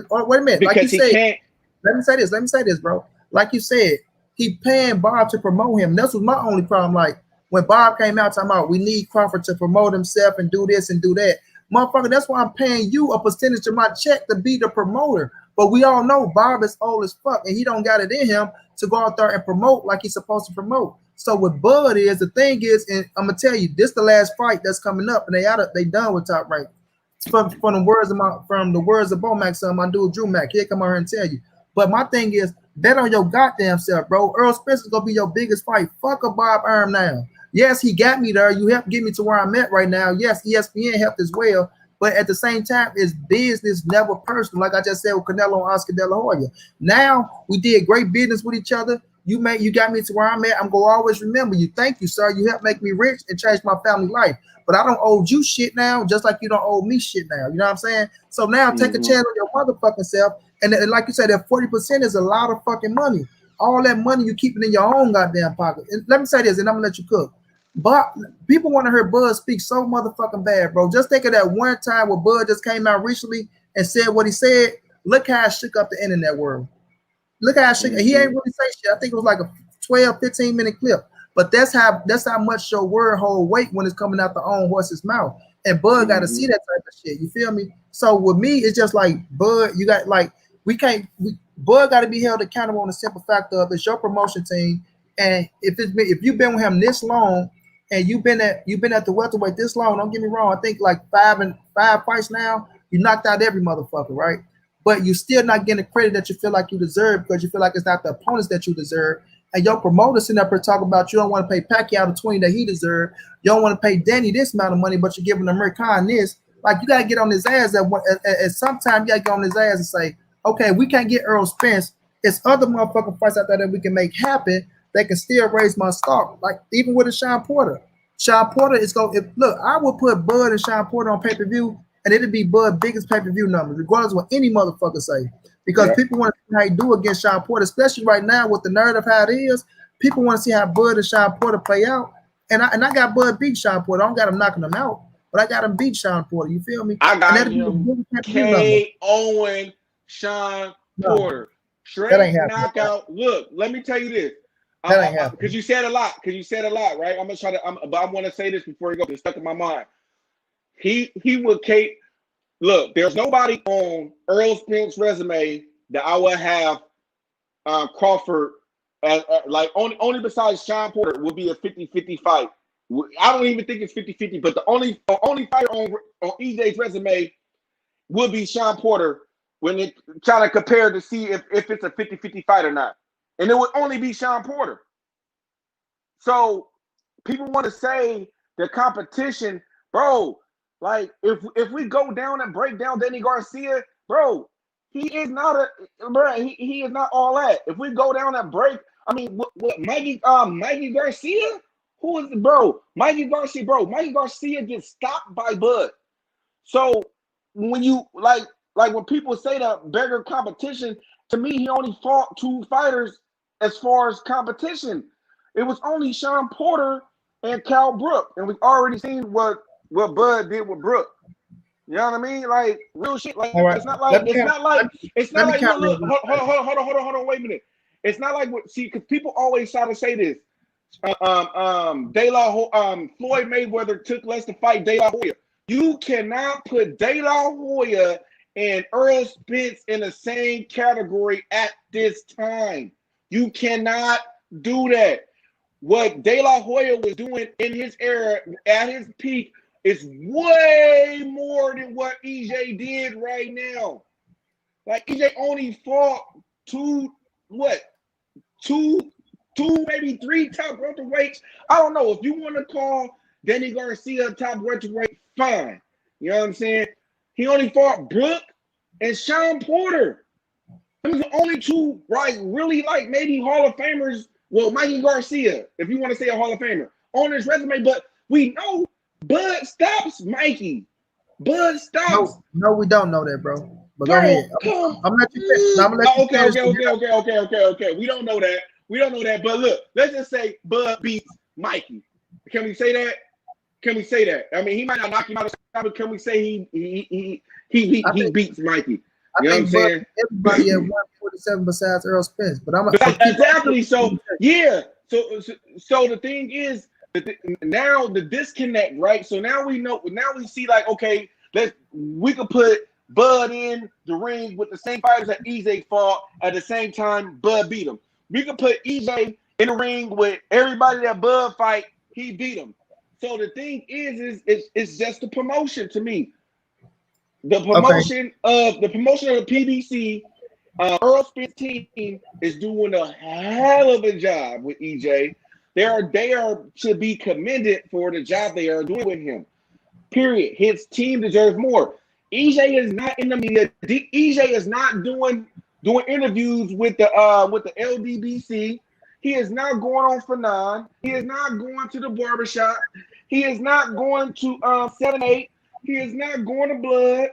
Wait a minute. Like you said, let me say this, bro. Like you said, he paying Bob to promote him. That's was my only problem. Like, when Bob came out talking about we need Crawford to promote himself and do this and do that. Motherfucker, that's why I'm paying you a percentage of my check to be the promoter. But we all know Bob is old as fuck and he don't got it in him to go out there and promote like he's supposed to promote. So what Bud is, the thing is, and I'm gonna tell you, this the last fight that's coming up, and they done with Top Rank. From the words of Bomax, my dude Drew Mack, he'll come out here and tell you. But my thing is, bet on your goddamn self, bro. Earl Spence is gonna be your biggest fight. Fuck a Bob Arum now. Yes, he got me there. You helped get me to where I'm at right now. Yes, ESPN helped as well. But at the same time, it's business, never personal. Like I just said with Canelo and Oscar De La Hoya. Now we did great business with each other. You got me to where I'm at. I'm gonna always remember you. Thank you, sir. You helped make me rich and change my family life. But I don't owe you shit now, just like you don't owe me shit now. You know what I'm saying? So now take a chance on your motherfucking self. And like you said, that 40% is a lot of fucking money. All that money you keeping in your own goddamn pocket. And let me say this, and I'm gonna let you cook. But people want to hear Bud speak so motherfucking bad, bro. Just think of that one time where Bud just came out recently and said what he said. Look how it shook up the internet world. Look how it shook. He ain't really say shit. I think it was like a 12, 15-minute clip. But that's how much your word hold weight when it's coming out the own horse's mouth. And Bud got to see that type of shit. You feel me? So with me, it's just like Bud. You got like Bud got to be held accountable on the simple fact of it's your promotion team. And if you've been with him this long, and you've been at the welterweight this long, don't get me wrong. I think like five fights now, you knocked out every motherfucker, right? But you still not getting the credit that you feel like you deserve because you feel like it's not the opponents that you deserve. And your promoter sitting up here talking about you don't want to pay Pacquiao the 20 that he deserved. You don't want to pay Danny this amount of money, but you're giving Amir Khan this. Like you gotta get on his ass at some time. You gotta get on his ass and say, okay, we can't get Earl Spence. It's other motherfucking fights out there that we can make happen. That can still raise my stock, like even with a Sean Porter. Sean Porter is going. Look, I would put Bud and Sean Porter on pay-per-view, and it'd be Bud's biggest pay-per-view numbers, regardless of what any motherfucker say. Because people want to see how he do against Sean Porter, especially right now with the narrative how it is. People want to see how Bud and Sean Porter play out. And I got Bud beat Sean Porter. I don't got him knocking him out, but I got him beat Sean Porter. You feel me? I got him KOing Sean Porter. Straight knockout. Look, let me tell you this. Because you said a lot. Right? I'm gonna try to. But I want to say this before you go. It's stuck in my mind. He would look. There's nobody on Earl Spence's resume that I would have Crawford like only besides Sean Porter would be a 50-50 fight. I don't even think it's 50-50. But the only fighter on EJ's resume would be Sean Porter when they trying to compare to see if it's a 50-50 fight or not. And it would only be Sean Porter. So people want to say the competition, bro. Like if we go down and break down Danny Garcia, bro, he is not he is not all that. If we go down and break, I mean, what Mikey Garcia? Who is it, bro? Mikey Garcia, bro. Mikey Garcia gets stopped by Bud. So when you like when people say that beggar competition, to me, he only fought 2 fighters as far as competition. It was only Sean Porter and Cal Brook. And we've already seen what Bud did with Brook. You know what I mean? Like real shit. Like right. It's not like look, hold on, wait a minute. It's not like what because people always try to say this. Floyd Mayweather took less to fight De La Hoya. You cannot put De La Hoya and Earl Spence in the same category at this time. You cannot do that. What De La Hoya was doing in his era at his peak is way more than what EJ did right now. Like EJ only fought two, maybe 3 top welterweights. I don't know. If you want to call Danny Garcia a top welterweight, fine. You know what I'm saying? He only fought Brook and Sean Porter. Those are the only 2, right? Really, like maybe Hall of Famers. Well, Mikey Garcia, if you want to say a Hall of Famer, on his resume. But we know Bud stops Mikey. Bud stops. No, we don't know that, bro. But go ahead. I'm let you finish. Okay. We don't know that. But look, let's just say Bud beats Mikey. Can we say that? I mean, he might not knock him out of the shot, but can we say he beats Mikey? You know what I'm saying? Everybody at 147 besides Earl Spence, but I'm exactly. So yeah. So the thing is, now the disconnect, right? So now we know. Now we see like, okay, we could put Bud in the ring with the same fighters that EJ fought at the same time. Bud beat him. We could put EJ in the ring with everybody that Bud fight. He beat him. So the thing is it's just the promotion to me. The promotion of the PBC, Earl Spence team is doing a hell of a job with EJ. They are to be commended for the job they are doing with him. Period. His team deserves more. EJ is not in the media. EJ is not doing interviews with the LDBC. He is not going on for 9. He is not going to the barbershop. He is not going to 7-8. He is not going to Blood.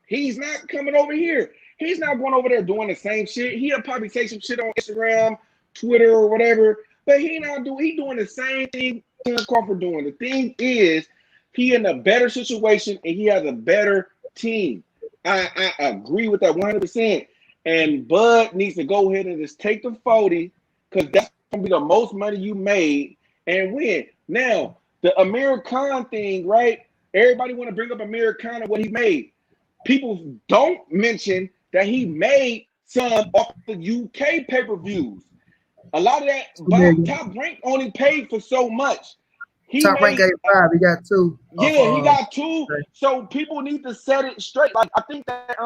He's not coming over here. He's not going over there doing the same shit. He'll probably say some shit on Instagram, Twitter, or whatever. But he doing the same thing Spense-Crawford doing. The thing is, he in a better situation and he has a better team. I agree with that 100%. And Bud needs to go ahead and just take the 40 because that's gonna be the most money you made and win. Now, the Amir Khan thing, right? Everybody want to bring up Amir Khan and what he made. People don't mention that he made some off the UK pay-per-views. A lot of that Top Rank only paid for so much. Top Rank gave 5. He got 2. Yeah, he got 2. So people need to set it straight. Like I think that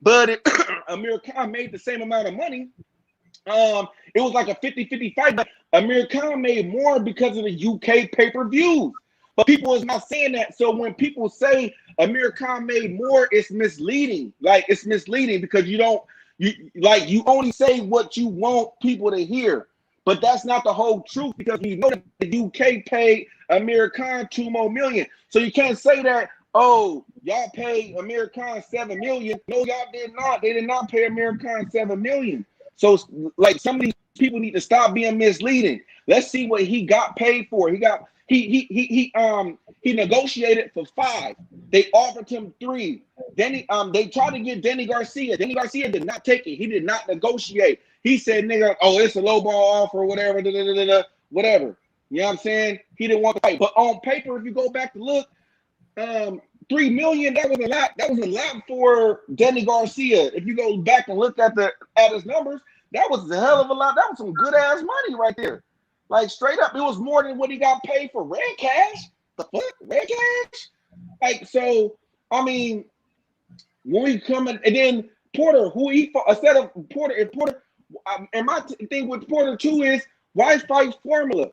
Bud and Amir Khan made the same amount of money. It was like a 50-50 fight, but Amir Khan made more because of the UK pay-per-views. But people is not saying that. So when people say Amir Khan made more, it's misleading. Like it's misleading because you only say what you want people to hear. But that's not the whole truth because you know that the UK paid Amir Khan $2 more million. So you can't say that, oh, y'all paid Amir Khan $7 million. No, y'all did not. They did not pay Amir Khan $7 million. So like some of these people need to stop being misleading. Let's see what he got paid for. He negotiated for 5. They offered him 3. Then they tried to get Danny Garcia. Danny Garcia did not take it. He did not negotiate. He said, nigga, oh, it's a low ball offer or whatever, whatever. You know what I'm saying? He didn't want to fight. But on paper, if you go back to look, $3 million, that was a lot. That was a lot for Danny Garcia. If you go back and look at his numbers, that was a hell of a lot. That was some good ass money right there. Like straight up, it was more than what he got paid for red cash. The fuck, red cash? Like so, I mean, when we come in, and then Porter, who he fought instead of Porter, and my thing with Porter too is why fight Formula?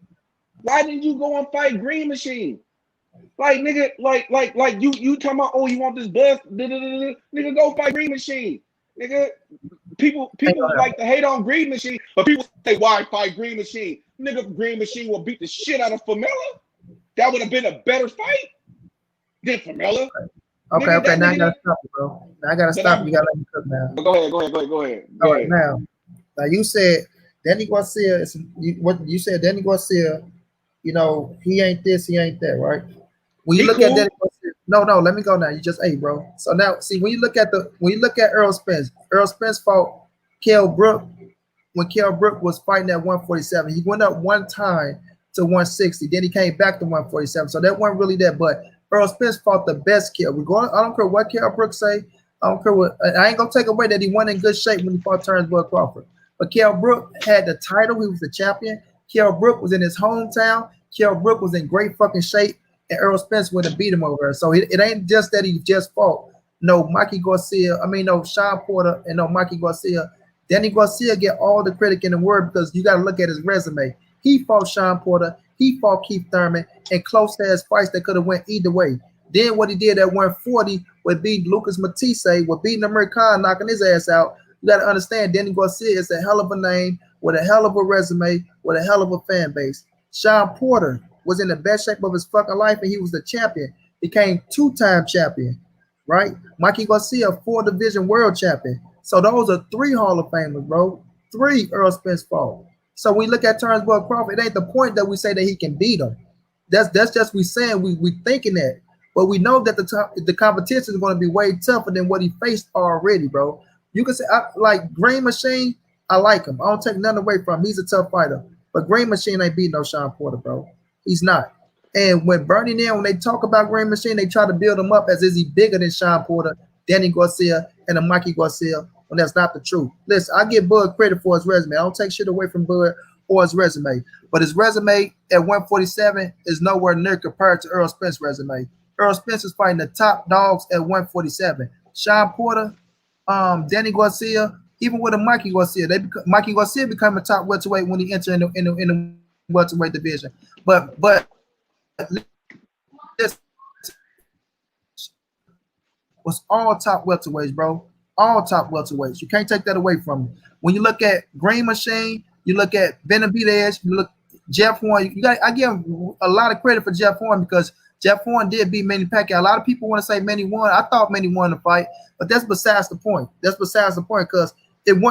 Why didn't you go and fight Green Machine? Like nigga, like you talking about, oh, you want this buzz? Nigga, go fight Green Machine. Nigga, people like to hate on Green Machine, but people say, why fight Green Machine? Nigga, Green Machine will beat the shit out of Formella. That would have been a better fight than Formella. Okay, now I gotta stop you, bro. Now I gotta stop you. You gotta let me cook now. Go ahead. All right, now you said Danny Garcia what you said, Danny Garcia, you know, he ain't this, he ain't that, right? When you look at Danny Garcia, no, let me go now. You just bro. So now see when you look at Earl Spence fought Kell Brook when Kell Brook was fighting at 147. He went up one time to 160, then he came back to 147. So that wasn't really that, but Earl Spence fought the best Kell. I don't care what Kell Brook say. I don't care what. I ain't gonna take away that he won in good shape when he fought Spense-Crawford. But Kell Brook had the title. He was the champion. Kell Brook was in his hometown. Kell Brook was in great fucking shape, and Earl Spence would have beat him over there. So it ain't just that he just fought. No, Sean Porter and no Mikey Garcia. Danny Garcia get all the credit in the world because you got to look at his resume. He fought Sean Porter. He fought Keith Thurman and close ass fights that could have went either way. Then what he did at 140 would beat Lucas Matisse, with beating Amir Khan, knocking his ass out. You got to understand, Danny Garcia is a hell of a name with a hell of a resume with a hell of a fan base. Sean Porter was in the best shape of his fucking life, and he was the champion. Became 2-time champion, right? Mikey Garcia, 4-division world champion. So those are 3 Hall of Famers, bro. 3 Earl Spence fought. So we look at Spense-Crawford. It ain't the point that we say that he can beat him. That's just we saying we thinking that, but we know that the competition is going to be way tougher than what he faced already, bro. You can say like Green Machine. I like him. I don't take nothing away from him. He's a tough fighter. But Green Machine ain't beating no Sean Porter, bro. He's not. And when Bernie now, when they talk about Green Machine, they try to build him up as is he bigger than Sean Porter, Danny Garcia, and a Mikey Garcia, when that's not the truth. Listen, I give Bud credit for his resume. I don't take shit away from Bud or his resume. But his resume at 147 is nowhere near compared to Earl Spence's resume. Earl Spence is fighting the top dogs at 147. Sean Porter, Danny Garcia, even with a Mikey Garcia, Mikey Garcia became a top welterweight when he entered in the welterweight division. But this was all top welterweights, bro. All top welterweights. You can't take that away from me. When you look at Green Machine, you look at Benavidez, you look Jeff Horn. I give a lot of credit for Jeff Horn because Jeff Horn did beat Manny Pacquiao. A lot of people want to say Manny won. I thought Manny won the fight, but that's besides the point. That's besides the point because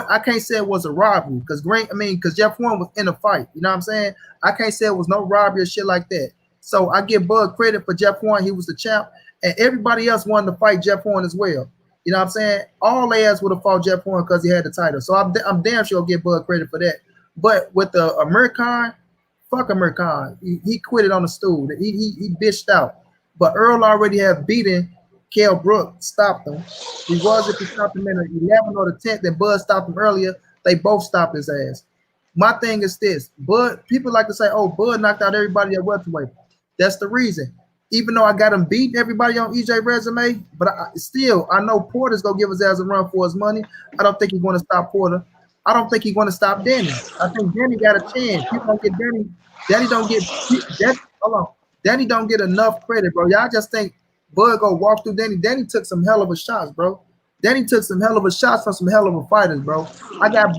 I can't say it was a robbery because Jeff Horn was in a fight. You know what I'm saying? I can't say it was no robbery or shit like that. So I give Bud credit for Jeff Horn. He was the champ, and everybody else wanted to fight Jeff Horn as well. You know what I'm saying? All they ass would have fought Jeff Horn because he had the title. So I'm damn sure I'll give Bud credit for that. But with the American, fuck American. He quit it on the stool. He bitched out. But Earl already had beaten Kell Brook, stopped him. He was if he stopped him in the 11th or the 10th, and Bud stopped him earlier. They both stopped his ass. My thing is this. Bud, people like to say, oh, Bud knocked out everybody at welterweight. That's the reason. Even though I got him beating everybody on EJ resume, but I know Porter's going to give his ass a run for his money. I don't think he's going to stop Porter. I don't think he's going to stop Danny. I think Danny got a chance. People don't get Danny. Danny don't get enough credit, bro. Y'all just think Bud go walk through Danny. Danny took some hell of a shots, bro. Danny took some hell of a shots from some hell of a fighters, bro. I got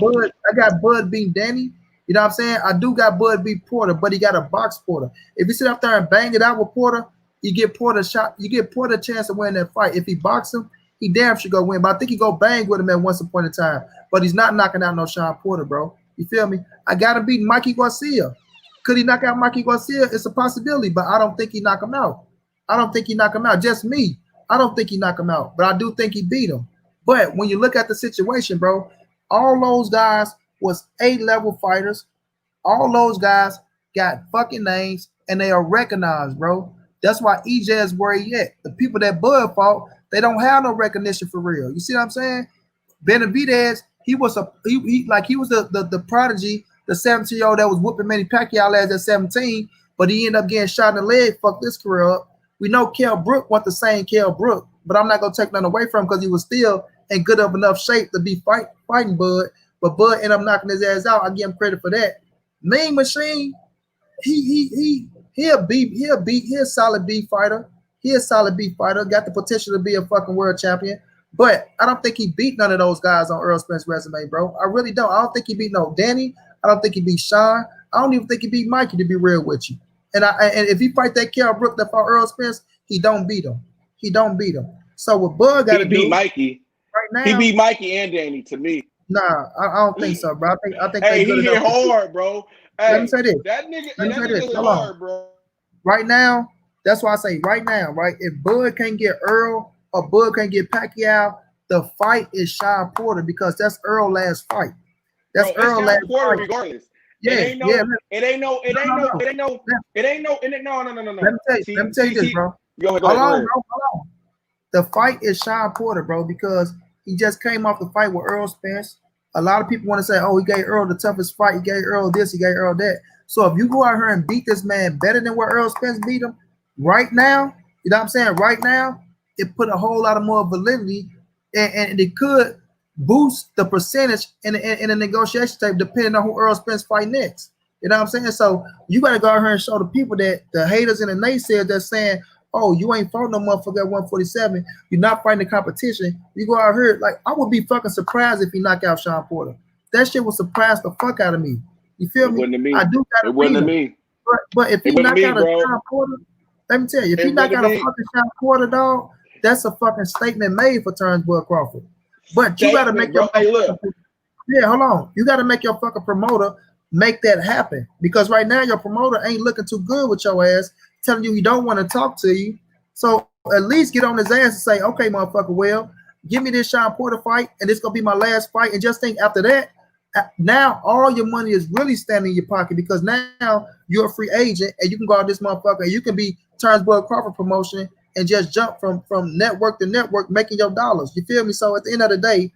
Bud beat Danny. You know what I'm saying? I do got Bud beat Porter, but he got a box Porter. If you sit up there and bang it out with Porter, you get Porter a shot. You get Porter a chance to win that fight. If he box him, he damn should go win. But I think he go bang with him at once upon a time. But he's not knocking out no Sean Porter, bro. You feel me? I got to beat Mikey Garcia. Could he knock out Mikey Garcia? It's a possibility, but I don't think he knock him out. I don't think he knock him out. Just me. I don't think he knock him out, but I do think he beat him. But when you look at the situation, bro, all those guys was A-level fighters. All those guys got fucking names, and they are recognized, bro. That's why EJ is where he at. The people that Bud fought, they don't have no recognition for real. You see what I'm saying? Benavidez, he was the prodigy, the 17-year-old that was whooping Manny Pacquiao ass at 17, but he ended up getting shot in the leg, fucked this career up. We know Kell Brook wasn't the same Kell Brook, but I'm not gonna take nothing away from him because he was still in good of enough shape to be fighting Bud. But Bud ended up knocking his ass out. I give him credit for that. Mean Machine, he a solid B fighter. He a solid B fighter. Got the potential to be a fucking world champion. But I don't think he beat none of those guys on Earl Spence's resume, bro. I really don't. I don't think he beat no Danny. I don't think he beat Sean. I don't even think he beat Mikey, to be real with you. And if he fight that Kell Brook that fought Earl Spence, he don't beat him. He don't beat him. So what Bud got to do? He beat Mikey. Right now, he beat Mikey and Danny to me. Nah, I don't think so, bro. I think hey, he hit hard, bro. Hey, let me say this. That nigga hard, bro. Right now, that's why I say right now, right? If Bud can't get Earl or Bud can't get Pacquiao, the fight is Sean Porter because that's Earl's last fight. That's Earl's last fight. Regardless. Yeah, It ain't no. Let me tell you this, bro. Hold on. The fight is Sean Porter, bro, because he just came off the fight with Earl Spence. A lot of people want to say, oh, he gave Earl the toughest fight. He gave Earl this, he gave Earl that. So if you go out here and beat this man better than where Earl Spence beat him, right now, you know what I'm saying? Right now, it put a whole lot of more validity, and it could boost the percentage in the negotiation tape depending on who Earl Spence fight next. You know what I'm saying? So you got to go out here and show the people that the haters and the naysayers that's saying, oh, you ain't fought no motherfucker at 147. You're not fighting the competition. You go out here, like, I would be fucking surprised if he knocked out Sean Porter. That shit would surprise the fuck out of me. You feel me? I do got it wasn't me. But if he knock out a Sean Porter, let me tell you, if he knock out a fucking Sean Porter, dog, that's a fucking statement made for Turnbull Crawford. But you got to make your hold on. You got to make your fucking promoter make that happen because right now your promoter ain't looking too good with your ass, telling you he don't want to talk to you. So at least get on his ass and say, okay, motherfucker, well, give me this Sean Porter fight, and this gonna be my last fight. And just think after that, Now all your money is really standing in your pocket because now you're a free agent and you can go out this motherfucker and you can be Spense-Crawford promotion and just jump from network to network making your dollars. You feel me? So at the end of the day,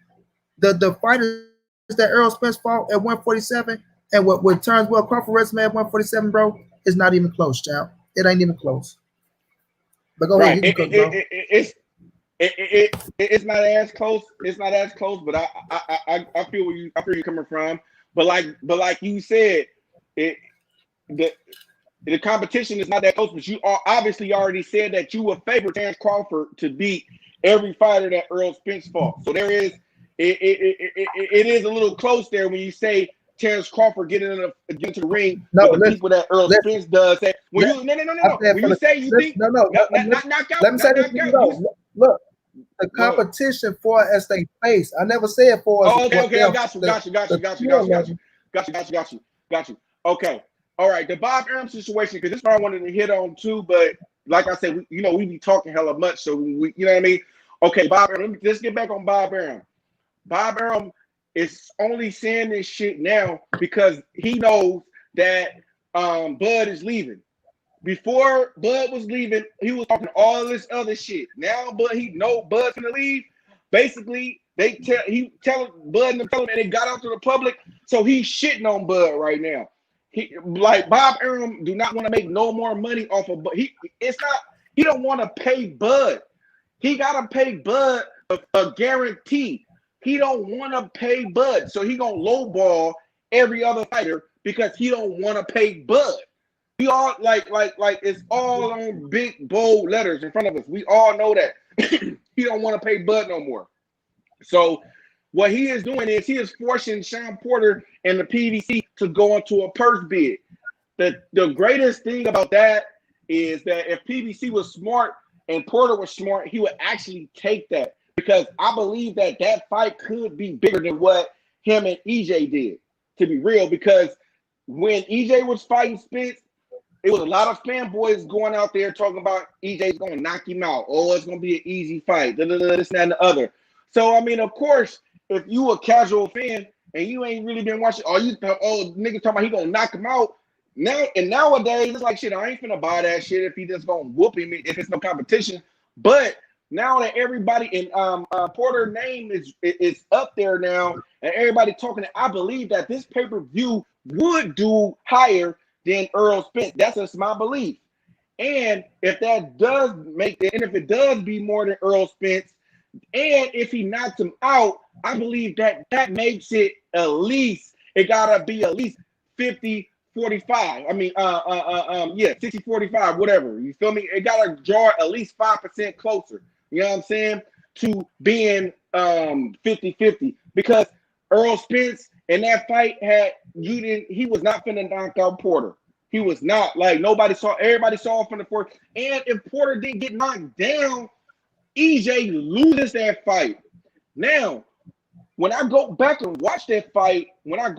the fighters that Errol Spence fought at 147 and what Spense-Crawford resume at 147, bro, is not even close, champ. It ain't even close. But go ahead, you can cook, bro. It's not as close. It's not as close, but I feel where you're coming from. But like you said, the competition is not that close. But you are obviously already said that you would favor Spense-Crawford to beat every fighter that Errol Spence fought. So there is it is a little close there when you say Spense-Crawford get into the ring with the people that Errol Spence does. When you when you say you think not knock out, let me say this to you though. Look, the competition for as they face. I never said for. Oh, okay, I got you. Okay, all right. The Bob Arum situation, because this one I wanted to hit on too, but like I said, we be talking hella much, so we, you know what I mean. Okay, Bob Arum. Let's get back on Bob Arum. Bob Arum is only saying this shit now because he knows that Bud is leaving. Before Bud was leaving, he was talking all this other shit. Now, he know Bud's gonna leave. Basically, he telling Bud and tell him, and it got out to the public. So he's shitting on Bud right now. He like Bob Arum do not want to make no more money off of Bud. He don't want to pay Bud. He gotta pay Bud a guarantee. He don't want to pay Bud, so he gonna lowball every other fighter because he don't want to pay Bud. We all like it's all on big bold letters in front of us. We all know that he don't want to pay Bud no more. So what he is doing is he is forcing Sean Porter and the PBC to go into a purse bid. The greatest thing about that is that if PBC was smart and Porter was smart, he would actually take that because I believe that fight could be bigger than what him and EJ did. To be real, because when EJ was fighting Spence, it was a lot of fanboys going out there talking about EJ's going to knock him out. Oh, it's going to be an easy fight. This, that, and the other. So, I mean, of course, if you a casual fan and you ain't really been watching, niggas talking about he going to knock him out. Nowadays, it's like, shit, I ain't finna buy that shit if he just going to whoop him if it's no competition. But now that everybody in Porter's name is up there now and everybody talking, I believe that this pay-per-view would do higher than Errol Spence. That's just my belief. And if that does if it does be more than Errol Spence, and if he knocks him out, I believe that makes it it gotta be at least 50-45. I mean, 60-45, whatever. You feel me? It gotta draw at least 5% closer. You know what I'm saying? To being 50-50. Because Errol Spence in that fight he was not finna knock out Porter. He was not. Like everybody saw from the first. And if Porter didn't get knocked down, EJ loses that fight. Now, when I go back and watch that fight, I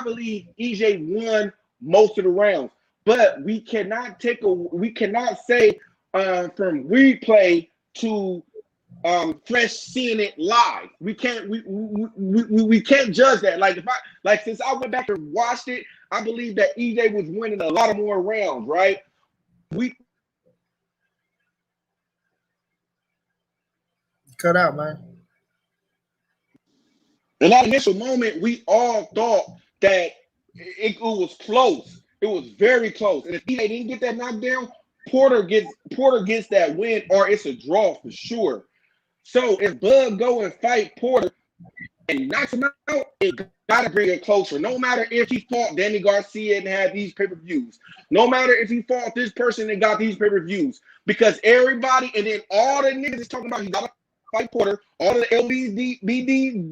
believe EJ won most of the rounds. But we cannot say from replay to fresh seeing it live. We can't judge that. Since I went back and watched it, I believe that EJ was winning a lot of more rounds, right? Cut out, man. In that initial moment, we all thought that it was close. It was very close. And if EJ didn't get that knockdown, Porter gets that win, or it's a draw for sure. So if Bud go and fight Porter and knocks him out, it gotta bring it closer. No matter if he fought Danny Garcia and had these pay-per-views. No matter if he fought this person and got these pay-per-views. Because everybody, and then all the niggas is talking about he gotta fight Porter, all the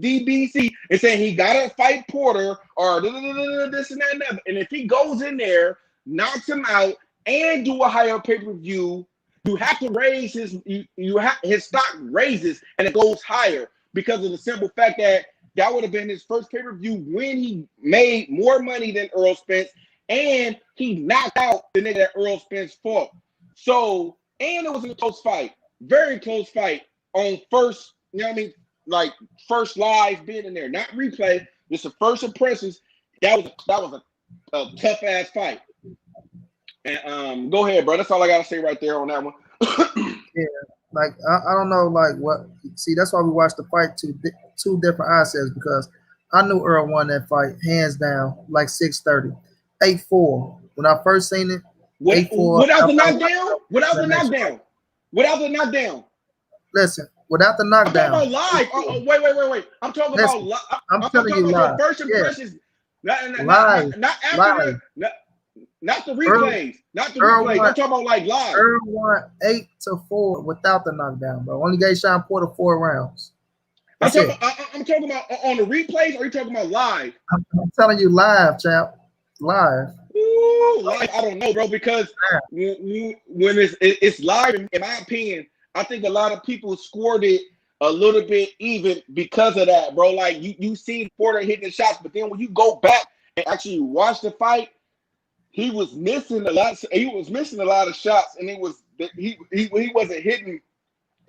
DBC is saying he gotta fight Porter or this and that and that. And if he goes in there, knocks him out, and do a higher pay-per-view, you have to raise his stock raises and it goes higher because of the simple fact that would have been his first pay-per-view when he made more money than Errol Spence and he knocked out the nigga that Errol Spence fought. So, and it was a close fight, very close fight on first, you know what I mean? Like first live being in there, not replay, This is first impressions. That was a tough ass fight. And go ahead, bro. That's all I gotta say right there on that one. Yeah, like I don't know, like what. See, that's why we watched the fight two different eye sets, because I knew Earl won that fight hands down, like 6:30, 8-4. When I first seen it, 8-4. Without the knockdown. Without the knockdown. Listen, without the knockdown. I'm talking about live. Wait. I'm talking about live. I'm telling you live. First impressions. Yeah. Not after not the replays. Not the replays. I'm talking about like live. Earl won 8-4 without the knockdown, bro. Only gave Sean Porter 4 rounds. I'm talking about on the replays, or are you talking about live? I'm telling you live, champ. Live. Ooh, live. I don't know, bro, because when it's live, in my opinion, I think a lot of people scored it a little bit even because of that, bro. Like you see Porter hitting the shots, but then when you go back and actually watch the fight, he was missing a lot. He was missing a lot of shots, and he wasn't hitting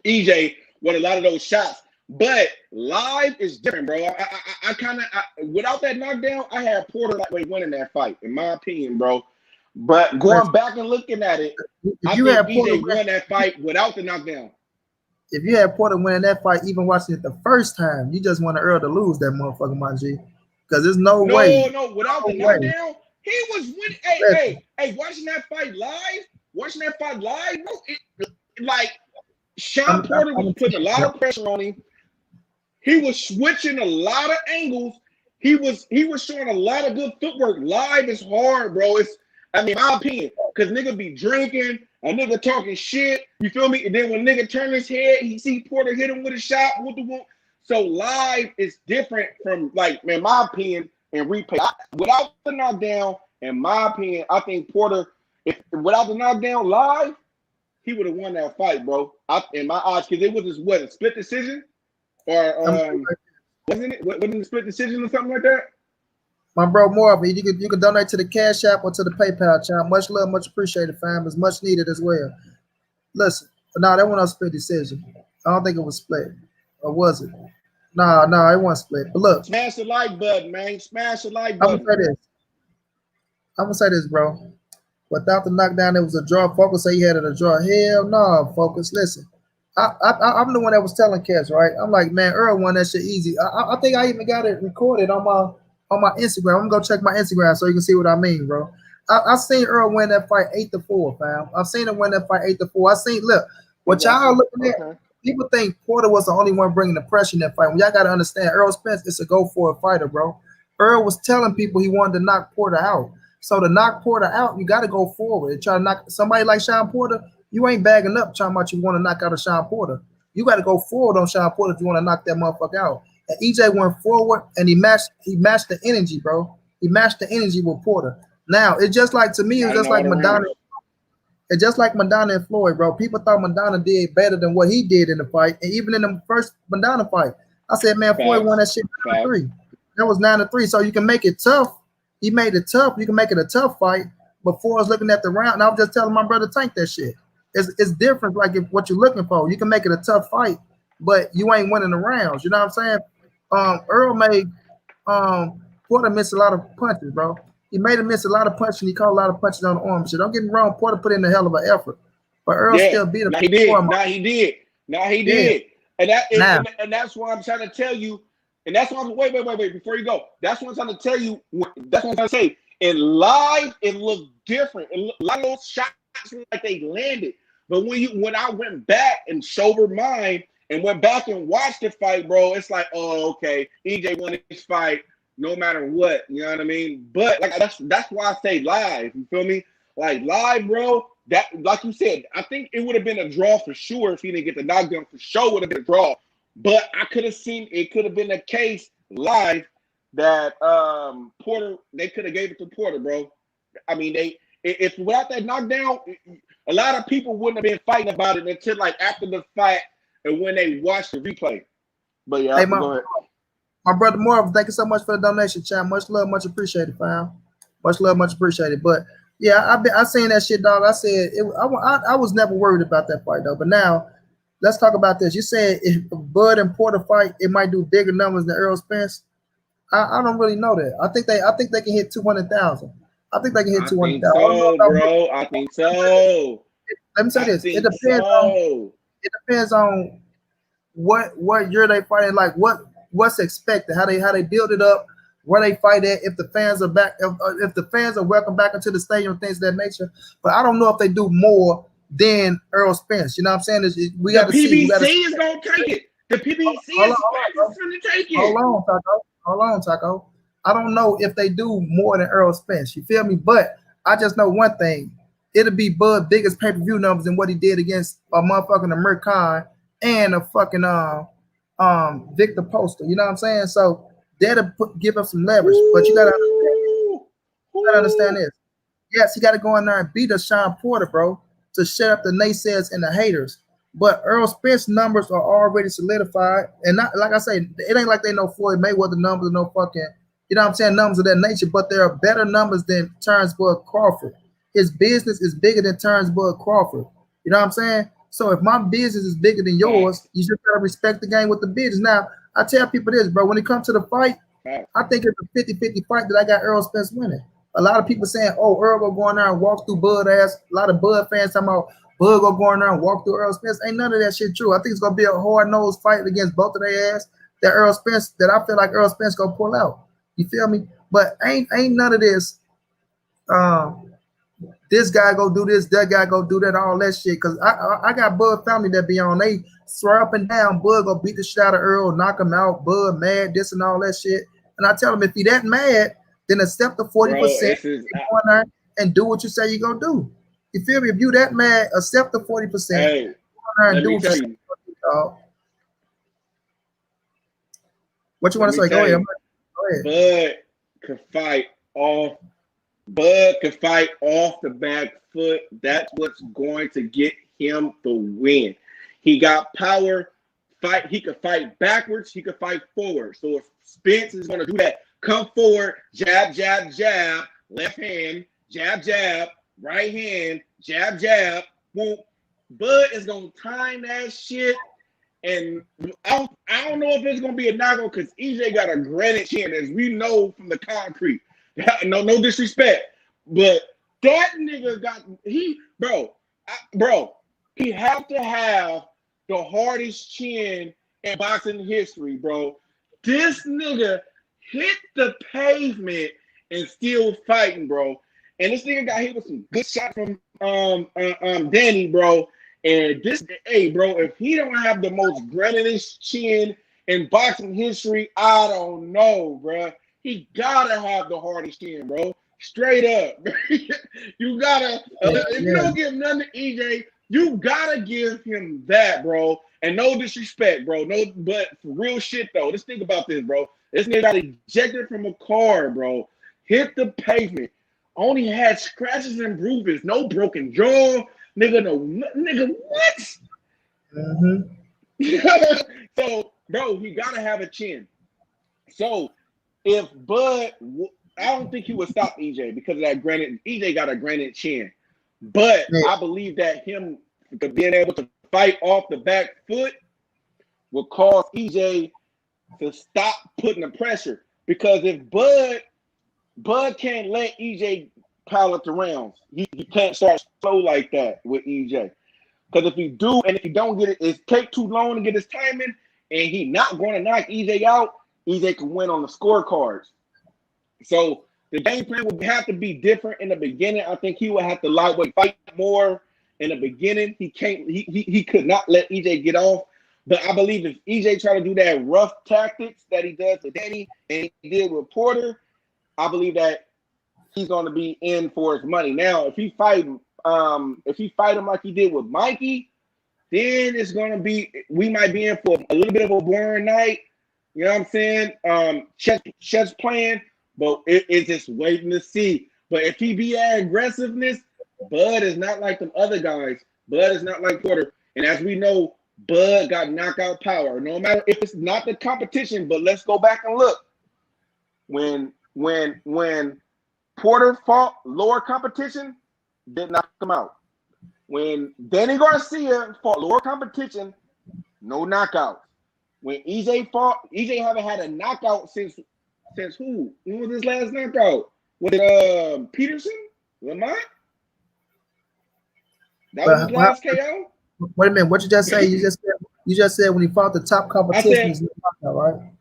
EJ with a lot of those shots. But live is different, bro. I kind of without that knockdown, I had Porter like winning that fight, in my opinion, bro. But going back and looking at it, I think EJ won that fight without the knockdown. If you had Porter winning that fight, even watching it the first time, you just want Earl to lose that motherfucker, my G. Because there's no way. No, without the knockdown, he was winning. Hey, watching that fight live, bro, like Sean Porter was putting a lot of pressure on him. He was switching a lot of angles. He was showing a lot of good footwork. Live is hard, bro. In my opinion, because nigga be drinking, a nigga talking shit. You feel me? And then when nigga turn his head, he see Porter hit him with a shot. So live is different from, like, in my opinion, and replay. Without the knockdown, in my opinion, I think Porter, without the knockdown live, he would have won that fight, bro. In my eyes, because it was a split decision? Or wasn't it a split decision or something like that? My bro, more of it. You can donate to the Cash App or to the PayPal channel. Much love, much appreciated, fam. It's much needed as well. Listen, no, that wasn't a split decision. I don't think it was split. Or was it? No, it wasn't split. But look. Smash the like button, man. Smash the like button. I'm gonna say this, bro. Without the knockdown, it was a draw. Focus say he had it a draw. Hell no, Focus. Listen. I'm the one that was telling cats, right? I'm like, man, Earl won that shit easy. I think I even got it recorded on my Instagram. I'm gonna go check my Instagram so you can see what I mean, bro. I seen Earl win that fight 8-4, fam. I've seen him win that fight 8-4. Look, what y'all looking at, people think Porter was the only one bringing the pressure in that fight. Well, y'all gotta understand, Earl Spence is a go for a fighter, bro. Earl was telling people he wanted to knock Porter out. So to knock Porter out, you gotta go forward and try to knock somebody like Sean Porter. You ain't bagging up talking about you want to knock out a Sean Porter. You got to go forward on Sean Porter if you want to knock that motherfucker out. And EJ went forward and he matched the energy, bro. He matched the energy with Porter. Now, it's just like, to me, it's just like Madonna. It's just like Madonna and Floyd, bro. People thought Madonna did better than what he did in the fight. And even in the first Madonna fight, I said, man, Floyd won that shit 9-3. That was 9-3. So you can make it tough. He made it tough. You can make it a tough fight. Before I was looking at the round, and I was just telling my brother, tank that shit. It's different, like what you're looking for. You can make it a tough fight, but you ain't winning the rounds. You know what I'm saying? Earl made Porter miss a lot of punches, bro. He made him miss a lot of punches. He caught a lot of punches on the arm. So don't get me wrong, Porter put in a hell of an effort, but Earl still beat him. He did. And that's why I'm trying to tell you. And that's why I'm wait before you go. That's what I'm trying to tell you. That's what I'm trying to say. In live, it looked different. A lot of those shots like they landed. But when I went back and sobered mind and went back and watched the fight, bro, it's like, oh, okay, EJ won this fight no matter what. You know what I mean? But like that's why I say live. You feel me? Like live, bro. That, like you said, I think it would have been a draw for sure if he didn't get the knockdown. For sure, would have been a draw. But I could have seen it could have been a case live that Porter, they could have gave it to Porter, bro. I mean, if without that knockdown, a lot of people wouldn't have been fighting about it until like after the fight and when they watched the replay. But yeah, go ahead. My brother Marv, thank you so much for the donation, champ. Much love, much appreciated, fam. Much love, much appreciated. But yeah, I seen that shit, dog. I said I was never worried about that fight though. But now let's talk about this. You said if Bud and Porter fight, it might do bigger numbers than Earl Spence. I don't really know that. I think they can hit 200,000. I think they can hit I think 200,000. I don't know so, about bro. I think so. let me say I this. think so. It depends on what year they fighting, like what's expected, how they build it up, where they fight at, if the fans are back, if the fans are welcome back into the stadium, things of that nature. But I don't know if they do more than Earl Spence. You know what I'm saying? We got to see. We got to PBC is gonna take it. The PBC hold is on, gonna take hold it. on, Taco. Hold on, Taco. I don't know if they do more than Earl Spence. You feel me? But I just know one thing. It'll be Bud biggest pay-per-view numbers than what he did against a motherfucking Amir Khan and a fucking Victor Poster. You know what I'm saying? So that'll give him some leverage. But you gotta understand this. Yes, he got to go in there and beat a Sean Porter, bro, to shut up the naysayers and the haters. But Earl Spence numbers are already solidified, and not like I say, it ain't like they know Floyd Mayweather numbers, no fucking, you know what I'm saying, numbers of that nature. But there are better numbers than Turnbull Crawford. His business is bigger than Turnbull Crawford. You know what I'm saying? So if my business is bigger than yours, you just gotta respect the game with the business. Now, I tell people this, bro. When it comes to the fight, I think it's a 50-50 fight that I got Earl Spence winning. A lot of people saying, "Oh, Earl will go in there and walk through Bud ass." A lot of Bud fans talking about Bud will go in there and walk through Earl Spence. Ain't none of that shit true. I think it's gonna be a hard-nosed fight against both of their ass. That Earl Spence, that I feel like Earl Spence gonna pull out. You feel me? But ain't none of this. This guy go do this, that guy go do that, all that shit. Cause I got Bud family that be on. They swear up and down. Bud go beat the shit out of Earl, knock him out. Bud mad, this and all that shit. And I tell him if he that mad, then accept the 40%, go in there and do what you say you're gonna do. You feel me? If you that mad, accept the 40%. Hey, go in there and do what you say. What you want to say? Go ahead. Bud could fight off. Bud could fight off the back foot. That's what's going to get him the win. He got power. He could fight backwards. He could fight forward. So if Spence is going to do that, come forward, jab, jab, jab, left hand, jab, jab, right hand, jab, jab. Boom. Bud is going to time that shit. And I don't know if it's going to be a knockout because EJ got a granite chin, as we know from the concrete. No disrespect. But that nigga got, he have to have the hardest chin in boxing history, bro. This nigga hit the pavement and still fighting, bro. And this nigga got hit with some good shot from Danny, bro. And this, hey, bro, if he don't have the most granite chin in boxing history, I don't know, bro. He gotta have the hardest chin, bro. Straight up. You gotta, if you don't give nothing to EJ, you gotta give him that, bro. And no disrespect, bro. No, but for real shit though, let's think about this, bro. This nigga got ejected from a car, bro. Hit the pavement. Only had scratches and bruises. No broken jaw. Nigga, what? Mm-hmm. So, bro, he gotta have a chin. So, if Bud, I don't think he would stop EJ because of that granite. EJ got a granite chin, but I believe that him being able to fight off the back foot will cause EJ to stop putting the pressure. Because if Bud can't let EJ pilot the rounds, he can't start slow like that with EJ. Because if he do, and if he don't get it, it take too long to get his timing, and he not going to knock EJ out, EJ can win on the scorecards. So the game plan would have to be different in the beginning. I think he would have to lightweight fight more in the beginning. He could not let EJ get off. But I believe if EJ try to do that rough tactics that he does with Danny and he did with Porter, I believe that he's going to be in for his money. Now, if he fight him like he did with Mikey, then it's going to be, we might be in for a little bit of a boring night. You know what I'm saying? Chess playing, but it's just waiting to see. But if he be at aggressiveness, Bud is not like them other guys. Bud is not like Porter. And as we know, Bud got knockout power. No matter if it's not the competition, but let's go back and look. When Porter fought lower competition, did knock him out. When Danny Garcia fought lower competition, no knockout. When EJ fought, EJ haven't had a knockout since Since who? When was his last knockout? Was it Peterson? Lamont? That was his last KO? Wait a minute, what you just say? You just said when he fought the top competition, he's knockout, right?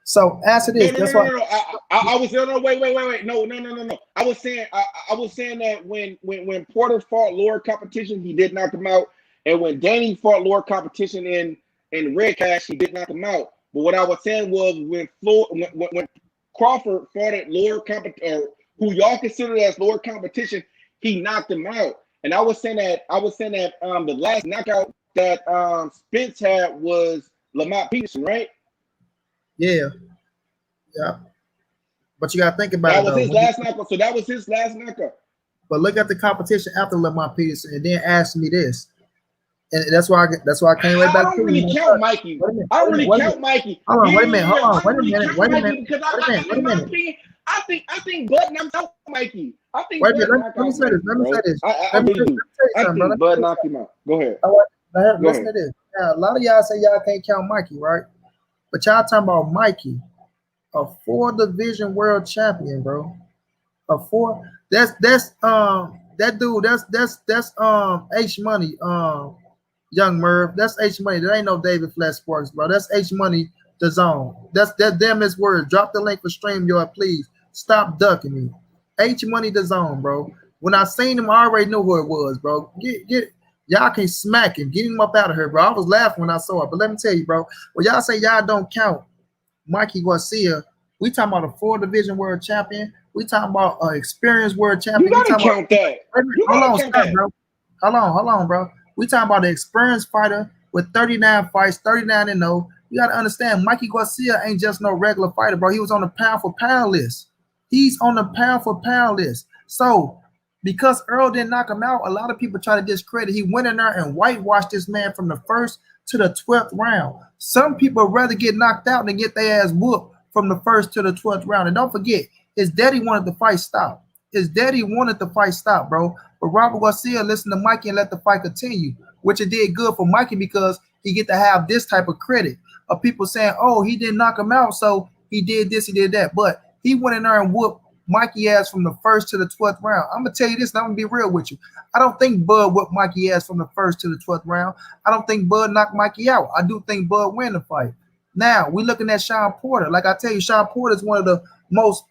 So answer this. No. I was wait. No. I was saying that when Porter fought lower competition, he did knock him out, and when Danny fought lower competition in Red Cash, he did knock him out. But what I was saying was when Crawford fought at lower competition, who y'all consider as lower competition, he knocked him out. And I was saying that the last knockout that Spence had was Lamont Peterson, right? Yeah. But you gotta think about that. That was his last knockout. So that was his last knockout. But look at the competition after Lamont Peterson, and then ask me this. And that's why I came right back. I don't really count Mikey. I don't really count Mikey. Hold on, wait a minute. I think Bud knocked out Mikey. I think Let me say this. I think Bud knocked him out. Go ahead. Listen to this. Now, a lot of y'all say y'all can't count Mikey, right? But y'all talking about Mikey, a 4-division world champion, bro. A 4. That's that dude. That's H Money. Young Merv. That's H Money. There ain't no David Flash Sports, bro. That's H Money. The Zone. That's damn his word. Drop the link for StreamYard, please. Stop ducking me. H Money The Zone, bro. When I seen him, I already knew who it was, bro. Get y'all can smack him. Get him up out of here, bro. I was laughing when I saw it. But let me tell you, bro. When y'all say y'all don't count Mikey Garcia, we talking about a 4-division world champion. We talking about an experienced world champion. You gotta count that. Hold on, bro. We talking about an experienced fighter with 39 fights, 39-0. You gotta understand, Mikey Garcia ain't just no regular fighter, bro. He was on the pound for pound list. He's on the pound for pound list. So because Earl didn't knock him out, a lot of people try to discredit. He went in there and whitewashed this man from the 1st to the 12th round. Some people rather get knocked out than get their ass whooped from the 1st to the 12th round. And don't forget, his daddy wanted the fight stop. Bro. But Robert Garcia listened to Mikey and let the fight continue, which it did good for Mikey because he get to have this type of credit of people saying, oh, he didn't knock him out, so he did this, he did that. But he went in there and whooped Mikey ass from the 1st to the 12th round. I'm going to tell you this, and I'm going to be real with you. I don't think Bud whooped Mikey ass from the 1st to the 12th round. I don't think Bud knocked Mikey out. I do think Bud win the fight. Now, we're looking at Sean Porter. Like I tell you, Sean Porter is one of the most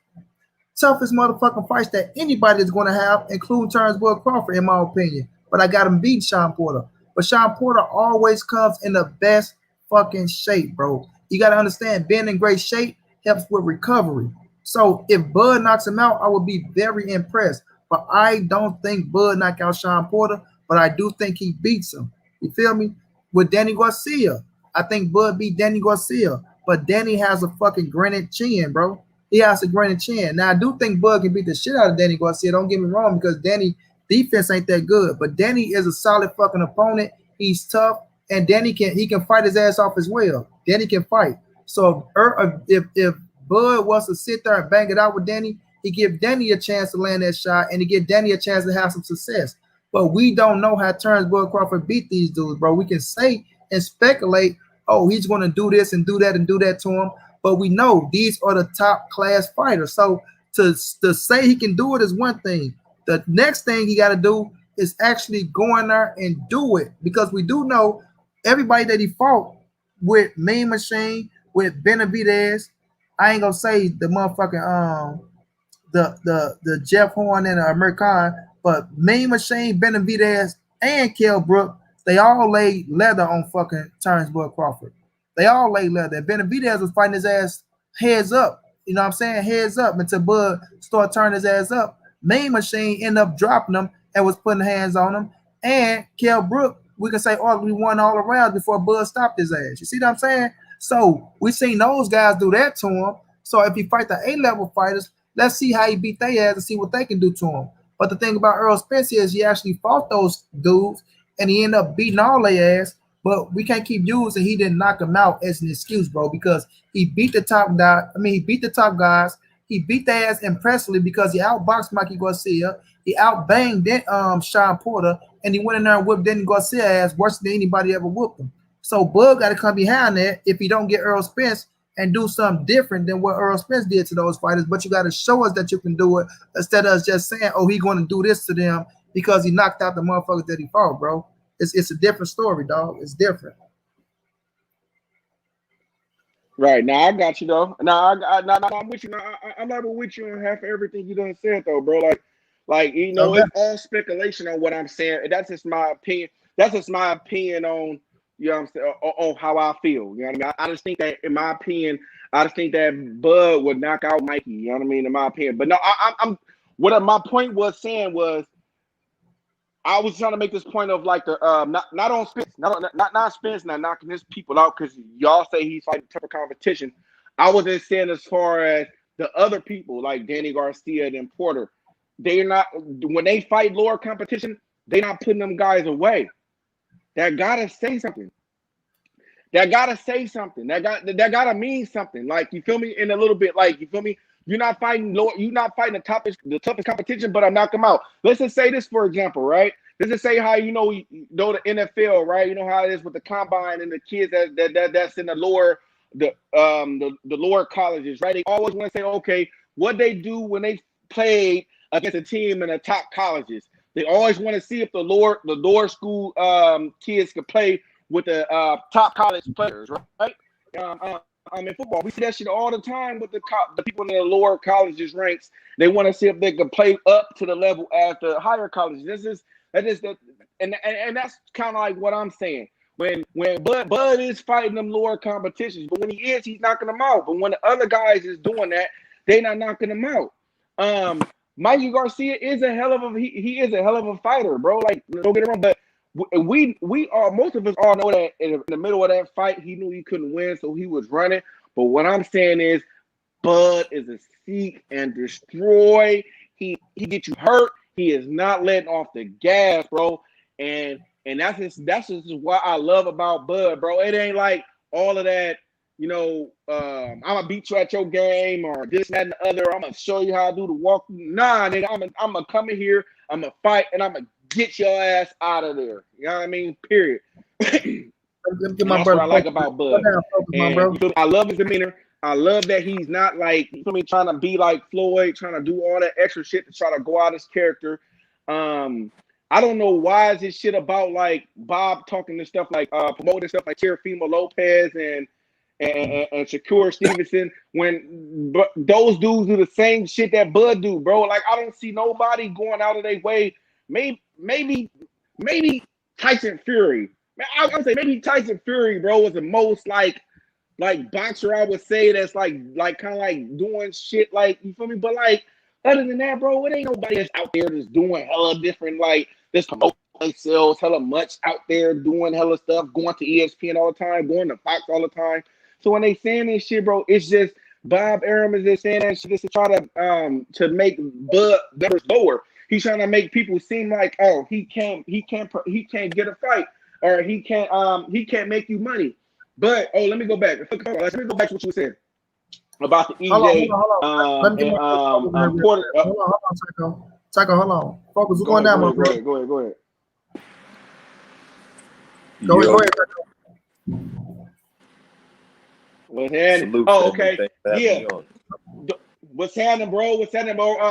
toughest motherfucking fights that anybody is going to have, including Spense-Crawford, in my opinion. But I got him beat Sean Porter. But Sean Porter always comes in the best fucking shape, bro. You got to understand, being in great shape helps with recovery. So if Bud knocks him out, I would be very impressed. But I don't think Bud knocked out Sean Porter, but I do think he beats him. You feel me? With Danny Garcia, I think Bud beat Danny Garcia, but Danny has a fucking granite chin, bro. He has a granite chin. Now, I do think Bud can beat the shit out of Danny Garcia. Don't get me wrong, because Danny defense ain't that good, but Danny is a solid fucking opponent. He's tough, and Danny can fight his ass off as well. Danny can fight. So if Bud wants to sit there and bang it out with Danny, he give Danny a chance to land that shot, and he give Danny a chance to have some success. But we don't know how Spense-Crawford beat these dudes, bro. We can say and speculate, oh, he's going to do this and do that and do that to him. But we know these are the top class fighters. So to say he can do it is one thing. The next thing he got to do is actually go in there and do it, because we do know everybody that he fought with, Mean Machine, with Benavidez. I ain't gonna say the motherfucking the Jeff Horn and American, but Mean Machine, Benavidez, and Kell Brook, they all laid leather on fucking Spense-Crawford. They all laid leather. Benavidez was fighting his ass heads up. You know what I'm saying? Heads up until Bud started turning his ass up. Mean Machine ended up dropping him and was putting hands on him. And Kell Brook, we can say, oh, we won all around before Bud stopped his ass. You see what I'm saying? So we seen those guys do that to him. So if he fight the A-level fighters, let's see how he beat their ass and see what they can do to him. But the thing about Earl Spence is he actually fought those dudes and he ended up beating all their ass. But we can't keep using he didn't knock him out as an excuse, bro, because he beat the top guy. He beat the top guys. He beat their ass impressively because he outboxed Mikey Garcia. He outbanged Sean Porter, and he went in there and whipped Danny Garcia ass worse than anybody ever whooped him. So Bud got to come behind that if he don't get Earl Spence and do something different than what Earl Spence did to those fighters. But you got to show us that you can do it instead of us just saying, "Oh, he's going to do this to them because he knocked out the motherfuckers that he fought, bro." It's a different story, dog. It's different. Right now, I got you though. Now, I'm with you. Now, I'm not with you on half of everything you done said though, bro. Like you know, Okay. it's all speculation on what I'm saying. That's just my opinion. That's just my opinion on, you know what I'm saying, on how I feel. You know what I mean? I just think that, in my opinion, I just think that Bud would knock out Mikey. You know what I mean? In my opinion, but no, I'm. What my point was saying was, I was trying to make this point of like the not on Spence, not Spence, not knocking his people out because y'all say he's fighting tougher competition. I was just saying as far as the other people like Danny Garcia and Porter, they're not, when they fight lower competition, they're not putting them guys away. That gotta say something. That gotta say something. That gotta mean something. Like, you feel me? In a little bit, like, you feel me? You're not fighting low. You're not fighting the toughest competition, but I knock them out. Let's just say this, for example, right? Let's just say how the NFL, right? You know how it is with the combine and the kids that's in the lower the lower colleges, right? They always want to say, okay, what they do when they played against a team in the top colleges. They always want to see if the lower school kids could play with the top college players, right? In football, we see that shit all the time with the people in the lower colleges ranks. They want to see if they can play up to the level at the higher colleges. And that's kind of like what I'm saying. When Bud is fighting them lower competitions, but when he's knocking them out. But when the other guys is doing that, they not knocking them out. Mikey Garcia is a hell of a fighter, bro. Like, don't get it wrong, but we all, most of us all know that in the middle of that fight, he knew he couldn't win, so he was running. But what I'm saying is, Bud is a seek and destroy. He gets you hurt. He is not letting off the gas, bro. And that's just what I love about Bud, bro. It ain't like all of that, you know, I'm gonna beat you at your game or this, that, and the other. I'm gonna show you how I do the walk. Nah, nigga, I'm gonna come in here, I'm gonna fight, and I'm gonna get your ass out of there. You know what I mean? Period. That's what I like about Bud. And I love his demeanor. I love that he's not like, you feel me, trying to be like Floyd, trying to do all that extra shit to try to go out his character. I don't know why is this shit about like Bob talking this stuff like promoting stuff like Teofimo Lopez and Shakur Stevenson when those dudes do the same shit that Bud do, bro. Like, I don't see nobody going out of their way. Maybe Tyson Fury. I would say maybe Tyson Fury, bro, was the most like boxer I would say that's like kind of like doing shit, like, you feel me? But like, other than that, bro, it ain't nobody that's out there that's doing hella different, like, this promoting themselves hella much out there doing hella stuff, going to ESPN all the time, going to Fox all the time. So when they saying this shit, bro, it's just Bob Arum is just saying that shit just to try to make Bud numbers lower. He's trying to make people seem like, oh, he can't get a fight, or he can't make you money. But let me go back. Let me go back to what you said about the EJ. Hold on, Porter. Hold on, Psycho, hold on. Focus, what's going down, my bro? Go ahead. Go ahead. What's happening? Oh, okay. Yeah. What's happening, bro?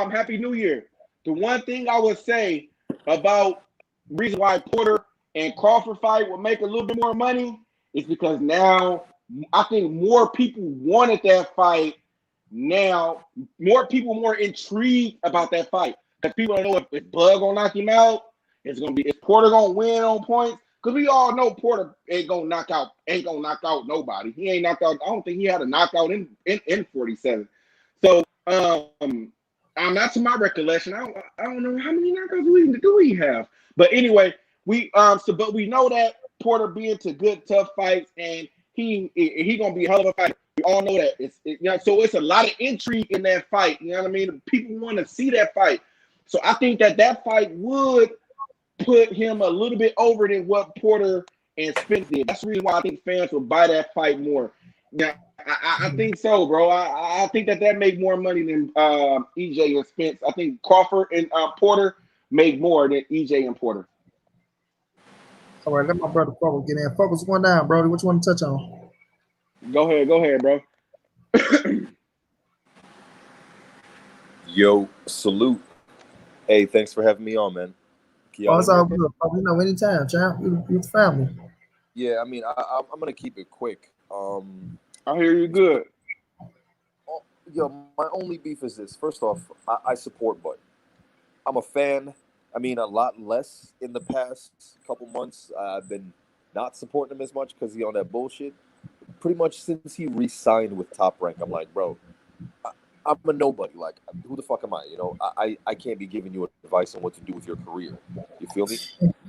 Happy New Year. The one thing I would say about the reason why Porter and Crawford fight will make a little bit more money is because now I think more people wanted that fight. Now more people more intrigued about that fight because people don't know if Bud gonna knock him out. Is Porter gonna win on points? Because we all know Porter ain't gonna knock out nobody. He ain't knocked out. I don't think he had a knockout in 47. So not to my recollection. I don't know how many knockouts do we have. But anyway, but we know that Porter be into good tough fights, and he gonna be a hell of a fighter. We all know that. So it's a lot of intrigue in that fight. You know what I mean? People want to see that fight. So I think that fight would put him a little bit over than what Porter and Spence did. That's the reason why I think fans will buy that fight more. Now, I think so, bro. I think that make more money than EJ and Spence. I think Crawford and Porter make more than EJ and Porter. All right, let my brother Focus get in. Focus, what's going down, Brody? What you want to touch on? Go ahead, bro. Yo, salute. Hey, thanks for having me on, man. Oh, it's all good. Anytime, champ. You family. Yeah, I mean, I'm gonna keep it quick. I hear you good. Yo, my only beef is this. First off, I support Bud. I'm a fan. I mean, a lot less in the past couple months. I've been not supporting him as much because he on that bullshit. Pretty much since he re-signed with Top Rank, I'm like, bro, I'm a nobody. Like, who the fuck am I? You know, I can't be giving you advice on what to do with your career. You feel me?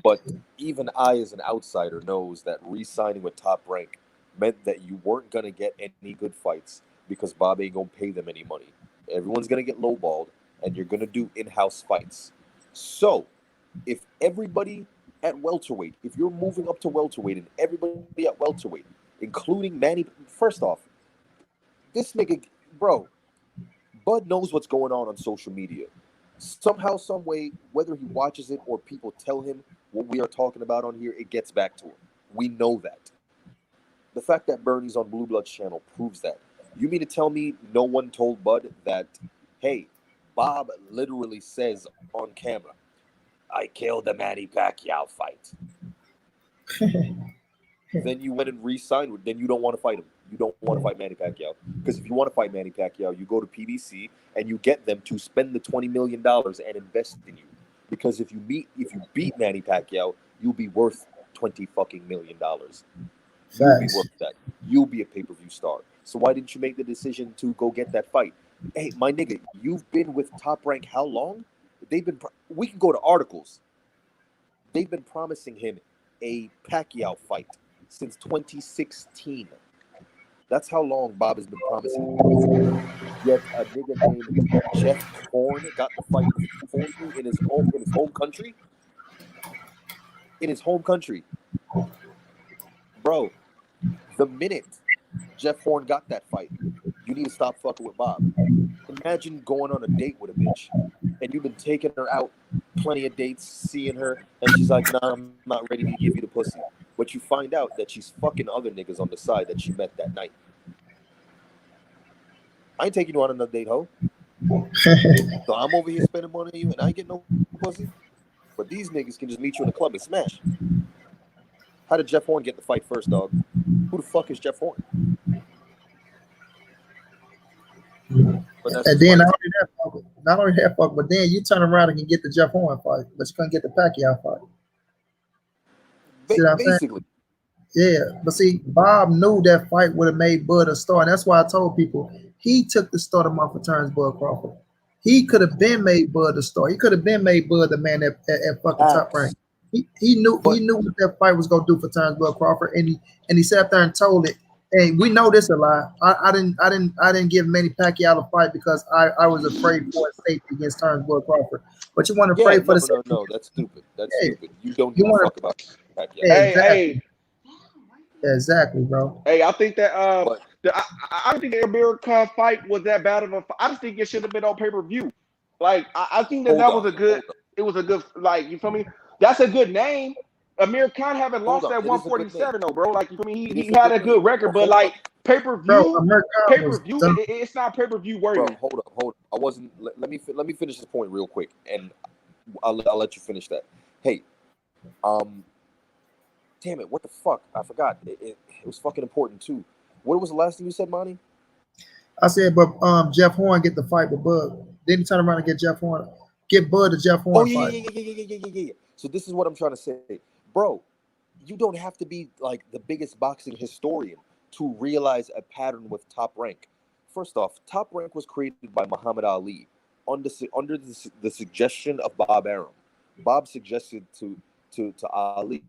But even I, as an outsider, knows that re-signing with Top Rank meant that you weren't gonna get any good fights because Bob ain't gonna pay them any money. Everyone's gonna get lowballed, and you're gonna do in-house fights. So, if everybody at welterweight, if you're moving up to welterweight, and everybody at welterweight, including Manny, first off, this nigga, bro, Bud knows what's going on social media. Somehow, some way, whether he watches it or people tell him what we are talking about on here, it gets back to him. We know that. The fact that Bernie's on Blue Blood's channel proves that. You mean to tell me no one told Bud that, hey, Bob literally says on camera, I killed the Manny Pacquiao fight. Then you went and re-signed with. Then you don't want to fight him. You don't want to fight Manny Pacquiao because if you want to fight Manny Pacquiao, you go to PBC and you get them to spend the $20 million and invest in you. Because if you beat Manny Pacquiao, you'll be worth $20 fucking million. You'll be worth that. You'll be a pay-per-view star. So why didn't you make the decision to go get that fight? Hey, my nigga, you've been with Top Rank how long? We can go to articles. They've been promising him a Pacquiao fight since 2016. That's how long Bob has been promising him. Yet a nigga named Jeff Horn got the fight for you in his home country. In his home country. Bro, the minute Jeff Horn got that fight, you need to stop fucking with Bob. Imagine going on a date with a bitch and you've been taking her out plenty of dates, seeing her, and she's like, nah, I'm not ready to give you the pussy. But you find out that she's fucking other niggas on the side that she met that night. I ain't taking you on another date, ho. So I'm over here spending money on you and I ain't getting no pussy. But these niggas can just meet you in the club and smash. How did Jeff Horn get the fight first, dog? Who the fuck is Jeff Horn? And then not only that fuck, but then you turn around and can get the Jeff Horn fight, but you couldn't get the Pacquiao fight. See what I'm saying? Yeah, but see, Bob knew that fight would have made Bud a star, and that's why I told people he took the start of off of Spense-Crawford. He could have been made Bud a star. He could have been made Bud the man at fucking Top Rank. He knew what that fight was gonna do for Spense-Crawford, and he sat there and told it. And we know this a lie. I didn't give Manny Pacquiao a fight because I was afraid for his safety against Spense-Crawford. But you want to pray for the safety. No, that's stupid. That's stupid. You don't give a fuck about Pacquiao. Hey. Exactly, bro. Hey, I think that I don't think the Amir Khan fight was that bad of a fight. I just think it should have been on pay-per-view. Like I think that was a good. It was a good, like, you feel me? That's a good name. Amir Khan haven't lost at 147 though, bro. Like, you feel me? He had a good record, but like pay-per-view, it's not pay-per-view worthy. Bro, hold up. I wasn't. Let me finish this point real quick, and I'll let you finish that. Hey, damn it, what the fuck? I forgot. It was fucking important too. What was the last thing you said, Monty? I said, but Jeff Horn get the fight with Bud. Then he turn around and get Jeff Horn. Get Bud the Jeff Horn fight. Yeah. So this is what I'm trying to say. Bro, you don't have to be like the biggest boxing historian to realize a pattern with Top Rank. First off, Top Rank was created by Muhammad Ali under the suggestion of Bob Arum. Bob suggested to Ali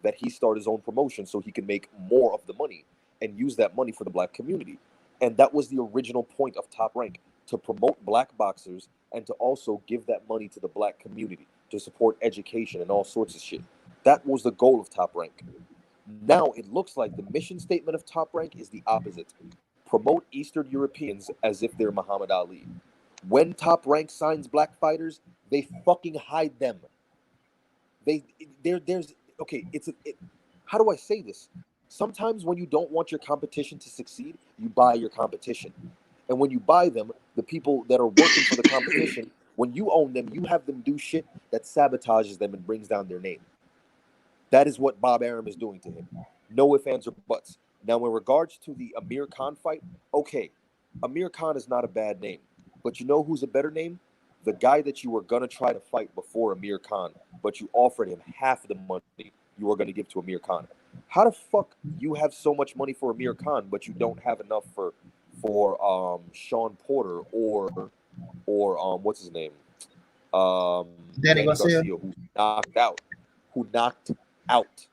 that he start his own promotion so he can make more of the money and use that money for the black community. And that was the original point of Top Rank, to promote black boxers and to also give that money to the black community to support education and all sorts of shit. That was the goal of Top Rank. Now it looks like the mission statement of Top Rank is the opposite. Promote Eastern Europeans as if they're Muhammad Ali. When Top Rank signs black fighters, they fucking hide them. How do I say this? Sometimes when you don't want your competition to succeed, you buy your competition. And when you buy them, the people that are working for the competition, when you own them, you have them do shit that sabotages them and brings down their name. That is what Bob Arum is doing to him. No ifs, ands, or buts. Now, in regards to the Amir Khan fight, okay, Amir Khan is not a bad name. But you know who's a better name? The guy that you were going to try to fight before Amir Khan, but you offered him half of the money you were going to give to Amir Khan. How the fuck you have so much money for Amir Khan, but you don't have enough for Sean Porter or what's his name? Danny Garcia, who knocked out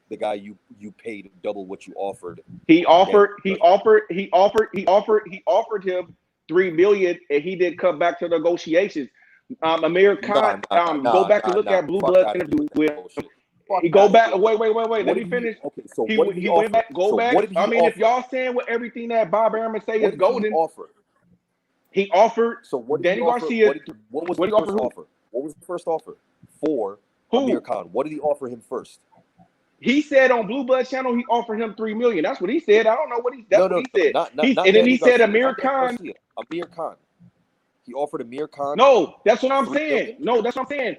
the guy you paid double what you offered. He offered him $3 million, and he didn't come back to negotiations. Amir Khan, go back and look at Blue Blood interview with him. He go back. Wait. Let me finish. Okay, so he what did he went offer? back. Go back. I mean, if y'all saying what everything that Bob Arum say is golden, he offered. So what Danny Garcia. What was the first offer? What was the first offer for Amir Khan? What did he offer him first? He said on Blue Blood channel he offered him $3 million. That's what he said. I don't know what he. That's what he said. And then he said Amir Khan. Amir Khan. He offered Amir Khan. No, that's what I'm saying. No, that's what I'm saying.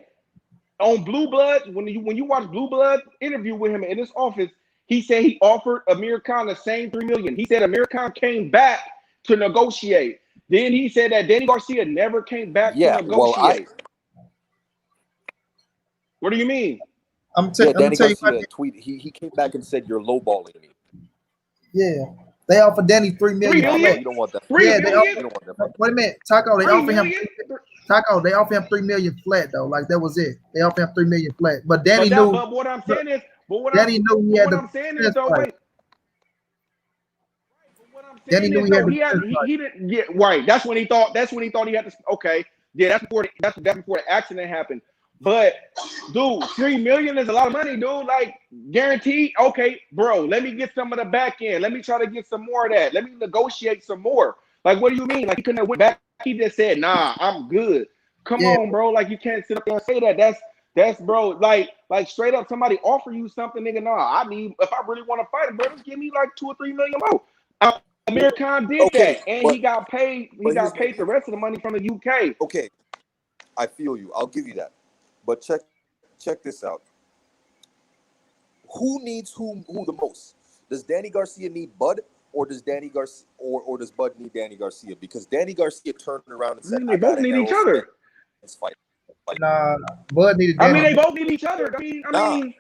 On Blue Blood, when you watch Blue Blood interview with him in his office, he said he offered Amir Khan the same $3 million. He said Amir Khan came back to negotiate. Then he said that Danny Garcia never came back to negotiate. What do you mean? Danny Garcia tweet. He came back and said you're lowballing me. Yeah, they offered Danny $3 million. You don't want that. Yeah, they offered. Wait a minute, Taco. They offered him. Taco. They offered him $3 million flat though. Like that was it. They offered him $3 million flat. But Danny knew. But what I'm saying is, Danny knew he had the. Danny knew he didn't get right. That's when he thought he had to. Okay, yeah, that's before the accident happened. But dude, $3 million is a lot of money, dude. Like guaranteed. Okay, bro, let me get some of the back end. Let me try to get some more of that. Let me negotiate some more. Like, what do you mean? Like he couldn't have went back. He just said, "Nah, I'm good." Come on, bro. Like you can't sit up there and say that. That's bro. Like straight up, somebody offer you something, nigga. Nah, I mean, if I really want to fight it, bro, just give me like $2 or $3 million more. Amir Khan did that, and he got paid. He got paid the rest of the money from the UK. Okay, I feel you. I'll give you that. But check this out. Who needs who the most? Does Danny Garcia need Bud, or does Danny Garcia or does Bud need Danny Garcia? Because Danny Garcia turned around and said, they both need each other. Fight. Nah, Bud needed Danny. I mean, they both need each other. I mean,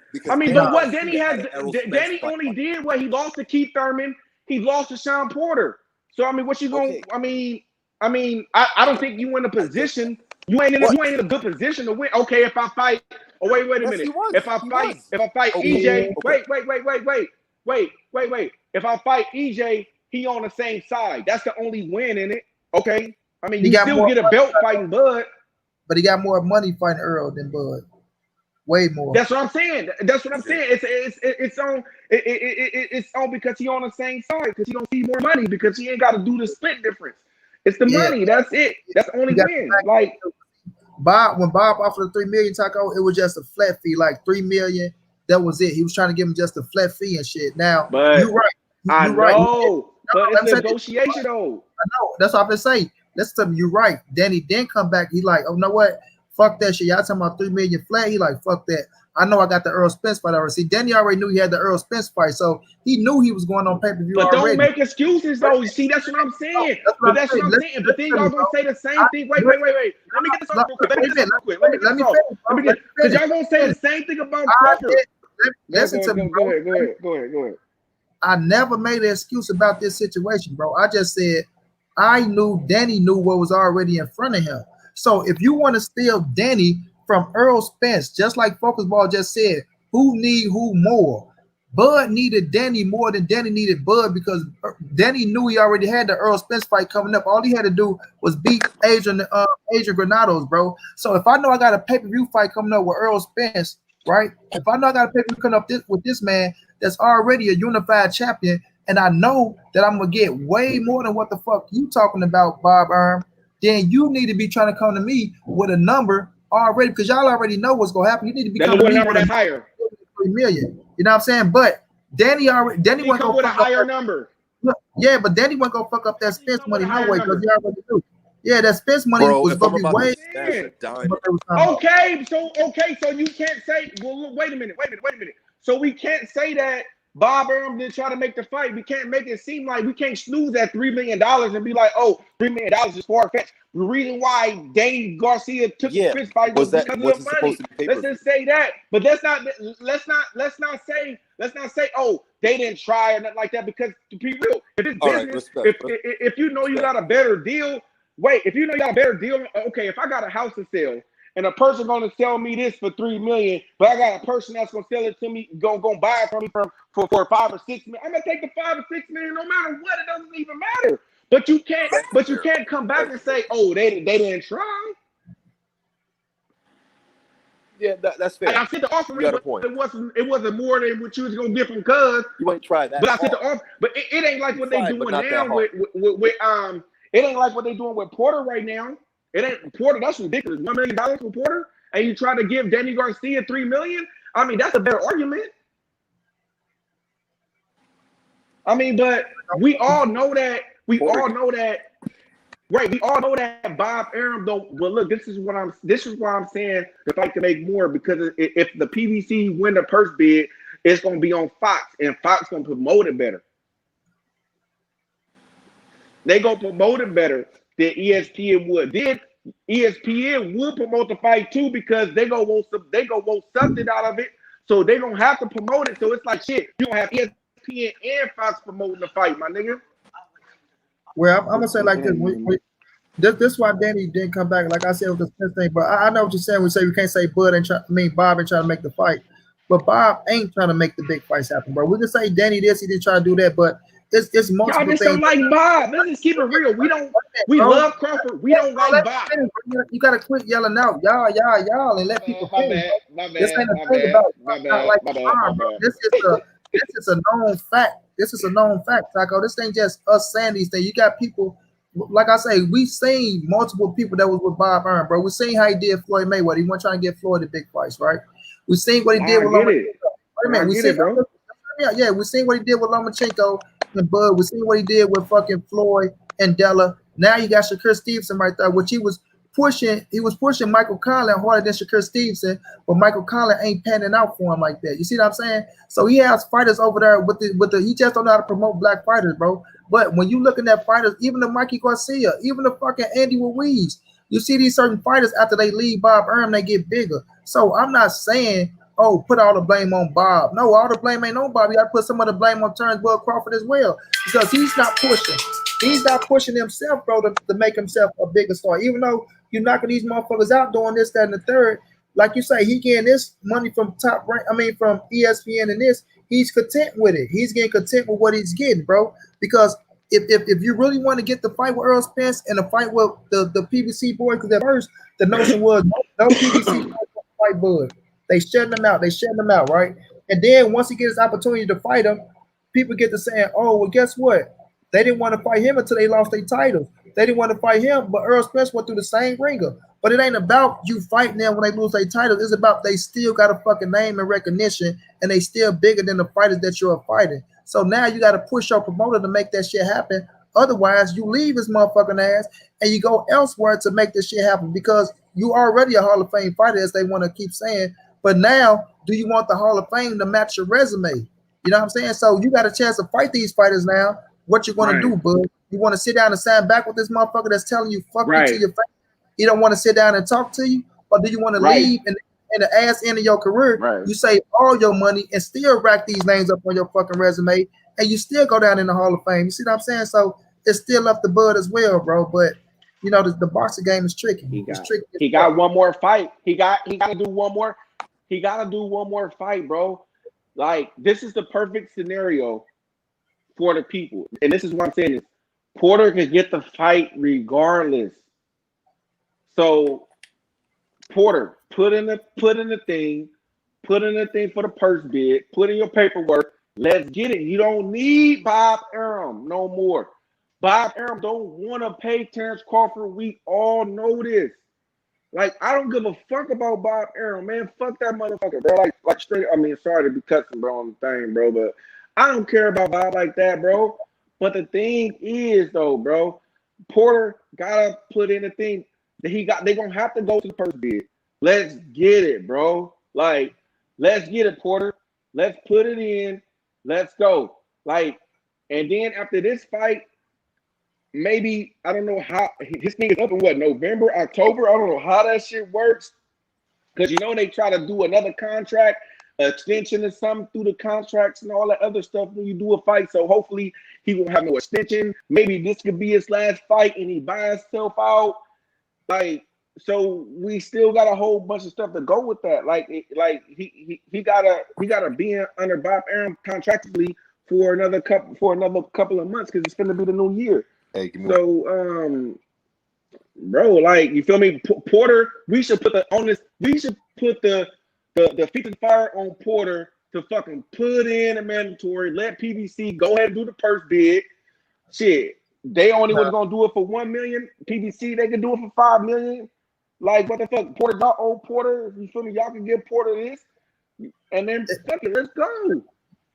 but what Danny has, Danny only did what he lost to Keith Thurman. He lost to Sean Porter. So I mean, what you going? I mean, I don't think you in a position. You ain't in a good position to win. Okay, if I fight. Oh wait a minute. If I fight EJ. Wait. If I fight EJ, he on the same side. That's the only win in it. Okay. I mean, you still get a belt fighting Bud. But he got more money fighting Earl than Bud. Way more. That's what I'm saying. It's on because he on the same side because he don't see more money because he ain't got to do the split difference. It's the money. That's it. That's the only win. Like when Bob offered the $3 million, Taco, it was just a flat fee, like $3 million. That was it. He was trying to give him just a flat fee and shit. Now you're right. I know, but it's negotiation though. I know. That's what I've been saying. Let's tell me you're right. Danny didn't come back. He like, oh, you know what? Fuck that shit. Y'all talking about $3 million flat. He like, fuck that. I know I got the Earl Spence fight already. See, Danny already knew he had the Earl Spence fight, so he knew he was going on pay-per-view already. But don't make excuses though. See, that's what I'm saying. That's what I'm saying. But then y'all gonna say the same thing. Wait. Let me get this off real quick. Because y'all gonna say the same thing about Crawford. Listen to me. Go ahead. I never made an excuse about this situation, bro. I just said I knew Danny knew what was already in front of him. So if you want to steal Danny from Earl Spence, just like Focus Ball just said, who need who more? Bud needed Danny more than Danny needed Bud because Danny knew he already had the Earl Spence fight coming up. All he had to do was beat Adrian Granados, bro. So if I know I got a pay-per-view fight coming up with Earl Spence, right? If I know I got a pay-per-view coming up with this man that's already a unified champion, and I know that I'm gonna get way more than what the fuck you talking about, Bob Arum, then you need to be trying to come to me with a number already because y'all already know what's gonna happen. You need to be coming to me with a higher $3 million. You know what I'm saying? But Danny went with a higher number. Yeah, but Danny wasn't gonna fuck up that Spence money no way because he already knew. Yeah, that Spence money was Bro, gonna be way. Okay, so you can't say. Well, look, wait a minute. So we can't say that Bob Arum didn't try to make the fight. We can't make it seem like we can't snooze at $3 million and be like, oh, $3 million is far fetched. The reason why Danny Garcia took the Spence fight was because of the money. Let's just say that, but let's not say, oh, they didn't try or nothing like that. Because to be real, if it's business, if you know you got a better deal, if you know you got a better deal, okay, if I got a house to sell. And a person gonna sell me this for $3 million, but I got a person that's gonna sell it to me, gonna buy it from me for $5 or $6 million. I'm gonna take the $5 or $6 million no matter what. It doesn't even matter. But you can't come back and say, oh, they didn't try. Yeah, that's fair. And I said the offer, it wasn't more than what you was gonna get from Cuz. You ain't try that. But I said the offer, but it ain't like what they doing now with it ain't like what they doing with Porter right now. It ain't Porter. That's ridiculous. $1 million for Porter, and you try to give Danny Garcia $3 million. I mean, that's a better argument. I mean, but we all know that. We all know that. Right? We all know that Bob Arum don't. Well, look, this is why I'm saying the fight can make more, because if the PBC win the purse bid, it's gonna be on Fox, and Fox gonna promote it better. They gonna promote it better than ESPN would. Then ESPN would promote the fight too, because they gonna want something out of it. So they gonna have to promote it. So it's like shit. You gonna have ESPN and Fox promoting the fight, my nigga. Well, I'm gonna say like this. This is why Danny didn't come back. Like I said with the Spence thing, but I know what you're saying. We say we can't say Bob ain't trying to make the fight, but Bob ain't trying to make the big fights happen, bro. We can say Danny this, he didn't try to do that, but it's multiple Y'all just things. Don't like Bob. Let's just keep it real. We love Crawford. We don't like Bob. You gotta quit yelling out, y'all, and let people finish. This ain't a thing about Bob, bro. This is a known fact. This is a known fact, Taco. This ain't just us saying these things. You got people, like I say, we've seen multiple people that was with Bob Arum, bro. We seen how he did Floyd Mayweather. He wasn't trying to get Floyd the big fights, right? We seen what he did with Lomachenko. Yeah, we seen what he did with Lomachenko and Bud. We seen what he did with fucking Floyd and Dela. Now you got Shakur Stevenson right there, which he was pushing Michael Conlan harder than Shakur Stevenson, but Michael Conlan ain't panning out for him like that. You see what I'm saying? So he has fighters over there with the he just don't know how to promote black fighters, bro. But when you looking at fighters, even the Mikey Garcia, even the fucking Andy Ruiz, you see these certain fighters after they leave Bob Arum, they get bigger. So I'm not saying, oh, put all the blame on Bob. No, all the blame ain't on Bob. You got to put some of the blame on Turnbull Crawford as well, because he's not pushing. He's not pushing himself, bro, to make himself a bigger star. Even though you're knocking these motherfuckers out doing this, that, and the third, like you say, he getting this money from from ESPN and this. He's content with it. He's getting content with what he's getting, bro. Because if you really want to get the fight with Earl Spence and the fight with the PBC boy, because at first the notion was no PBC fight Bud. They shutting them out. They shutting them out, right? And then once he gets his opportunity to fight him, people get to saying, oh, well, guess what? They didn't want to fight him until they lost their titles. They didn't want to fight him, but Earl Spence went through the same ringer. But it ain't about you fighting them when they lose their titles. It's about they still got a fucking name and recognition, and they still bigger than the fighters that you're fighting. So now you got to push your promoter to make that shit happen. Otherwise, you leave his motherfucking ass and you go elsewhere to make this shit happen, because you already a Hall of Fame fighter, as they want to keep saying. But now, do you want the Hall of Fame to match your resume? You know what I'm saying? So you got a chance to fight these fighters now. What you going to do, bud? You want to sit down and stand back with this motherfucker that's telling you fuck you to your face? You don't want to sit down and talk to you? Or do you want to leave and the ass end of your career, you save all your money and still rack these names up on your fucking resume, and you still go down in the Hall of Fame? You see what I'm saying? So it's still up to Bud as well, bro. But you know, the boxing game is tricky. He got one more fight. He got to do one more. He got to do one more fight, bro. Like, this is the perfect scenario for the people. And this is what I'm saying is Porter can get the fight regardless. So Porter, put in the thing for the purse bid, put in your paperwork. Let's get it. You don't need Bob Arum no more. Bob Arum don't want to pay Terrence Crawford. We all know this. Like, I don't give a fuck about Bob Arum, man. Fuck that motherfucker, bro. Like straight. I mean, sorry to be cussing, bro, on the thing, bro, but I don't care about Bob like that, bro. But the thing is, though, bro, Porter gotta put in the thing that he got. They gonna have to go to the first bid. Let's get it, bro. Like, let's get it, Porter. Let's put it in. Let's go. Like, and then after this fight, maybe I don't know how his thing is up in what, November, October. I don't know how that shit works. Because you know they try to do another contract, extension or something through the contracts and all that other stuff when you do a fight. So hopefully he won't have no extension. Maybe this could be his last fight and he buys himself out. Like, so we still got a whole bunch of stuff to go with that. Like he gotta be under Bob Arum contractually for another couple of months because it's gonna be the new year. Hey, give me bro, like, you feel me? Porter, we should put the feet to the fire on Porter to fucking put in a mandatory, let PBC go ahead and do the purse bid. Shit, they only was gonna do it for 1 million. PBC, they could do it for 5 million. Like, what the fuck? Porter, y'all owe Porter, you feel me? Y'all can give Porter this, and then fuck it, let's go.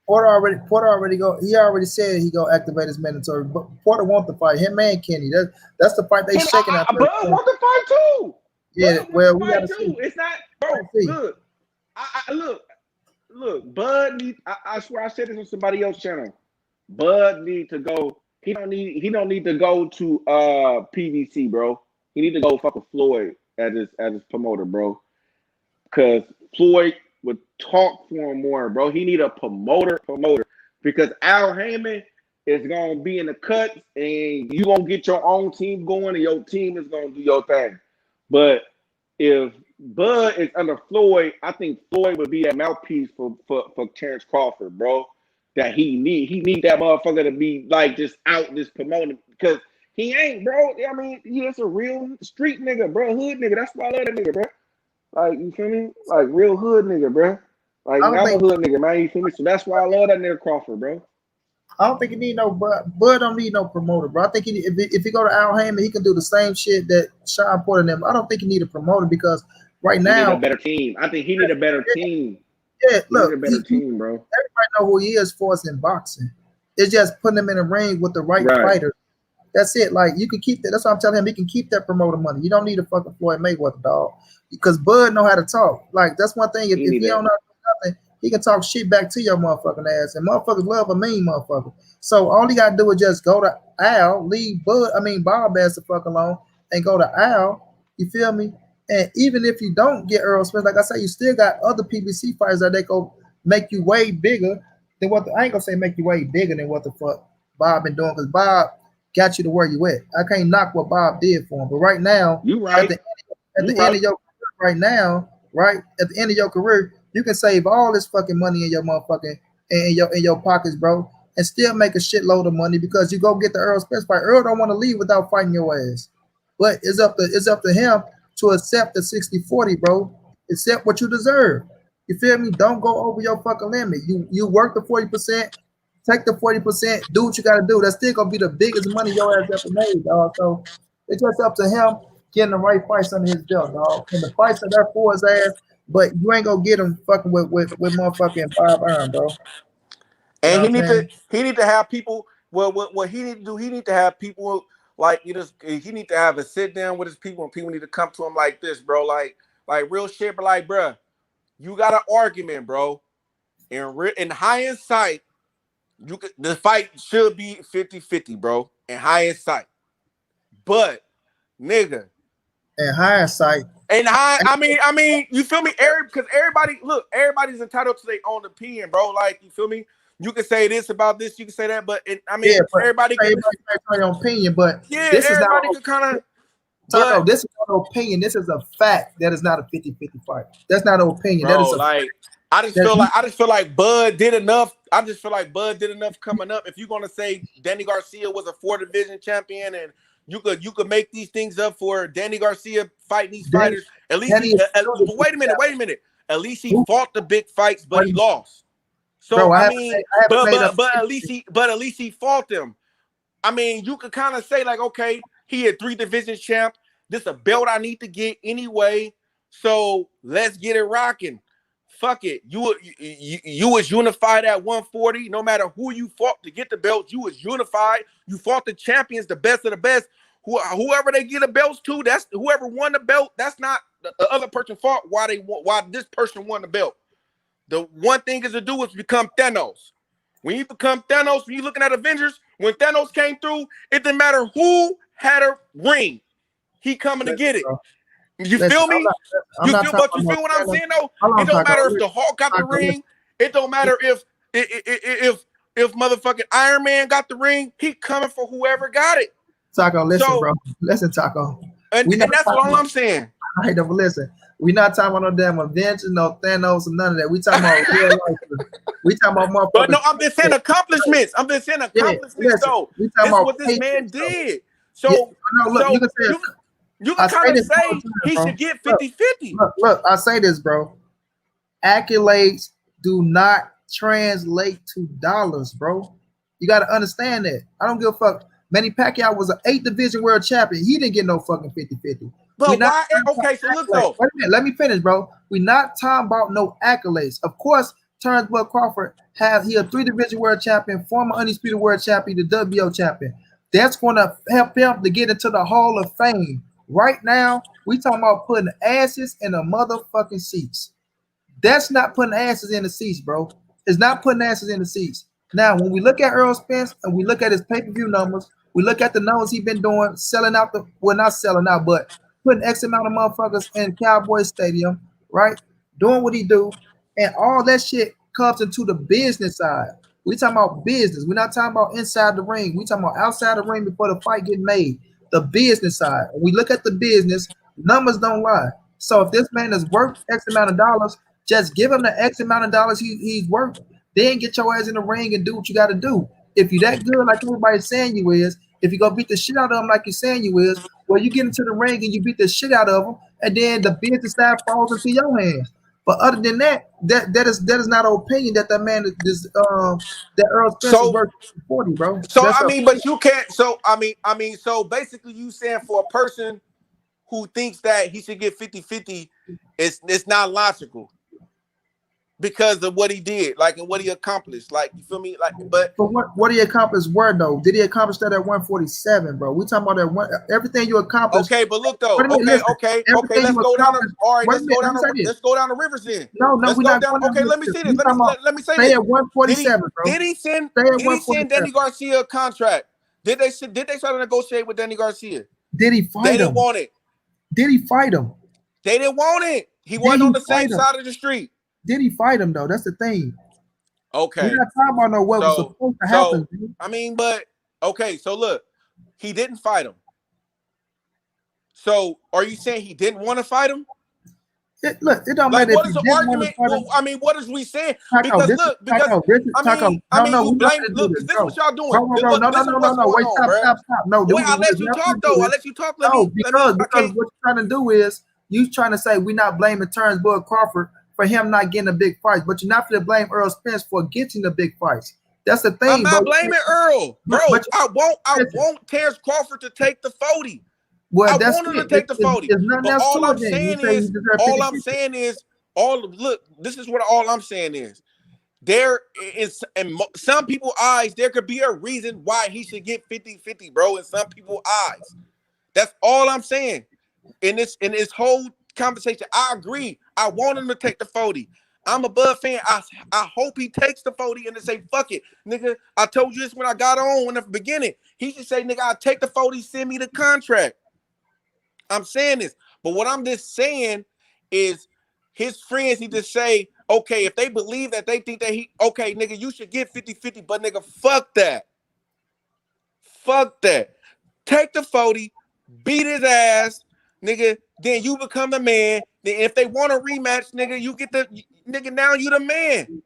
Porter already go. He already said he go activate his mandatory. But Porter want the fight. Him and Kenny. That's the fight they shaking out. Bud want the fight too. Yeah, Bud well, we gotta gotta see. It's not, bro. Look. Bud need. I swear I said this on somebody else's channel. Bud need to go. He don't need to go to PVC, bro. He need to go fuck with Floyd as his promoter, bro. Cause Floyd would talk for him more, bro. He need a promoter, because Al Heyman is gonna be in the cuts, and you gonna get your own team going, and your team is gonna do your thing. But if Bud is under Floyd, I think Floyd would be that mouthpiece for Terrence Crawford, bro. That he need that motherfucker to be like just out just promoting, because he ain't, bro. I mean, he is a real street nigga, bro, hood nigga. That's why I love that nigga, bro. Like, you feel me? Like, real hood nigga, bro. Like, I'm a hood nigga, man. You feel me? So that's why I love that nigga Crawford, bro. I don't think he need no Bud don't need no promoter, bro. I think if he go to Al Heyman, he can do the same shit that Sean Porter and them. I don't think he need a promoter because right now he need a better team. I think he need a better team. Yeah, look, he need a better team, bro. Everybody know who he is for us in boxing. It's just putting him in the ring with the right fighter. That's it. Like, you can keep that. That's what I'm telling him. He can keep that promoter money. You don't need a fucking Floyd Mayweather, dog. Because Bud know how to talk. Like, that's one thing. If he don't know nothing, he can talk shit back to your motherfucking ass. And motherfuckers love a mean motherfucker. So all he gotta do is just go to Al, leave Bob ass the fuck alone, and go to Al. You feel me? And even if you don't get Earl Spence, like I said, you still got other PBC fighters that they go make you way bigger than what I ain't gonna say make you way bigger than what the fuck Bob been doing, because Bob got you to where you at. I can't knock what Bob did for him, but right now, you right. At the end of your career right now, right at the end of your career, you can save all this fucking money in your motherfucking in your pockets, bro, and still make a shitload of money because you go get the Earl Spence fight. Earl don't want to leave without fighting your ass, but it's up to him to accept the 60-40, bro. Accept what you deserve. You feel me? Don't go over your fucking limit. You work the 40%. Take the 40%, do what you got to do. That's still going to be the biggest money your ass ever made, dog. So it's just up to him getting the right fights under his belt, dog. And the fights are there for his ass, but you ain't going to get him fucking with motherfucking Bob Arum, bro. And he need to have people, what he need to do, he need to have people, like, he need to have a sit down with his people, and people need to come to him like this, bro. Like real shit, but like, bro, you got an argument, bro. In hindsight, the fight should be 50-50, bro, in hindsight. But, nigga. In hindsight. I mean, you feel me? Because everybody's entitled to their own opinion, bro. Like, you feel me? You can say this about this, you can say that, but everybody can say their own opinion, but yeah, this everybody can kind of. Taco, this is not an opinion. This is a fact. That is not a 50-50 fight. That's not an opinion. Bro, that is a like fact. I just feel like Bud did enough. I just feel like Bud did enough coming up. If you're gonna say Danny Garcia was a 4-division champion, and you could make these things up for Danny Garcia fighting these fighters, at least wait a minute. At least he fought the big fights, but he lost. So bro, but at least he fought them. I mean, you could kind of say like, okay, he had 3 division champ. This a belt I need to get anyway. So let's get it rocking. fuck it. You was unified at 140. No matter who you fought to get the belts, you was unified. You fought the champions, the best of the best. Whoever they get the belts to, that's whoever won the belt. That's not the other person fought why this person won the belt. The one thing is to do is become Thanos. When you become Thanos, when you're looking at Avengers, when Thanos came through, it didn't matter who had a ring. He coming to get it. You feel me? You feel what I'm saying though? It don't matter if the Hulk got the ring. It don't matter if motherfucking Iron Man got the ring. He coming for whoever got it. Taco, listen, bro. Listen, Taco. And that's all I'm saying. All right, but listen. We're not talking about no damn Avengers, no Thanos, or none of that. We talking about real life. We talking about motherfuckers. But no, I'm just saying accomplishments. I'm just saying accomplishments, though. This is what this man did. So, you can kind of say he should get 50-50. Look, I say this, bro. Accolades do not translate to dollars, bro. You got to understand that. I don't give a fuck. Manny Pacquiao was an 8th division world champion. He didn't get no fucking 50-50. But why? Okay, so look though. Wait a minute, let me finish, bro. We're not talking about no accolades. Of course, Crawford he a 3 division world champion, former undisputed world champion, the WBO champion. That's going to help him to get into the Hall of Fame. Right now, we talking about putting asses in the motherfucking seats. That's not putting asses in the seats, bro. It's not putting asses in the seats. Now, when we look at Earl Spence and we look at his pay-per-view numbers, we look at the numbers he's been doing, selling out not selling out, but putting X amount of motherfuckers in Cowboy Stadium, right? Doing what he do, and all that shit comes into the business side. We talking about business. We're not talking about inside the ring. We talking about outside the ring before the fight get made. The business side. When we look at the business, numbers don't lie. So if this man is worth X amount of dollars, just give him the X amount of dollars he's worth. Then get your ass in the ring and do what you got to do. If you that good like everybody's saying you is, if you go beat the shit out of them like you're saying you is, well, you get into the ring and you beat the shit out of them, and then the business side falls into your hands. But other than that, that is not an opinion that man is that Earl Spence is worth 40, bro. So that's but you can't. So so basically, you saying for a person who thinks that he should get 50-50, it's not logical. Because of what he did, like, and what he accomplished, like, you feel me, like, but what he accomplished where though? Did he accomplish that at 147, bro? We talking about that one, everything you accomplished. Okay, but look though. Okay, let's go down. All right, let's go down the rivers then. No, we're not down. Okay, let me see this. Let me say this. Stay at 147, bro. Did he send Danny Garcia a contract? Did they try to negotiate with Danny Garcia? Did he fight him? They didn't want it. Did he fight him? They didn't want it. He wasn't on the same side of the street. Did he fight him though? That's the thing. Okay. We're not talking about no what was supposed to happen. But okay, so look, he didn't fight him. So are you saying he didn't want to fight him? It don't matter. What is the argument? What is we saying? Because you blame. Look, this is what y'all doing. No. Wait, stop. No, wait, I'll let you talk though. I'll let you talk. Because what you're trying to do is you trying to say we're not blaming Turnbull Crawford for him not getting a big fight, but you're not going to blame Earl Spence for getting the big fights. That's the thing. I'm not blaming Earl, bro. I want Terrence Crawford to take the 40. Well, I want him to take the 40. But all I'm saying is, this is what all I'm saying is, there is, in some people's eyes, there could be a reason why he should get 50-50, bro, in some people's eyes. That's all I'm saying. In this whole conversation, I agree. I want him to take the 40. I'm a Bud fan. I hope he takes the 40 and to say, fuck it. Nigga, I told you this when I got on in the beginning. He should say, nigga, I'll take the 40, send me the contract. I'm saying this. But what I'm just saying is his friends need to say, okay, if they believe that they think that okay, nigga, you should get 50-50, but nigga, fuck that. Fuck that. Take the 40, beat his ass, nigga, then you become the man. Then if they want a rematch, nigga, you get the nigga, now you the man.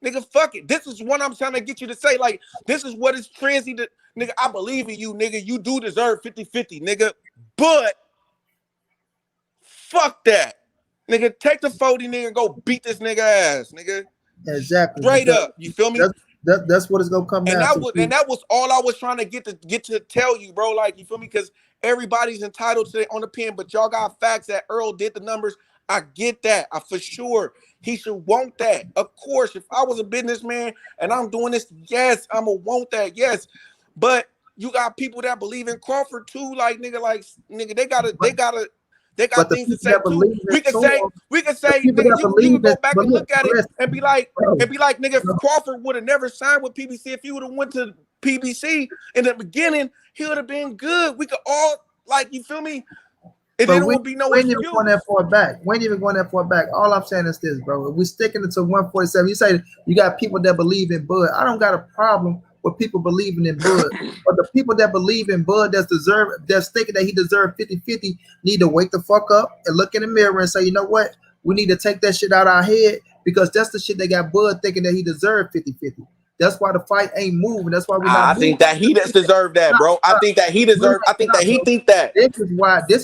Nigga, fuck it. This is what I'm trying to get you to say. Like, this is what is trendy to, nigga, I believe in you, nigga. You do deserve 50-50, nigga. But fuck that. Nigga, take the 40, nigga, and go beat this nigga ass, nigga. Exactly. Straight up. You feel me? That's what it's gonna come down to. And that was all I was trying to get to tell you, bro. Like, you feel me? Because everybody's entitled to their own opinion, but y'all got facts that Earl did the numbers. I get that. For sure. He should want that. Of course, if I was a businessman and I'm doing this, yes, I'm gonna want that. Yes. But you got people that believe in Crawford too, like nigga, they got things to say too. We can say, nigga, you can go back and look at it and be like, nigga, if Crawford would have never signed with PBC, if he would have went to PBC in the beginning, he would have been good. We could all, like, you feel me? And then there would be no excuse. We ain't even going that far back. We ain't even going that far back. All I'm saying is this, bro. If we sticking it to 147, you say you got people that believe in Bud. I don't got a problem with people believing in Bud. But the people that believe in Bud that's thinking that he deserved 50-50 need to wake the fuck up and look in the mirror and say, you know what? We need to take that shit out of our head, because that's the shit they got Bud thinking that he deserved 50-50. That's why the fight ain't moving. That's why we're not. I think that he does deserve that, bro. I think that he deserves. I think that he think that. This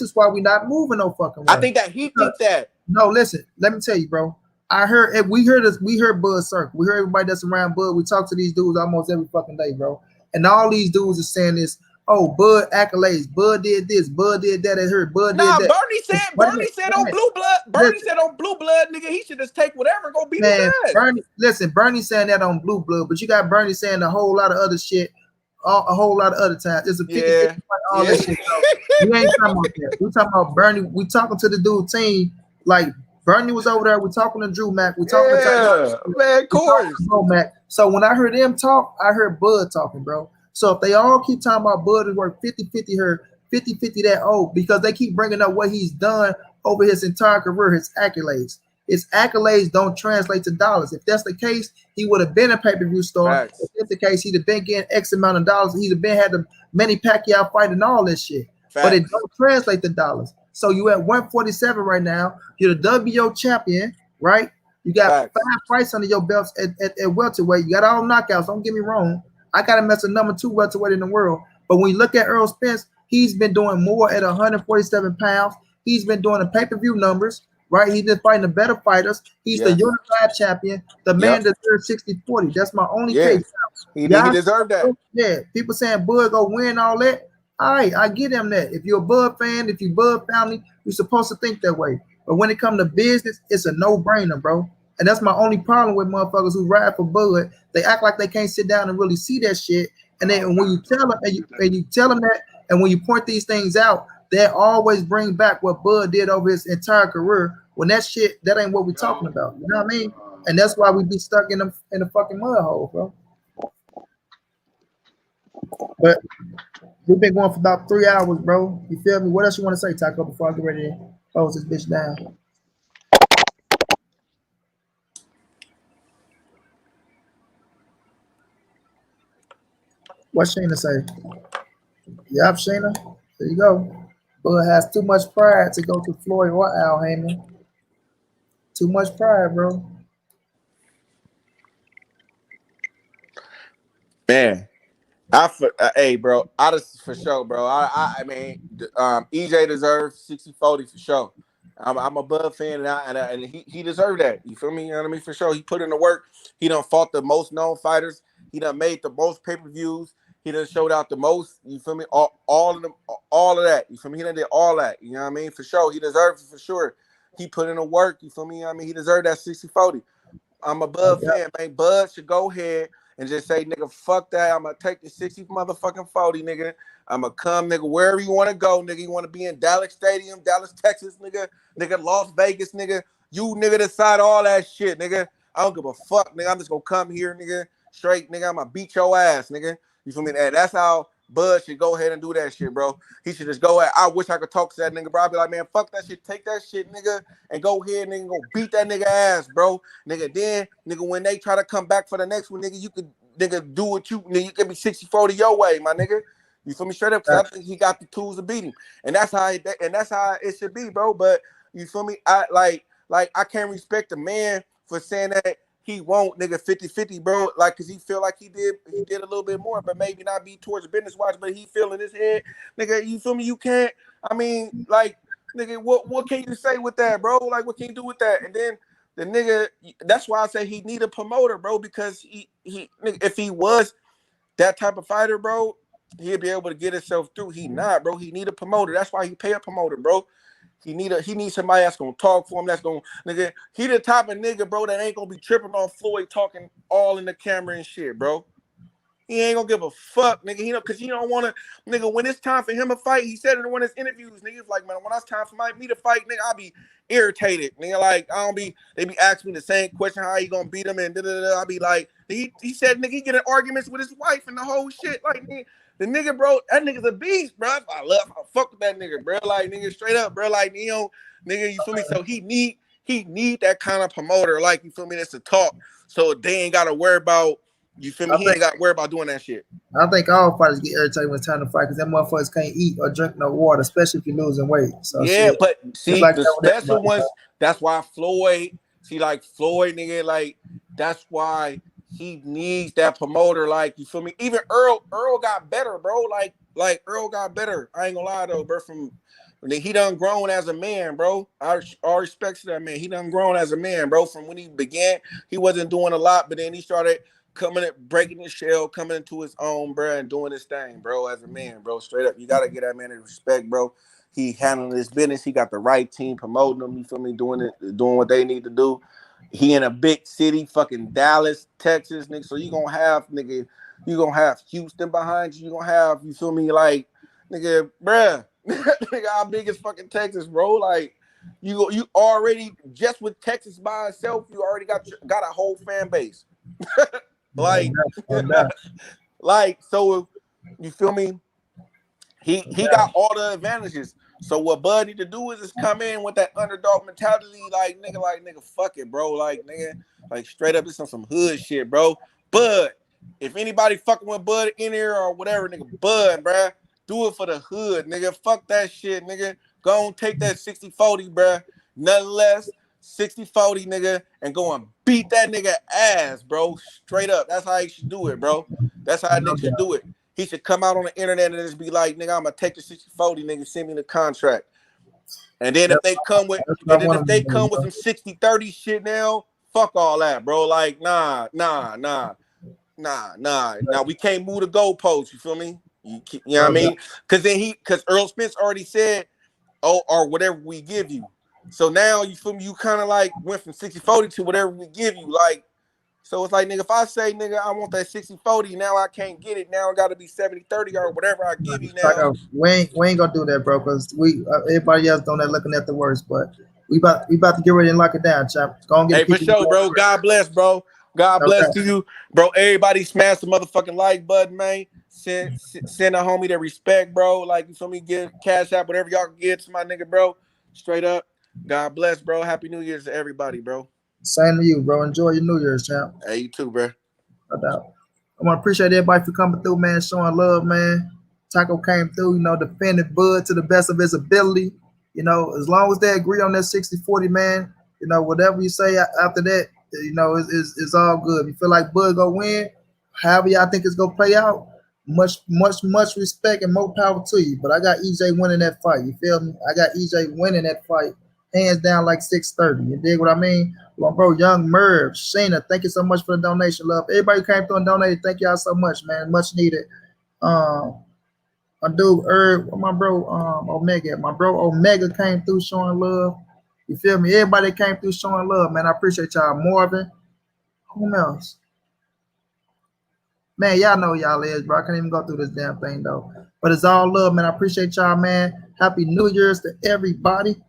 is why we're not moving no fucking way. I think that he thinks that. No, listen. Let me tell you, bro. We heard Bud circle. We heard everybody that's around Bud. We talk to these dudes almost every fucking day, bro. And all these dudes are saying this. Oh, Bud accolades. Bud did this. Bud did that. It hurt. Bud did that. Bernie said on Blue Blood. Bernie said on Blue Blood, nigga, he should just take whatever, go beat his ass. Bernie saying that on Blue Blood, but you got Bernie saying a whole lot of other shit, a whole lot of other times. It's a 50-50 all that shit. So we ain't talking about that. We talking about Bernie. We talking to the dude team. Like Bernie was over there. We talking to Drew Mack. We talking to man, of course. Mac. So when I heard them talk, I heard Bud talking, bro. So if they all keep talking about Bud is worth 50-50 her, 50-50 that old, because they keep bringing up what he's done over his entire career, his accolades. His accolades don't translate to dollars. If that's the case, he would have been a pay-per-view star. Right. If that's the case, he'd have been getting X amount of dollars. He'd have been had the Manny Pacquiao fight and all this shit. But it don't translate to dollars. So you at 147 right now. You're the WO champion, right? You got 5 fights under your belts at welterweight. You got all knockouts. Don't get me wrong. I got him as the number 2 welterweight in the world. But when you look at Earl Spence, he's been doing more at 147 pounds. He's been doing the pay-per-view numbers, right? He's been fighting the better fighters. He's the unified champion. The man deserves 60-40. That's my only case. He deserved that. Yeah, people saying Bud go win all that. All right, I get him that. If you're a Bud fan, if you Bud family, you're supposed to think that way. But when it comes to business, it's a no-brainer, bro. And that's my only problem with motherfuckers who ride for Bud. They act like they can't sit down and really see that shit. And then when you tell them, and you tell them that, and when you point these things out, they always bring back what Bud did over his entire career. When that shit, that ain't what we're talking about. You know what I mean? And that's why we be stuck in the fucking mud hole, bro. But we've been going for about 3 hours, bro. You feel me? What else you want to say, Taco, before I get ready to close this bitch down? What Shayna say? Yep, Shayna. There you go. Bud has too much pride to go to Floyd or Al Haney. Too much pride, bro. Man, hey, bro, I just for sure, bro. I mean, EJ deserves 60-40 for sure. I'm a Bud fan, and he deserved that. You feel me? You know what I mean? For sure, he put in the work. He done fought the most known fighters. He done made the most pay-per-views. He done showed out the most. You feel me? All of them, all of that. You feel me? He done did all that. You know what I mean? For sure, he deserves it. For sure, he put in the work. You feel me? You know what I mean? He deserved that 60-40. I'm a Bud fan, man. Bud should go ahead and just say, nigga, fuck that. I'm gonna take the 60 motherfucking 40, nigga. I'm gonna come, nigga, wherever you want to go, nigga. You want to be in Dallas Stadium, Dallas, Texas, nigga, Las Vegas, nigga. You, nigga, decide all that shit, nigga. I don't give a fuck, nigga. I'm just gonna come here, nigga, straight, nigga. I'm gonna beat your ass, nigga. You feel me? And that's how Bud should go ahead and do that shit, bro. He should just go ahead. I wish I could talk to that nigga, bro. I'd be like, man, fuck that shit. Take that shit, nigga, and go ahead, nigga, go beat that nigga ass, bro. Nigga, then, nigga, when they try to come back for the next one, nigga, you could, nigga, do what you, nigga, you can be 60-40 your way, my nigga. You feel me? Straight up, because I think he got the tools to beat him. And that's how it should be, bro. But you feel me? I I can't respect a man for saying that he won't, nigga, 50-50, bro. Like, cause he feel like he did a little bit more, but maybe not be towards business wise, but he feel in his head, nigga, you feel me? You can't, I mean, like, nigga, what can you say with that, bro? Like, what can you do with that? And then the nigga, that's why I say he need a promoter, bro, because he nigga, if he was that type of fighter, bro, he'll be able to get himself through. He not, bro. He need a promoter. That's why he pay a promoter, bro. He need somebody that's gonna talk for him. That's gonna nigga. He the type of nigga, bro, that ain't gonna be tripping on Floyd talking all in the camera and shit, bro. He ain't gonna give a fuck, nigga. Cause he don't wanna, nigga. When it's time for him to fight, he said it in one of his interviews, nigga. He's like, man, when it's time for me to fight, nigga, I'll be irritated, nigga. Like they be asking me the same question, how you gonna beat him, and I'll be like, he said, nigga, he get in arguments with his wife and the whole shit, like, nigga. The nigga, bro, that nigga's a beast, bro. I fuck with that nigga, bro. Like, nigga, straight up, bro. Like, you know, nigga, you feel me? So he need that kind of promoter, like, you feel me? That's to talk, so they ain't gotta worry about, you feel me? He ain't gotta worry about doing that shit. I think all fighters get irritated when it's time to fight because them motherfuckers can't eat or drink no water, especially if you're losing weight. So yeah, shit. but see, like the special ones, that's why Floyd, Floyd, nigga, like, that's why he needs that promoter, like, you feel me? Even Earl got better, bro. Like Earl got better. I ain't gonna lie though, bro. He done grown as a man, bro. All respect to that man. He done grown as a man, bro. From when he began, he wasn't doing a lot, but then he started breaking his shell, coming into his own, bro, and doing his thing, bro, as a man, bro. Straight up, you gotta get that man his respect, bro. He handling his business. He got the right team promoting them. You feel me? Doing what they need to do. He in a big city, fucking Dallas, Texas, nigga. So you gonna have Houston behind you. You gonna have, you feel me, like, nigga, bruh, nigga, how big is fucking Texas, bro? Like, you already, just with Texas by itself, you already got a whole fan base. Like, like, so you feel me? He got all the advantages. So what Bud need to do is just come in with that underdog mentality, like nigga, fuck it, bro. Like, nigga, like, straight up, this on some hood shit, bro. Bud, if anybody fucking with Bud in here or whatever, nigga, Bud, bruh, do it for the hood, nigga. Fuck that shit, nigga. Go and take that 60-40, bruh. Nothing less. 60-40, nigga, and go and beat that nigga ass, bro. Straight up. That's how he should do it, bro. That's how a nigga should do it. He should come out on the internet and just be like, nigga, I'm gonna take the 60-40, nigga, send me the contract. And then if they come with some 60-30 shit now, fuck all that, bro. Like, nah. Now we can't move the goalposts, you feel me? You know what I mean? Because Earl Spence already said, oh, or whatever we give you. So now, you feel me, you kind of like went from 60-40 to whatever we give you. Like, so it's like, nigga, if I say, nigga, I want that 60-40, now I can't get it. Now it got to be 70-30 or whatever I give you now. We ain't gonna do that, bro, because everybody else doing that, looking at the worst. But we about to get ready and lock it down, chap. Go on, get for sure, bro. God bless, bro. God bless to you, bro. Everybody smash the motherfucking like button, man. Send a homie that respect, bro. Like, you feel me? Give cash out, whatever y'all can get to my nigga, bro. Straight up. God bless, bro. Happy New Year's to everybody, bro. Same to you, bro. Enjoy your New Year's, champ. Hey, you too, bro. No doubt. I want to appreciate everybody for coming through, man, showing love, man. Taco came through, defending Bud to the best of his ability. As long as they agree on that 60-40, man, whatever you say after that, it's all good. If you feel like Bud go win, however y'all think it's going to play out, much respect and more power to you. But I got EJ winning that fight. You feel me? I got EJ winning that fight. Hands down like 630. You dig what I mean? Well, bro, Young Merv, Sheena, thank you so much for the donation, love. Everybody who came through and donated, thank y'all so much, man. Much needed. My dude, my bro, Omega. My bro Omega came through showing love. You feel me? Everybody came through showing love, man. I appreciate y'all. Marvin. Who else? Man, y'all know y'all is, bro. I can't even go through this damn thing, though. But it's all love, man. I appreciate y'all, man. Happy New Year's to everybody.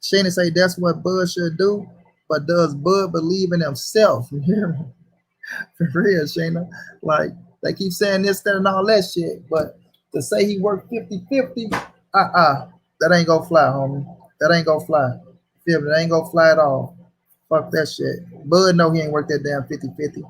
Shana say that's what Bud should do, but does Bud believe in himself? You hear me? For real, Shana. Like, they keep saying this, that, and all that shit, but to say he worked 50-50, that ain't gonna fly, homie. That ain't gonna fly. Feel me? That ain't gonna fly at all. Fuck that shit. Bud know he ain't worked that damn 50-50.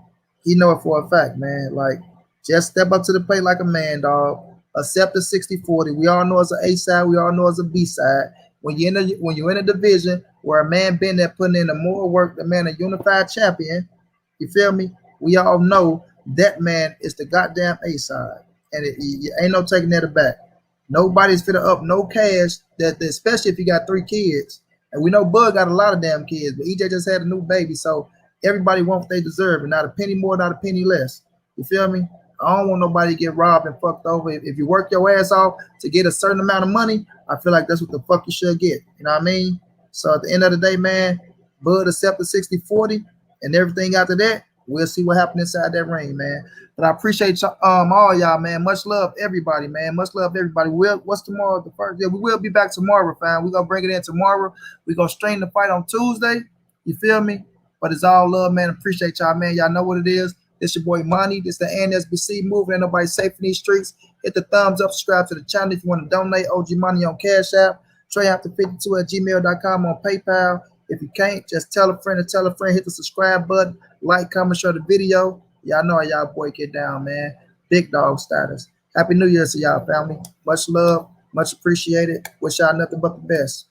He know it for a fact, man. Like, just step up to the plate like a man, dog. Accept the 60-40. We all know it's an A side. We all know it's a B side. When you're in a division where a man been there putting in the more work, the man a unified champion, you feel me? We all know that man is the goddamn A side, and it ain't no taking that back. Nobody's finna up no cash that especially if you got 3 kids. And we know Bud got a lot of damn kids, but EJ just had a new baby, so everybody wants what they deserve, and not a penny more, not a penny less. You feel me? I don't want nobody to get robbed and fucked over. If you work your ass off to get a certain amount of money, I feel like that's what the fuck you should get. You know what I mean? So at the end of the day, man, Bud accepted 60-40, and everything after that, we'll see what happens inside that ring, man. But I appreciate all y'all, man. Much love, everybody, man. Much love, everybody. What's tomorrow? The first? Yeah, we will be back tomorrow, fam. We're gonna bring it in tomorrow. We're gonna stream the fight on Tuesday. You feel me? But it's all love, man. Appreciate y'all, man. Y'all know what it is. This your boy Monty. This the NSBC moving. Ain't nobody safe in these streets. Hit the thumbs up, subscribe to the channel if you want to donate. OG Money on Cash App. TreyAfter52@gmail.com on PayPal. If you can't, just tell a friend and tell a friend. Hit the subscribe button, like, comment, share the video. Y'all know how y'all boy get down, man. Big dog status. Happy New Year to y'all, family. Much love, much appreciated. Wish y'all nothing but the best.